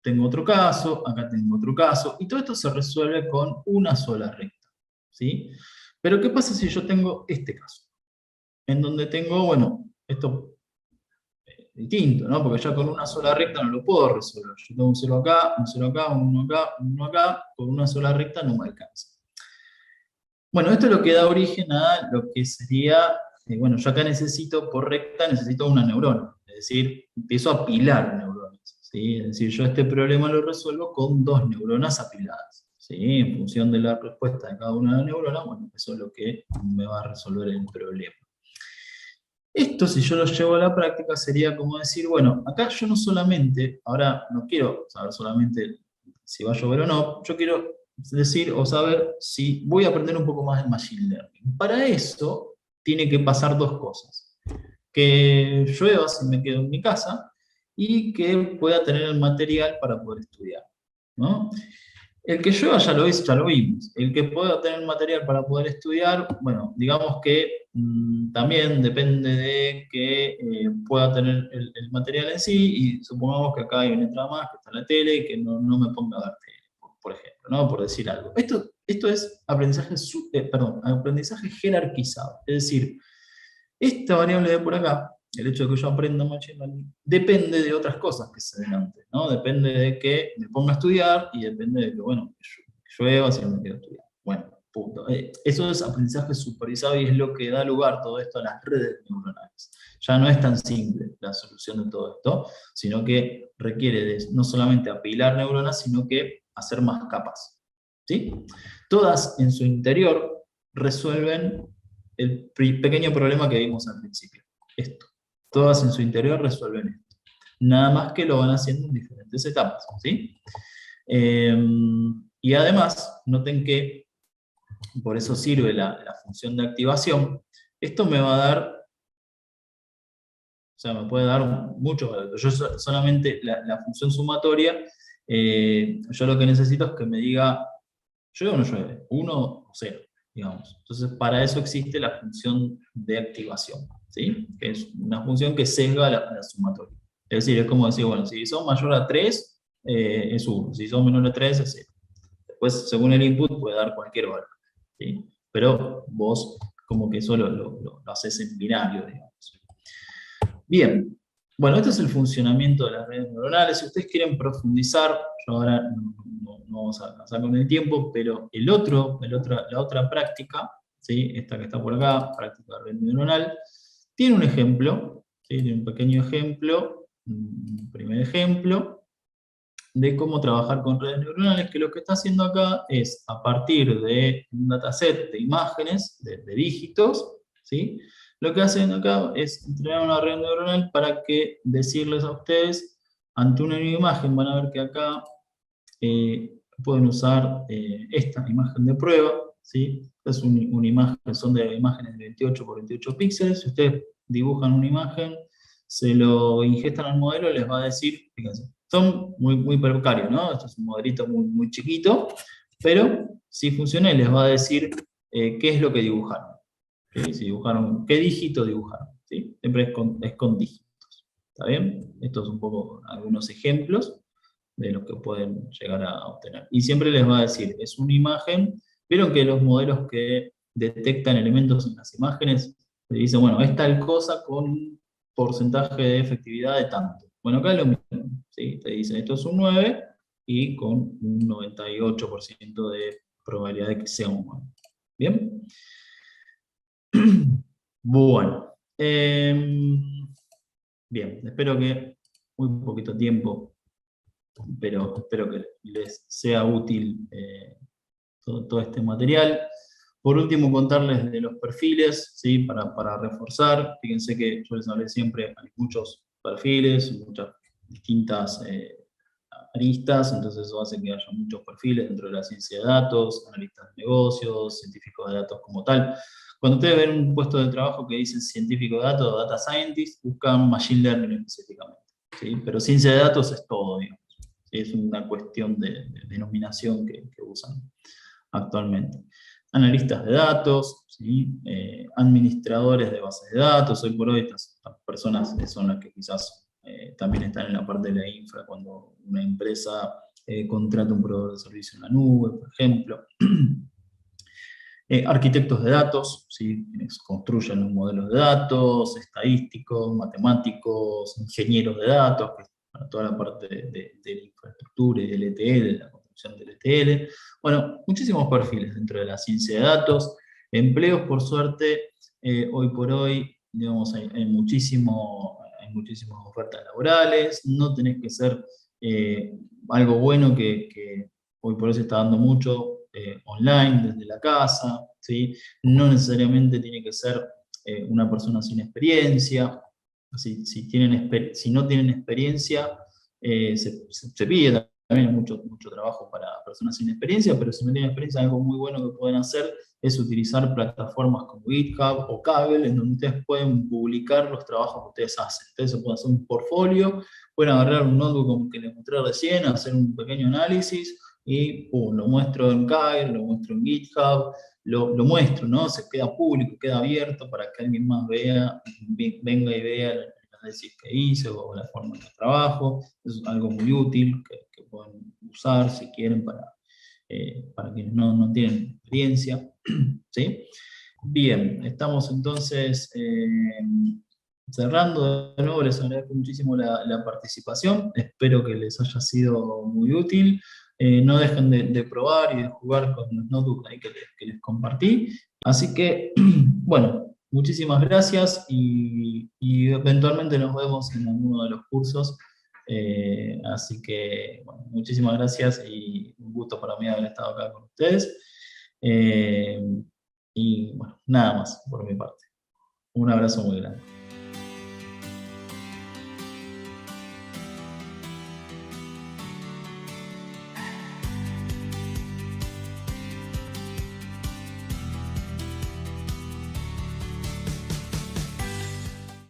tengo otro caso, acá tengo otro caso, y todo esto se resuelve con una sola recta, ¿sí? Pero ¿qué pasa si yo tengo este caso? En donde tengo, bueno, esto es distinto, ¿no? Porque ya con una sola recta no lo puedo resolver. Yo tengo un 0 acá, un 0 acá, un 1 acá, un 1 acá, con una sola recta no me alcanza. Bueno, esto es lo que da origen a lo que sería, bueno, yo acá necesito, por recta, necesito una neurona. Es decir, empiezo a apilar neuronas, ¿sí? Es decir, yo este problema lo resuelvo con dos neuronas apiladas, ¿sí? En función de la respuesta de cada una de las neuronas, bueno, eso es lo que me va a resolver el problema. Esto, si yo lo llevo a la práctica, sería como decir, bueno, acá yo no solamente, ahora no quiero saber solamente si va a llover o no, yo quiero decir o saber si voy a aprender un poco más de Machine Learning. Para eso, tiene que pasar dos cosas. Que llueva si me quedo en mi casa y que pueda tener el material para poder estudiar, ¿no? El que llueva ya lo vimos. El que pueda tener material para poder estudiar, bueno, digamos que también depende de que pueda tener el material en sí, y supongamos que acá hay una entrada más, que está la tele, y que no me ponga a ver tele, por ejemplo, ¿no? Por decir algo. Esto es aprendizaje, aprendizaje jerarquizado. Es decir, esta variable de por acá, el hecho de que yo aprenda Machine Learning, depende de otras cosas que se den antes, ¿no? Depende de que me ponga a estudiar y depende de que, bueno, que llueva si no me quedo estudiando. Bueno, punto. Eso es aprendizaje supervisado y es lo que da lugar todo esto a las redes neuronales. Ya no es tan simple la solución de todo esto, sino que requiere de no solamente apilar neuronas, sino que hacer más capas, ¿sí? Todas en su interior resuelven el pequeño problema que vimos al principio. Esto. Todas en su interior resuelven esto. Nada más que lo van haciendo en diferentes etapas, ¿sí? Y además, noten que, por eso sirve la función de activación, esto me va a dar, o sea, me puede dar muchos valores. Yo solamente la función sumatoria, yo lo que necesito es que me diga, ¿llueve o no llueve? 1 o 0. Digamos. Entonces, para eso existe la función de activación, ¿sí? Que es una función que sesga la sumatoria. Es decir, es como decir, bueno, si son mayor a 3, es 1, si son menor a 3, es 0. Después, según el input, puede dar cualquier valor, ¿sí? Pero vos como que solo lo haces en binario, digamos. Bien, bueno, este es el funcionamiento de las redes neuronales. Si ustedes quieren profundizar, yo ahora no vamos a avanzar con el tiempo, pero la otra práctica, ¿sí? Esta que está por acá, práctica de red neuronal, tiene un ejemplo, ¿sí? Tiene un pequeño ejemplo, un primer ejemplo, de cómo trabajar con redes neuronales, que lo que está haciendo acá es, a partir de un dataset de imágenes, de dígitos, ¿sí? Lo que hacen acá es entrenar una red neuronal para que decirles a ustedes, ante una nueva imagen, van a ver que acá pueden usar esta imagen de prueba, ¿sí? Es una imagen, son de imágenes de 28 por 28 píxeles. Si ustedes dibujan una imagen, se lo ingestan al modelo, les va a decir, fíjense, son muy precarios, ¿no? Esto es un modelito muy chiquito, pero si funciona, les va a decir qué es lo que dibujaron. ¿Sí? Si dibujaron, qué dígito dibujaron, ¿sí? Siempre es con dígitos. ¿Está bien? Estos son un poco algunos ejemplos de lo que pueden llegar a obtener. Y siempre les va a decir, es una imagen, vieron que los modelos que detectan elementos en las imágenes, le dicen, bueno, es tal cosa con un porcentaje de efectividad de tanto. Bueno, acá es lo mismo, ¿sí? Te dicen, esto es un 9, y con un 98% de probabilidad de que sea humano. ¿Bien? Bueno. Bien, espero que muy poquito tiempo, pero espero que les sea útil todo este material. Por último, contarles de los perfiles, ¿sí? Para reforzar. Fíjense que yo les hablé siempre, hay muchos perfiles, muchas distintas aristas, entonces eso hace que haya muchos perfiles dentro de la ciencia de datos, analistas de negocios, científicos de datos como tal. Cuando ustedes ven un puesto de trabajo que dice científico de datos o data scientist, buscan machine learning específicamente, ¿sí? Pero ciencia de datos es todo, digamos. ¿Sí? Es una cuestión de denominación que usan actualmente. Analistas de datos, ¿sí? Administradores de bases de datos, hoy por hoy estas personas son las que quizás también están en la parte de la infra cuando una empresa contrata un proveedor de servicio en la nube, por ejemplo. Arquitectos de datos, ¿sí? Quienes construyen los modelos de datos, estadísticos, matemáticos, ingenieros de datos, que es para toda la parte de la infraestructura y del ETL, de la construcción del ETL. Bueno, muchísimos perfiles dentro de la ciencia de datos. Empleos, por suerte, hoy por hoy, digamos, hay muchísimas ofertas laborales, no tenés que ser algo bueno que hoy por hoy se está dando mucho online, desde la casa, ¿sí? No necesariamente tiene que ser una persona sin experiencia. Si no tienen experiencia, se pide también mucho trabajo para personas sin experiencia, pero si no tienen experiencia, algo muy bueno que pueden hacer es utilizar plataformas como GitHub o Kaggle, en donde ustedes pueden publicar los trabajos que ustedes hacen. Ustedes se pueden hacer un portfolio, pueden agarrar un notebook como que les mostré recién, hacer un pequeño análisis, y lo muestro en Kaggle, lo muestro en GitHub, lo muestro, ¿no? Se queda público, queda abierto para que alguien más venga y vea el análisis que hice o la forma en que trabajo. Es algo muy útil que pueden usar si quieren para quienes no tienen experiencia, ¿sí? Bien, estamos entonces cerrando. De nuevo, les agradezco muchísimo la participación, espero que les haya sido muy útil. No dejen de probar y de jugar con los notebooks ahí que les compartí. Así que, bueno, muchísimas gracias y eventualmente nos vemos en alguno de los cursos. Así que, bueno, muchísimas gracias y un gusto para mí haber estado acá con ustedes. Y bueno, nada más por mi parte. Un abrazo muy grande.